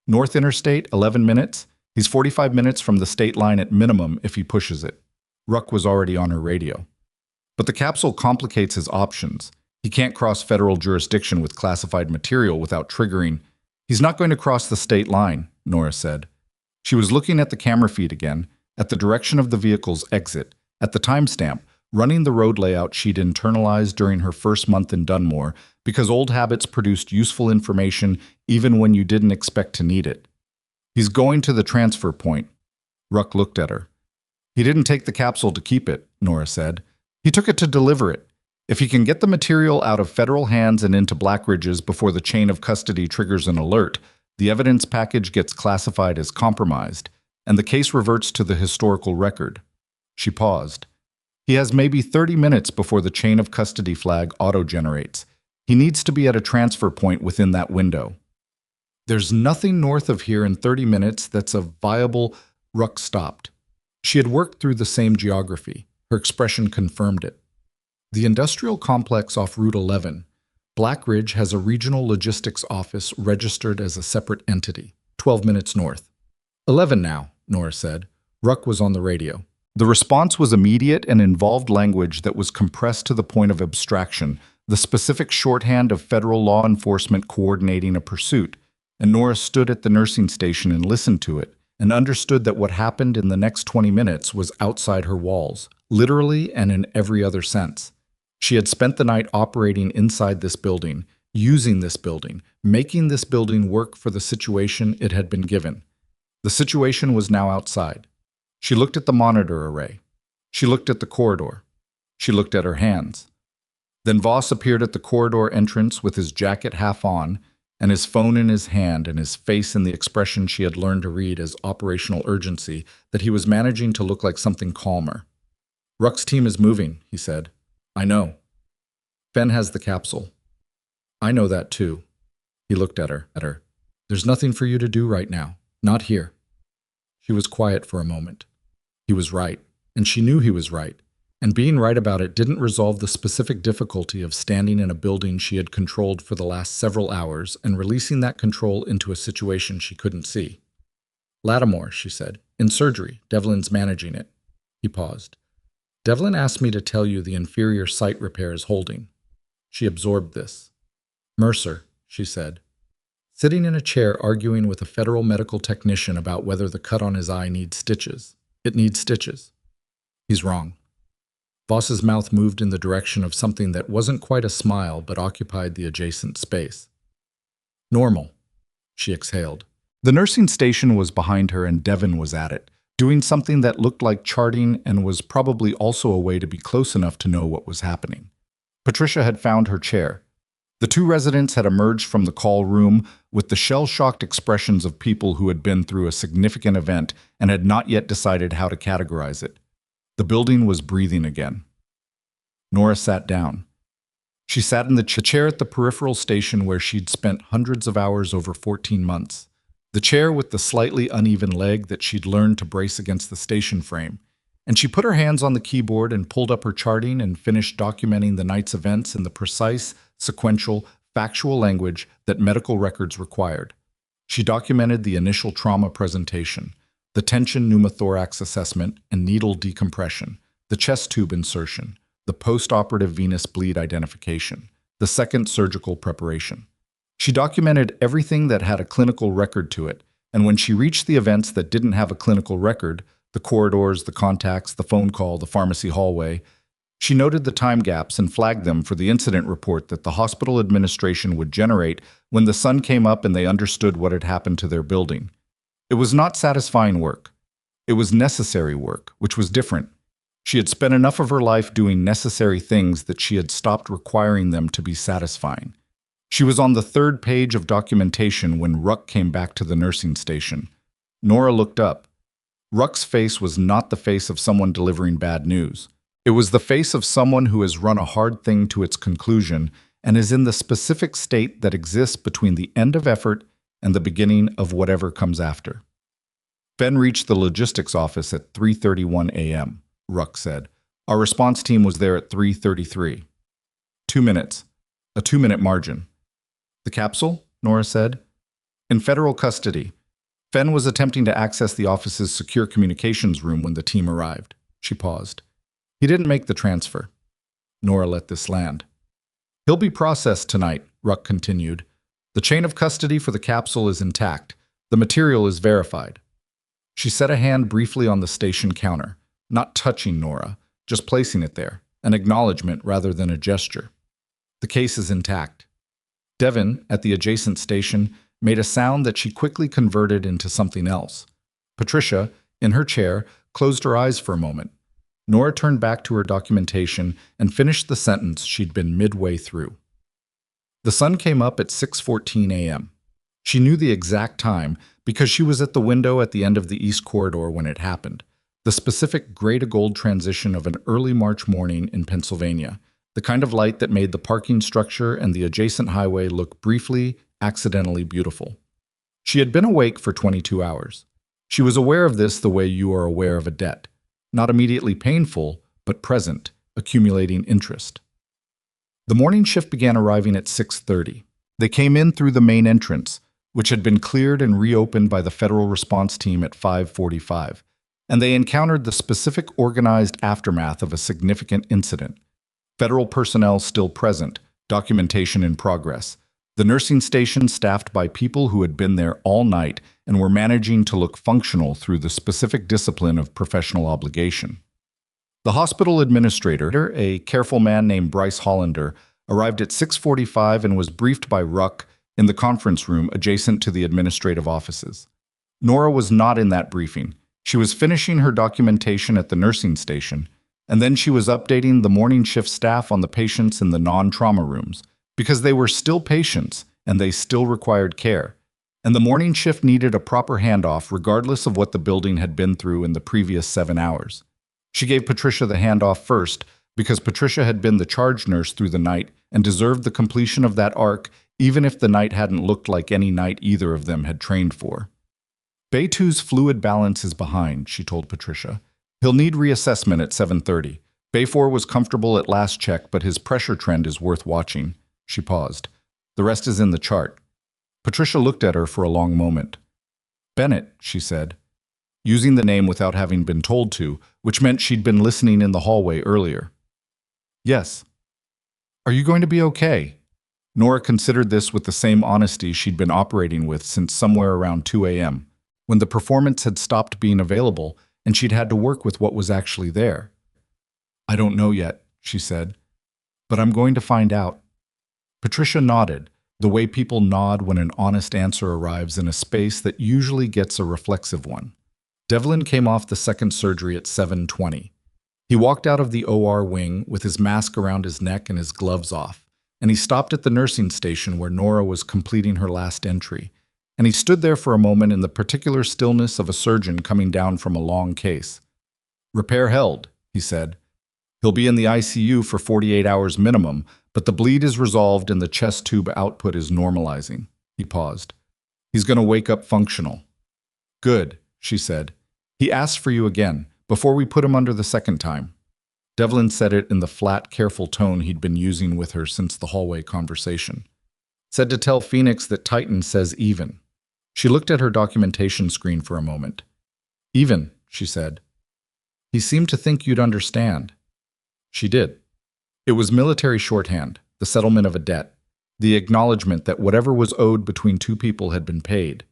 "North Interstate, 11 minutes. He's 45 minutes from the state line at minimum if he pushes it." Ruck was already on her radio. "But the capsule complicates his options. He can't cross federal jurisdiction with classified material without triggering." "He's not going to cross the state line," Nora said. She was looking at the camera feed again, at the direction of the vehicle's exit, at the timestamp, running the road layout she'd internalized during her first month in Dunmore, because old habits produced useful information even when you didn't expect to need it. "He's going to the transfer point." Ruck looked at her. "He didn't take the capsule to keep it," Nora said. "He took it to deliver it. If he can get the material out of federal hands and into Blackridge's before the chain of custody triggers an alert, the evidence package gets classified as compromised, and the case reverts to the historical record." She paused. "He has maybe 30 minutes before the chain of custody flag auto-generates. He needs to be at a transfer point within that window." "There's nothing north of here in 30 minutes that's a viable—" Ruck stopped. She had worked through the same geography. Her expression confirmed it. "The industrial complex off Route 11. Blackridge has a regional logistics office registered as a separate entity, 12 minutes north." 11 now, Nora said. Ruck was on the radio. The response was immediate and involved language that was compressed to the point of abstraction, the specific shorthand of federal law enforcement coordinating a pursuit, and Nora stood at the nursing station and listened to it, and understood that what happened in the next 20 minutes was outside her walls, literally and in every other sense. She had spent the night operating inside this building, using this building, making this building work for the situation it had been given. The situation was now outside. She looked at the monitor array. She looked at the corridor. She looked at her hands. Then Voss appeared at the corridor entrance with his jacket half on, and his phone in his hand, and his face in the expression she had learned to read as operational urgency that he was managing to look like something calmer. "Ruck's team is moving," he said. "I know. Fenn has the capsule. I know that too." He looked at her. "There's nothing for you to do right now. Not here." She was quiet for a moment. He was right, and she knew he was right, and being right about it didn't resolve the specific difficulty of standing in a building she had controlled for the last several hours and releasing that control into a situation she couldn't see. "Lattimore," she said. "In surgery. Devlin's managing it." He paused. "Devlin asked me to tell you the inferior sight repair is holding." She absorbed this. "Mercer," she said, sitting in a chair arguing with a federal medical technician about whether the cut on his eye needs stitches. "It needs stitches." "He's wrong." Voss's mouth moved in the direction of something that wasn't quite a smile but occupied the adjacent space. "Normal," she exhaled. The nursing station was behind her and Devin was at it, doing something that looked like charting and was probably also a way to be close enough to know what was happening. Patricia had found her chair. The two residents had emerged from the call room with the shell-shocked expressions of people who had been through a significant event and had not yet decided how to categorize it. The building was breathing again. Nora sat down. She sat in the chair at the peripheral station where she'd spent hundreds of hours over 14 months. The chair with the slightly uneven leg that she'd learned to brace against the station frame. And she put her hands on the keyboard and pulled up her charting and finished documenting the night's events in the precise, sequential, factual language that medical records required. She documented the initial trauma presentation, the tension pneumothorax assessment and needle decompression, the chest tube insertion, the post-operative venous bleed identification, the second surgical preparation. She documented everything that had a clinical record to it, and when she reached the events that didn't have a clinical record, the corridors, the contacts, the phone call, the pharmacy hallway, she noted the time gaps and flagged them for the incident report that the hospital administration would generate when the sun came up and they understood what had happened to their building. It was not satisfying work. It was necessary work, which was different. She had spent enough of her life doing necessary things that she had stopped requiring them to be satisfying. She was on the third page of documentation when Ruck came back to the nursing station. Nora looked up. Ruck's face was not the face of someone delivering bad news. It was the face of someone who has run a hard thing to its conclusion and is in the specific state that exists between the end of effort and the beginning of whatever comes after. Ben reached the logistics office at 3:31 a.m., Ruck said. Our response team was there at 3:33. 2 minutes. A 2-minute margin. The capsule? Nora said. In federal custody. Fenn was attempting to access the office's secure communications room when the team arrived. She paused. He didn't make the transfer. Nora let this land. He'll be processed tonight, Ruck continued. The chain of custody for the capsule is intact. The material is verified. She set a hand briefly on the station counter, not touching Nora, just placing it there, an acknowledgement rather than a gesture. The case is intact. Devin, at the adjacent station, made a sound that she quickly converted into something else. Patricia, in her chair, closed her eyes for a moment. Nora turned back to her documentation and finished the sentence she'd been midway through. The sun came up at 6:14 a.m. She knew the exact time because she was at the window at the end of the east corridor when it happened, the specific gray-to-gold transition of an early March morning in Pennsylvania, the kind of light that made the parking structure and the adjacent highway look briefly, accidentally beautiful. She had been awake for 22 hours. She was aware of this the way you are aware of a debt, not immediately painful, but present, accumulating interest. The morning shift began arriving at 6:30. They came in through the main entrance, which had been cleared and reopened by the federal response team at 5:45, and they encountered the specific organized aftermath of a significant incident. Federal personnel still present, documentation in progress. The nursing station staffed by people who had been there all night and were managing to look functional through the specific discipline of professional obligation. The hospital administrator, a careful man named Bryce Hollander, arrived at 6:45 and was briefed by Ruck in the conference room adjacent to the administrative offices. Nora was not in that briefing. She was finishing her documentation at the nursing station, and then she was updating the morning shift staff on the patients in the non-trauma rooms, because they were still patients and they still required care, and the morning shift needed a proper handoff regardless of what the building had been through in the previous 7 hours. She gave Patricia the handoff first because Patricia had been the charge nurse through the night and deserved the completion of that arc even if the night hadn't looked like any night either of them had trained for. Bay 2's fluid balance is behind, she told Patricia. He'll need reassessment at 7:30. Bay 4 was comfortable at last check, but his pressure trend is worth watching. She paused. The rest is in the chart. Patricia looked at her for a long moment. Bennett, she said, using the name without having been told to, which meant she'd been listening in the hallway earlier. Yes. Are you going to be okay? Nora considered this with the same honesty she'd been operating with since somewhere around 2 a.m., when the performance had stopped being available and she'd had to work with what was actually there. I don't know yet, she said, but I'm going to find out. Patricia nodded, the way people nod when an honest answer arrives in a space that usually gets a reflexive one. Devlin came off the second surgery at 7:20. He walked out of the OR wing with his mask around his neck and his gloves off, and he stopped at the nursing station where Nora was completing her last entry, and he stood there for a moment in the particular stillness of a surgeon coming down from a long case. Repair held, he said. He'll be in the ICU for 48 hours minimum, but the bleed is resolved and the chest tube output is normalizing. He paused. He's going to wake up functional. Good, she said. He asked for you again, before we put him under the second time. Devlin said it in the flat, careful tone he'd been using with her since the hallway conversation. Said to tell Phoenix that Titan says even. She looked at her documentation screen for a moment. Even, she said. He seemed to think you'd understand. She did. It was military shorthand, the settlement of a debt, the acknowledgement that whatever was owed between two people had been paid.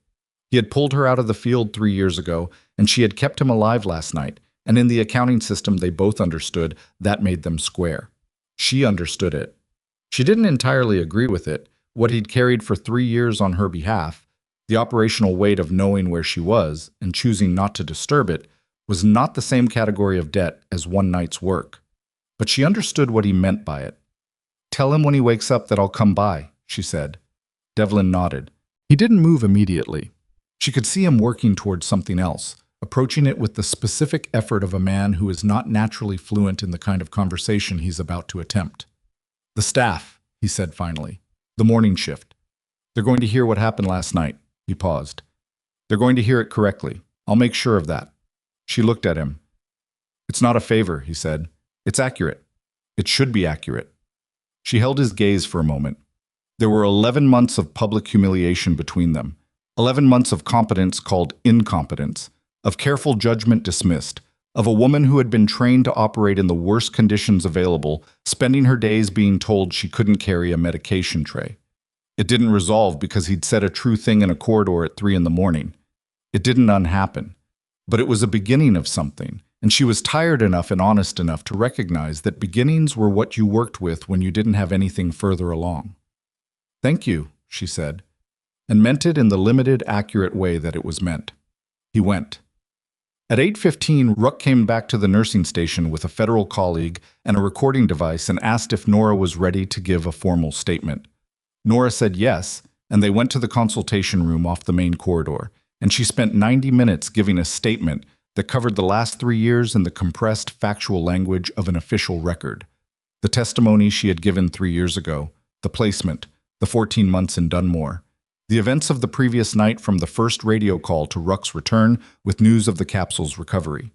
He had pulled her out of the field 3 years ago, and she had kept him alive last night, and in the accounting system they both understood that made them square. She understood it. She didn't entirely agree with it, what he'd carried for 3 years on her behalf, the operational weight of knowing where she was and choosing not to disturb it, was not the same category of debt as one night's work. But she understood what he meant by it. Tell him when he wakes up that I'll come by, she said. Devlin nodded. He didn't move immediately. She could see him working towards something else, approaching it with the specific effort of a man who is not naturally fluent in the kind of conversation he's about to attempt. The staff, he said finally. The morning shift. They're going to hear what happened last night. He paused. They're going to hear it correctly. I'll make sure of that. She looked at him. It's not a favor, he said. It's accurate. It should be accurate. She held his gaze for a moment. There were 11 months of public humiliation between them, 11 months of competence called incompetence, of careful judgment dismissed, of a woman who had been trained to operate in the worst conditions available, spending her days being told she couldn't carry a medication tray. It didn't resolve because he'd said a true thing in a corridor at 3 in the morning. It didn't unhappen. But it was a beginning of something, and she was tired enough and honest enough to recognize that beginnings were what you worked with when you didn't have anything further along. Thank you, she said, and meant it in the limited, accurate way that it was meant. He went. At 8:15, Ruck came back to the nursing station with a federal colleague and a recording device and asked if Nora was ready to give a formal statement. Nora said yes, and they went to the consultation room off the main corridor, and she spent 90 minutes giving a statement that covered the last 3 years in the compressed, factual language of an official record. The testimony she had given 3 years ago, the placement, the 14 months in Dunmore, the events of the previous night from the first radio call to Ruck's return with news of the capsule's recovery.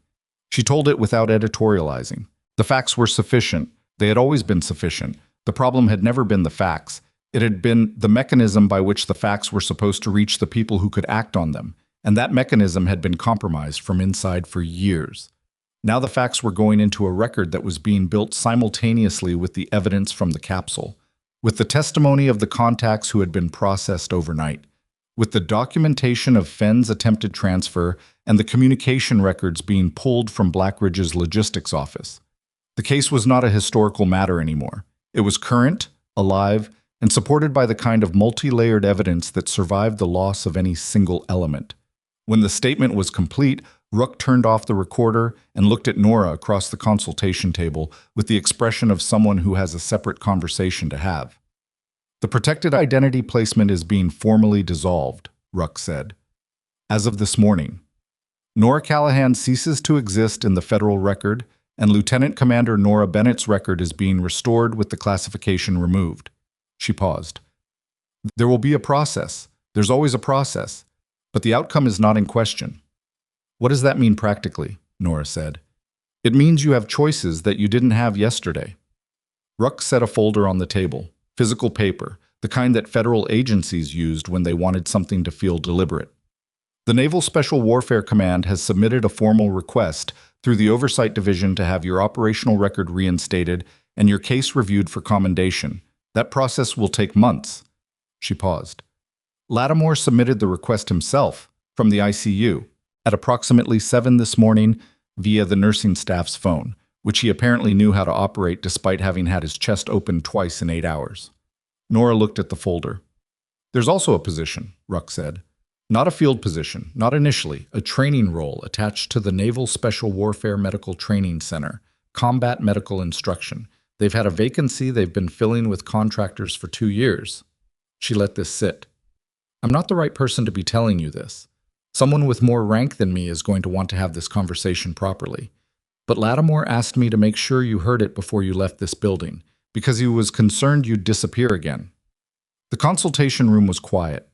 She told it without editorializing. The facts were sufficient. They had always been sufficient. The problem had never been the facts. It had been the mechanism by which the facts were supposed to reach the people who could act on them, and that mechanism had been compromised from inside for years. Now the facts were going into a record that was being built simultaneously with the evidence from the capsule, with the testimony of the contacts who had been processed overnight, with the documentation of Fenn's attempted transfer and the communication records being pulled from Blackridge's logistics office. The case was not a historical matter anymore. It was current, alive, and supported by the kind of multi-layered evidence that survived the loss of any single element. When the statement was complete, Ruck turned off the recorder and looked at Nora across the consultation table with the expression of someone who has a separate conversation to have. The protected identity placement is being formally dissolved, Ruck said. As of this morning, Nora Callahan ceases to exist in the federal record, and Lieutenant Commander Nora Bennett's record is being restored with the classification removed. She paused. There will be a process. There's always a process. But the outcome is not in question. What does that mean practically? Nora said. It means you have choices that you didn't have yesterday. Ruck set a folder on the table, physical paper, the kind that federal agencies used when they wanted something to feel deliberate. The Naval Special Warfare Command has submitted a formal request through the Oversight Division to have your operational record reinstated and your case reviewed for commendation. That process will take months. She paused. Lattimore submitted the request himself from the ICU at approximately 7 this morning via the nursing staff's phone, which he apparently knew how to operate despite having had his chest opened twice in 8 hours. Nora looked at the folder. There's also a position, Ruck said. Not a field position, not initially, a training role attached to the Naval Special Warfare Medical Training Center, Combat Medical Instruction. They've had a vacancy they've been filling with contractors for 2 years. She let this sit. I'm not the right person to be telling you this. Someone with more rank than me is going to want to have this conversation properly. But Lattimore asked me to make sure you heard it before you left this building, because he was concerned you'd disappear again. The consultation room was quiet.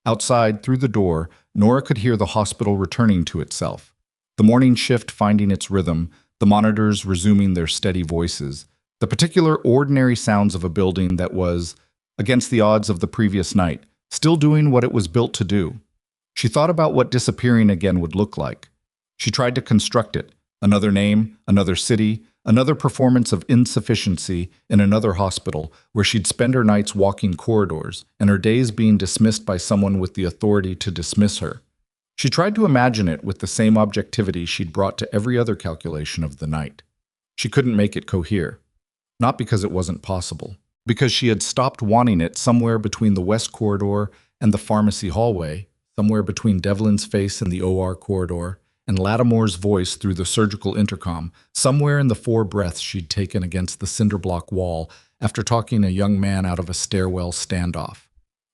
Outside, through the door, Nora could hear the hospital returning to itself. The morning shift finding its rhythm, the monitors resuming their steady voices, the particular ordinary sounds of a building that was, against the odds of the previous night, still doing what it was built to do. She thought about what disappearing again would look like. She tried to construct it. Another name, another city, another performance of insufficiency in another hospital where she'd spend her nights walking corridors and her days being dismissed by someone with the authority to dismiss her. She tried to imagine it with the same objectivity she'd brought to every other calculation of the night. She couldn't make it cohere. Not because it wasn't possible, because she had stopped wanting it somewhere between the West Corridor and the pharmacy hallway, somewhere between Devlin's face and the OR corridor, and Lattimore's voice through the surgical intercom, somewhere in the 4 breaths she'd taken against the cinderblock wall after talking a young man out of a stairwell standoff.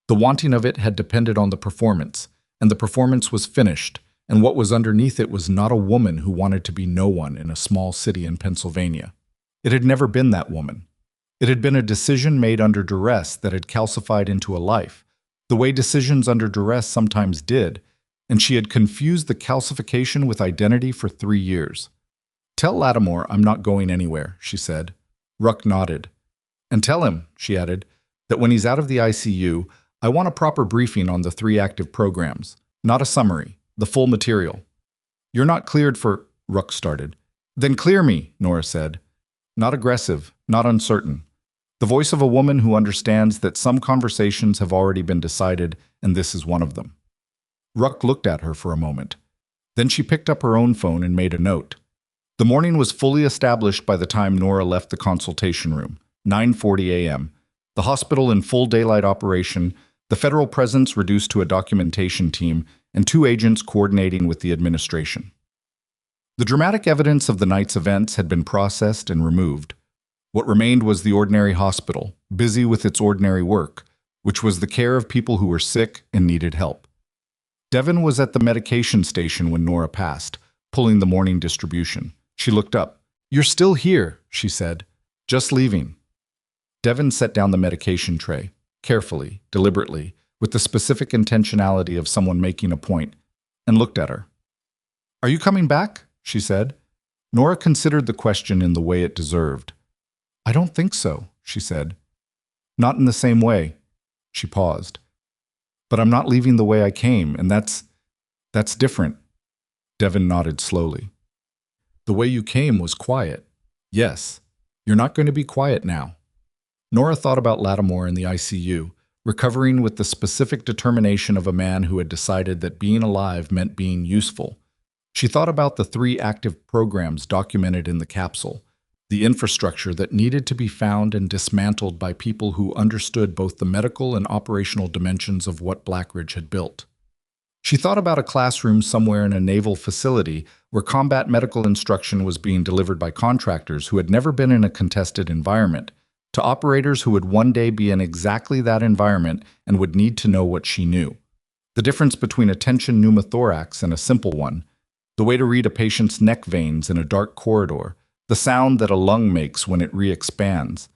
The wanting of it had depended on the performance, and the performance was finished, and what was underneath it was not a woman who wanted to be no one in a small city in Pennsylvania. It had never been that woman. It had been a decision made under duress that had calcified into a life, the way decisions under duress sometimes did, and she had confused the calcification with identity for 3 years. Tell Lattimore I'm not going anywhere, she said. Ruck nodded. And tell him, she added, that when he's out of the ICU, I want a proper briefing on the 3 active programs, not a summary, the full material. You're not cleared for, Ruck started. Then clear me, Nora said. Not aggressive, not uncertain. The voice of a woman who understands that some conversations have already been decided, and this is one of them. Ruck looked at her for a moment. Then she picked up her own phone and made a note. The morning was fully established by the time Nora left the consultation room, 9:40 a.m., the hospital in full daylight operation, the federal presence reduced to a documentation team, and 2 agents coordinating with the administration. The dramatic evidence of the night's events had been processed and removed. What remained was the ordinary hospital, busy with its ordinary work, which was the care of people who were sick and needed help. Devlin was at the medication station when Nora passed, pulling the morning distribution. She looked up. "You're still here," she said. "Just leaving." Devlin set down the medication tray, carefully, deliberately, with the specific intentionality of someone making a point, and looked at her. "Are you coming back?" she said. Nora considered the question in the way it deserved. "I don't think so," she said. "Not in the same way." She paused. "But I'm not leaving the way I came, and that's different." Devlin nodded slowly. "The way you came was quiet. Yes, you're not going to be quiet now." Nora thought about Lattimore in the ICU, recovering with the specific determination of a man who had decided that being alive meant being useful. She thought about the 3 active programs documented in the capsule, the infrastructure that needed to be found and dismantled by people who understood both the medical and operational dimensions of what Blackridge had built. She thought about a classroom somewhere in a naval facility where combat medical instruction was being delivered by contractors who had never been in a contested environment, to operators who would one day be in exactly that environment and would need to know what she knew. The difference between a tension pneumothorax and a simple one, the way to read a patient's neck veins in a dark corridor, the sound that a lung makes when it re-expands.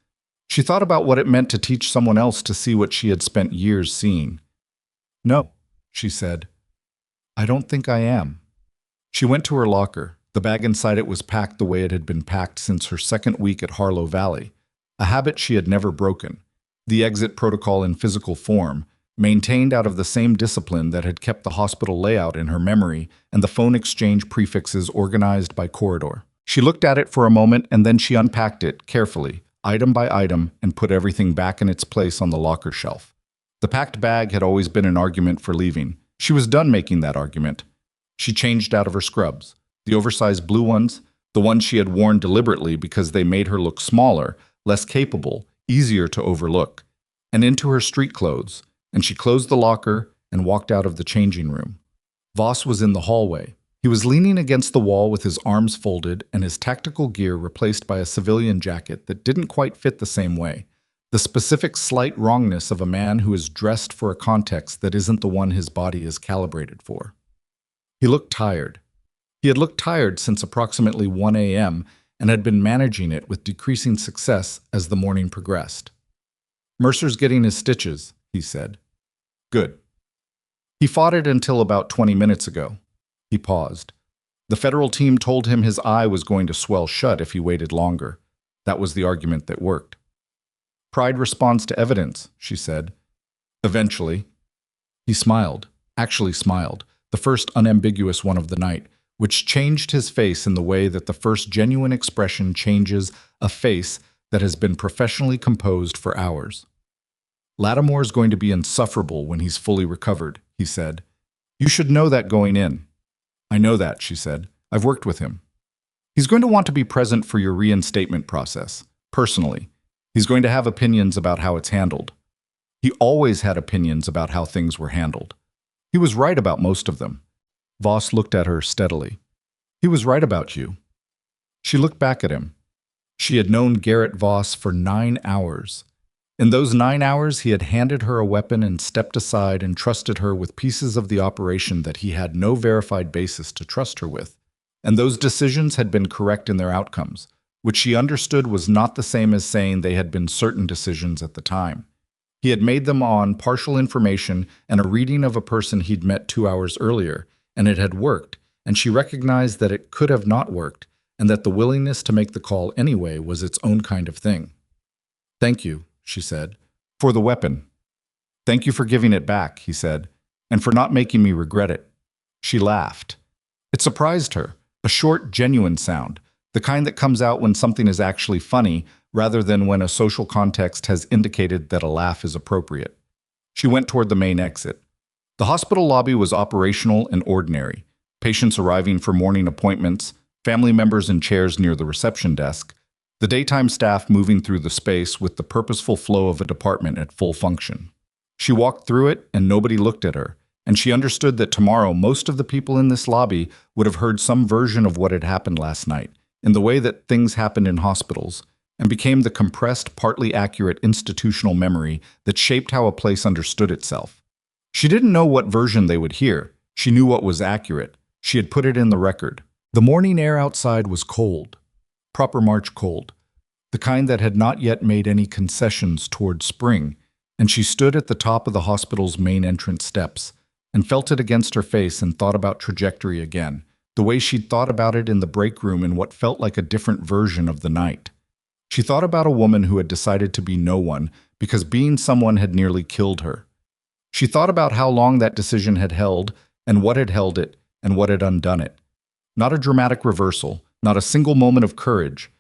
She thought about what it meant to teach someone else to see what she had spent years seeing. "No," she said. "I don't think I am." She went to her locker, The bag inside it was packed the way it had been packed since her second week at Harlow Valley, a habit she had never broken. The exit protocol in physical form, maintained out of the same discipline that had kept the hospital layout in her memory, and the phone exchange prefixes organized by corridor. She looked at it for a moment and then she unpacked it carefully, item by item, and put everything back in its place on the locker shelf. The packed bag had always been an argument for leaving. She was done making that argument. She changed out of her scrubs, the oversized blue ones, the ones she had worn deliberately because they made her look smaller, less capable, easier to overlook, and into her street clothes, and she closed the locker and walked out of the changing room. Voss was in the hallway. He was leaning against the wall with his arms folded and his tactical gear replaced by a civilian jacket that didn't quite fit the same way. The specific slight wrongness of a man who is dressed for a context that isn't the one his body is calibrated for. He looked tired. He had looked tired since approximately 1 a.m. and had been managing it with decreasing success as the morning progressed. "Mercer's getting his stitches," he said. "Good." "He fought it until about 20 minutes ago." He paused. The federal team told him his eye was going to swell shut if he waited longer. That was the argument that worked. "Pride responds to evidence," she said. "Eventually." He smiled, actually smiled, the first unambiguous one of the night, which changed his face in the way that the first genuine expression changes a face that has been professionally composed for hours. "Lattimore's going to be insufferable when he's fully recovered," he said. "You should know that going in." "I know that," she said. "I've worked with him. He's going to want to be present for your reinstatement process, personally. He's going to have opinions about how it's handled." He always had opinions about how things were handled. He was right about most of them. Voss looked at her steadily. "He was right about you." She looked back at him. She had known Garrett Voss for 9 hours. In those 9 hours, he had handed her a weapon and stepped aside and trusted her with pieces of the operation that he had no verified basis to trust her with. And those decisions had been correct in their outcomes, which she understood was not the same as saying they had been certain decisions at the time. He had made them on partial information and a reading of a person he'd met 2 hours earlier, and it had worked, and she recognized that it could have not worked, and that the willingness to make the call anyway was its own kind of thing. "Thank you," she said, "for the weapon." "Thank you for giving it back," he said, "and for not making me regret it." She laughed. It surprised her, a short, genuine sound, the kind that comes out when something is actually funny, rather than when a social context has indicated that a laugh is appropriate. She went toward the main exit. The hospital lobby was operational and ordinary. Patients arriving for morning appointments, family members in chairs near the reception desk, the daytime staff moving through the space with the purposeful flow of a department at full function. She walked through it and nobody looked at her, and she understood that tomorrow most of the people in this lobby would have heard some version of what had happened last night, in the way that things happened in hospitals, and became the compressed, partly accurate institutional memory that shaped how a place understood itself. She didn't know what version they would hear. She knew what was accurate. She had put it in the record. The morning air outside was cold. Proper March cold. The kind that had not yet made any concessions toward spring, and she stood at the top of the hospital's main entrance steps and felt it against her face and thought about trajectory again, the way she'd thought about it in the break room in what felt like a different version of the night. She thought about a woman who had decided to be no one because being someone had nearly killed her. She thought about how long that decision had held and what had held it and what had undone it. Not a dramatic reversal, not a single moment of courage,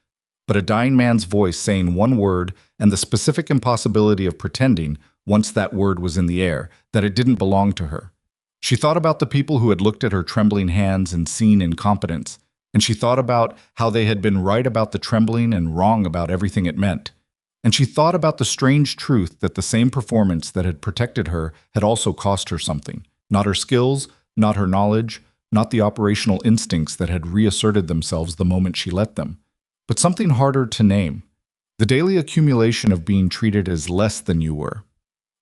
but a dying man's voice saying one word and the specific impossibility of pretending, once that word was in the air, that it didn't belong to her. She thought about the people who had looked at her trembling hands and seen incompetence, and she thought about how they had been right about the trembling and wrong about everything it meant. And she thought about the strange truth that the same performance that had protected her had also cost her something. Not her skills, not her knowledge, not the operational instincts that had reasserted themselves the moment she let them, but something harder to name. The daily accumulation of being treated as less than you were.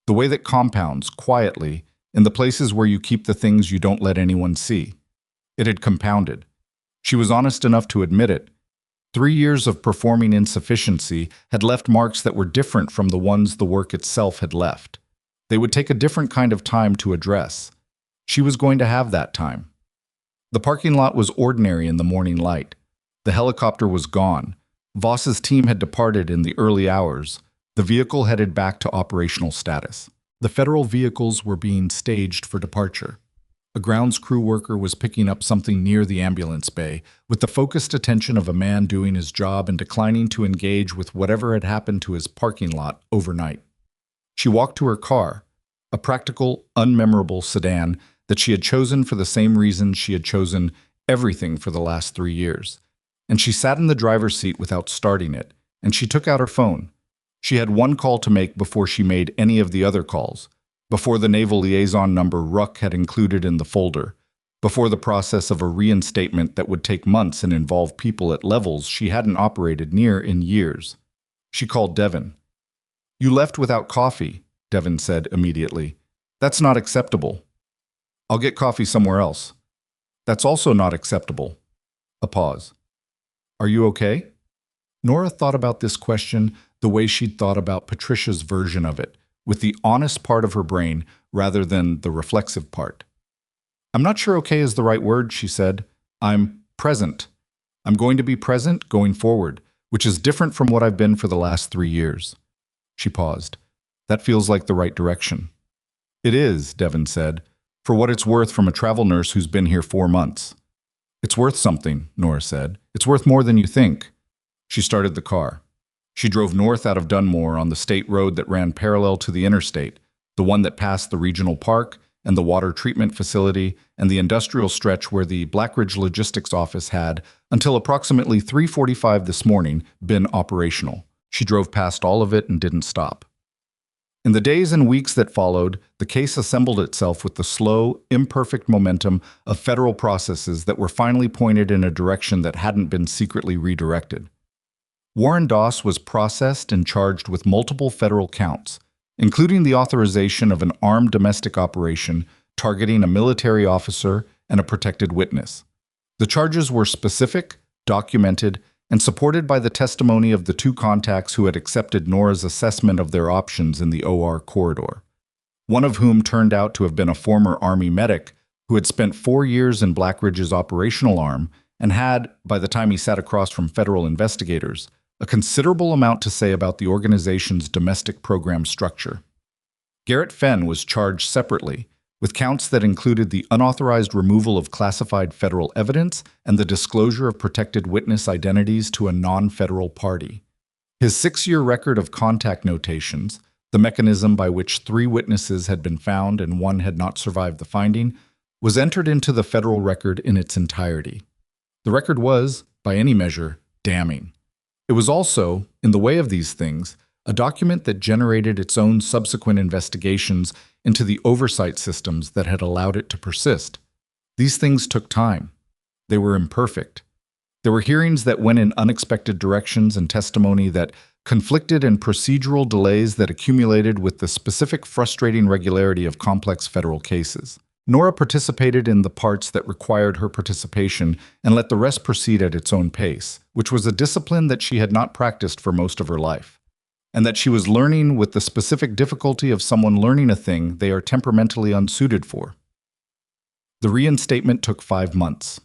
The way that compounds, quietly, in the places where you keep the things you don't let anyone see. It had compounded. She was honest enough to admit it. 3 years of performing insufficiency had left marks that were different from the ones the work itself had left. They would take a different kind of time to address. She was going to have that time. The parking lot was ordinary in the morning light. The helicopter was gone. Voss's team had departed in the early hours. The vehicle headed back to operational status. The federal vehicles were being staged for departure. A grounds crew worker was picking up something near the ambulance bay, with the focused attention of a man doing his job and declining to engage with whatever had happened to his parking lot overnight. She walked to her car, a practical, unmemorable sedan that she had chosen for the same reason she had chosen everything for the last 3 years. And she sat in the driver's seat without starting it, and she took out her phone. She had one call to make before she made any of the other calls, before the naval liaison number Ruck had included in the folder, before the process of a reinstatement that would take months and involve people at levels she hadn't operated near in years. She called Devin. "You left without coffee," Devin said immediately. "That's not acceptable." "I'll get coffee somewhere else." "That's also not acceptable." A pause. "Are you okay?" Nora thought about this question the way she'd thought about Patricia's version of it, with the honest part of her brain rather than the reflexive part. "I'm not sure okay is the right word," she said. "I'm present. I'm going to be present going forward, which is different from what I've been for the last 3 years. She paused. "That feels like the right direction." "It is," Devin said, "for what it's worth from a travel nurse who's been here 4 months. "It's worth something," Nora said. "It's worth more than you think." She started the car. She drove north out of Dunmore on the state road that ran parallel to the interstate, the one that passed the regional park and the water treatment facility and the industrial stretch where the Blackridge Logistics office had, until approximately 3:45 this morning, been operational. She drove past all of it and didn't stop. In the days and weeks that followed, the case assembled itself with the slow, imperfect momentum of federal processes that were finally pointed in a direction that hadn't been secretly redirected. Warren Doss was processed and charged with multiple federal counts, including the authorization of an armed domestic operation targeting a military officer and a protected witness. The charges were specific, documented, and supported by the testimony of the 2 contacts who had accepted Nora's assessment of their options in the OR corridor, one of whom turned out to have been a former Army medic who had spent 4 years in Blackridge's operational arm and had, by the time he sat across from federal investigators, a considerable amount to say about the organization's domestic program structure. Garrett Fenn was charged separately, with counts that included the unauthorized removal of classified federal evidence and the disclosure of protected witness identities to a non-federal party. His 6-year record of contact notations, the mechanism by which 3 witnesses had been found and 1 had not survived the finding, was entered into the federal record in its entirety. The record was, by any measure, damning. It was also, in the way of these things, a document that generated its own subsequent investigations into the oversight systems that had allowed it to persist. These things took time. They were imperfect. There were hearings that went in unexpected directions and testimony that conflicted and procedural delays that accumulated with the specific frustrating regularity of complex federal cases. Nora participated in the parts that required her participation and let the rest proceed at its own pace, which was a discipline that she had not practiced for most of her life, and that she was learning with the specific difficulty of someone learning a thing they are temperamentally unsuited for. The reinstatement took 5 months.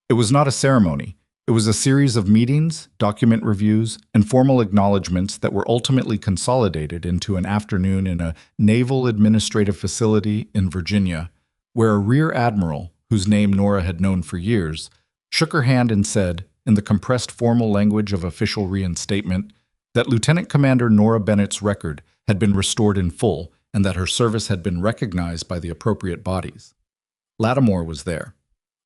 It was not a ceremony. It was a series of meetings, document reviews, and formal acknowledgments that were ultimately consolidated into an afternoon in a naval administrative facility in Virginia, where a rear admiral, whose name Nora had known for years, shook her hand and said, in the compressed formal language of official reinstatement, that Lieutenant Commander Nora Bennett's record had been restored in full and that her service had been recognized by the appropriate bodies. Lattimore was there.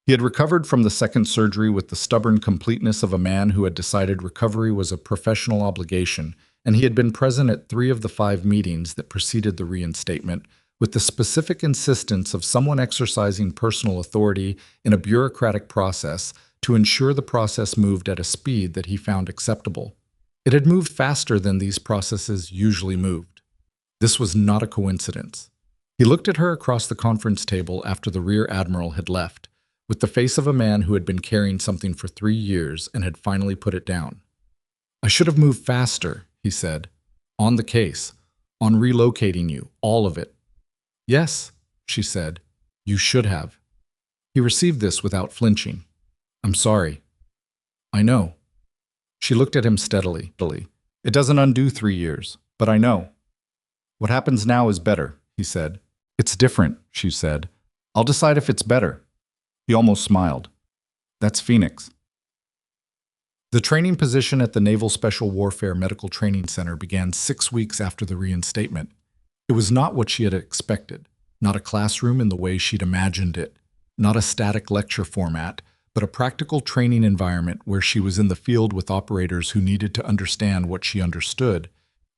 He had recovered from the second surgery with the stubborn completeness of a man who had decided recovery was a professional obligation, and he had been present at 3 of the 5 meetings that preceded the reinstatement, with the specific insistence of someone exercising personal authority in a bureaucratic process to ensure the process moved at a speed that he found acceptable. It had moved faster than these processes usually moved. This was not a coincidence. He looked at her across the conference table after the rear admiral had left, with the face of a man who had been carrying something for 3 years and had finally put it down. "I should have moved faster," he said. "On the case. On relocating you. All of it." "Yes," she said. "You should have." He received this without flinching. "I'm sorry." "I know." She looked at him steadily. "It doesn't undo 3 years, but I know." "What happens now is better," he said. "It's different," she said. "I'll decide if it's better." He almost smiled. "That's Phoenix." The training position at the Naval Special Warfare Medical Training Center began 6 weeks after the reinstatement. It was not what she had expected, not a classroom in the way she'd imagined it, not a static lecture format, but a practical training environment where she was in the field with operators who needed to understand what she understood,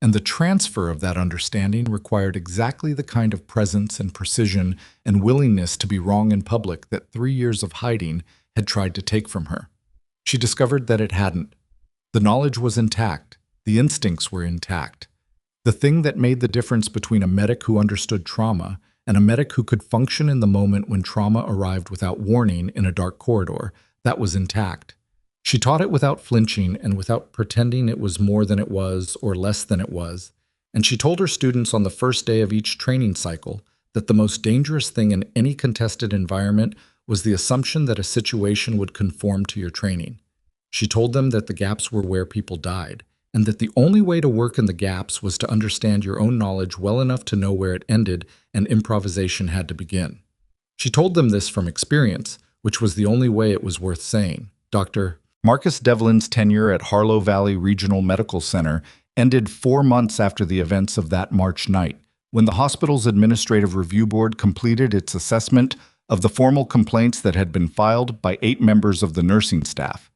and the transfer of that understanding required exactly the kind of presence and precision and willingness to be wrong in public that 3 years of hiding had tried to take from her. She discovered that it hadn't. The knowledge was intact. The instincts were intact. The thing that made the difference between a medic who understood trauma and a medic who could function in the moment when trauma arrived without warning in a dark corridor, that was intact. She taught it without flinching and without pretending it was more than it was or less than it was, and she told her students on the first day of each training cycle that the most dangerous thing in any contested environment was the assumption that a situation would conform to your training. She told them that the gaps were where people died, and that the only way to work in the gaps was to understand your own knowledge well enough to know where it ended and improvisation had to begin. She told them this from experience, which was the only way it was worth saying. Dr. Marcus Devlin's tenure at Harlow Valley Regional Medical Center ended 4 months after the events of that March night, when the hospital's Administrative Review Board completed its assessment of the formal complaints that had been filed by 8 members of the nursing staff.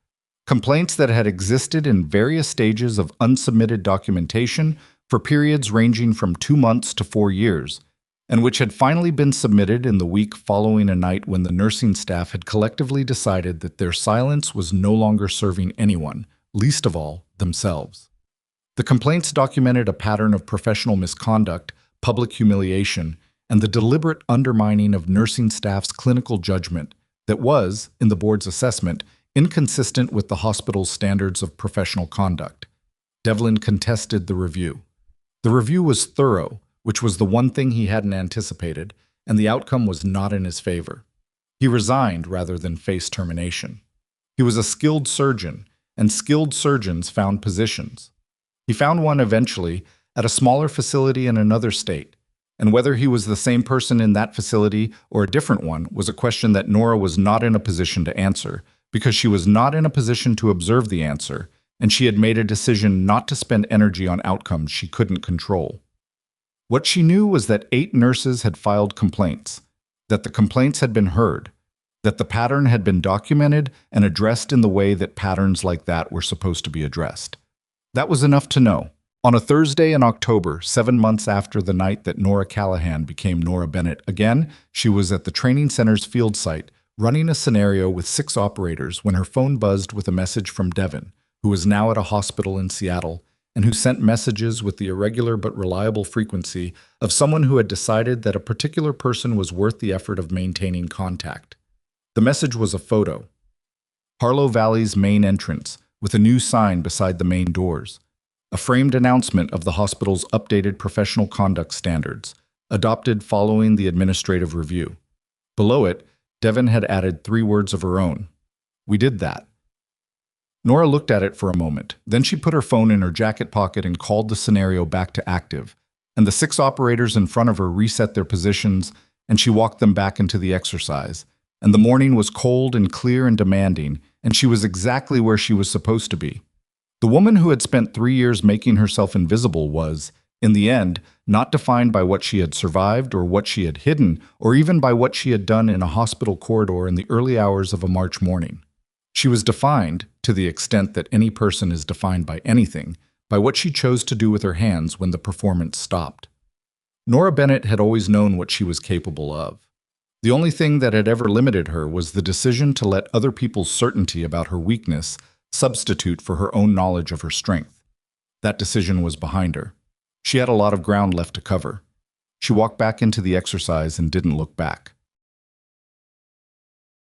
Complaints that had existed in various stages of unsubmitted documentation for periods ranging from 2 months to 4 years, and which had finally been submitted in the week following a night when the nursing staff had collectively decided that their silence was no longer serving anyone, least of all themselves. The complaints documented a pattern of professional misconduct, public humiliation, and the deliberate undermining of nursing staff's clinical judgment that was, in the board's assessment, inconsistent with the hospital's standards of professional conduct. Devlin contested the review. The review was thorough, which was the one thing he hadn't anticipated, and the outcome was not in his favor. He resigned rather than face termination. He was a skilled surgeon, and skilled surgeons found positions. He found one eventually at a smaller facility in another state, and whether he was the same person in that facility or a different one was a question that Nora was not in a position to answer, because she was not in a position to observe the answer, and she had made a decision not to spend energy on outcomes she couldn't control. What she knew was that 8 nurses had filed complaints, that the complaints had been heard, that the pattern had been documented and addressed in the way that patterns like that were supposed to be addressed. That was enough to know. On a Thursday in October, 7 months after the night that Nora Callahan became Nora Bennett again, she was at the training center's field site, running a scenario with 6 operators when her phone buzzed with a message from Devin, who was now at a hospital in Seattle, and who sent messages with the irregular but reliable frequency of someone who had decided that a particular person was worth the effort of maintaining contact. The message was a photo. Harlow Valley's main entrance, with a new sign beside the main doors. A framed announcement of the hospital's updated professional conduct standards, adopted following the administrative review. Below it, Devin had added 3 words of her own. "We did that." Nora looked at it for a moment. Then she put her phone in her jacket pocket and called the scenario back to active, and the 6 operators in front of her reset their positions, and she walked them back into the exercise. And the morning was cold and clear and demanding, and she was exactly where she was supposed to be. The woman who had spent 3 years making herself invisible was, in the end, not defined by what she had survived or what she had hidden, or even by what she had done in a hospital corridor in the early hours of a March morning. She was defined, to the extent that any person is defined by anything, by what she chose to do with her hands when the performance stopped. Nora Bennett had always known what she was capable of. The only thing that had ever limited her was the decision to let other people's certainty about her weakness substitute for her own knowledge of her strength. That decision was behind her. She had a lot of ground left to cover. She walked back into the exercise and didn't look back.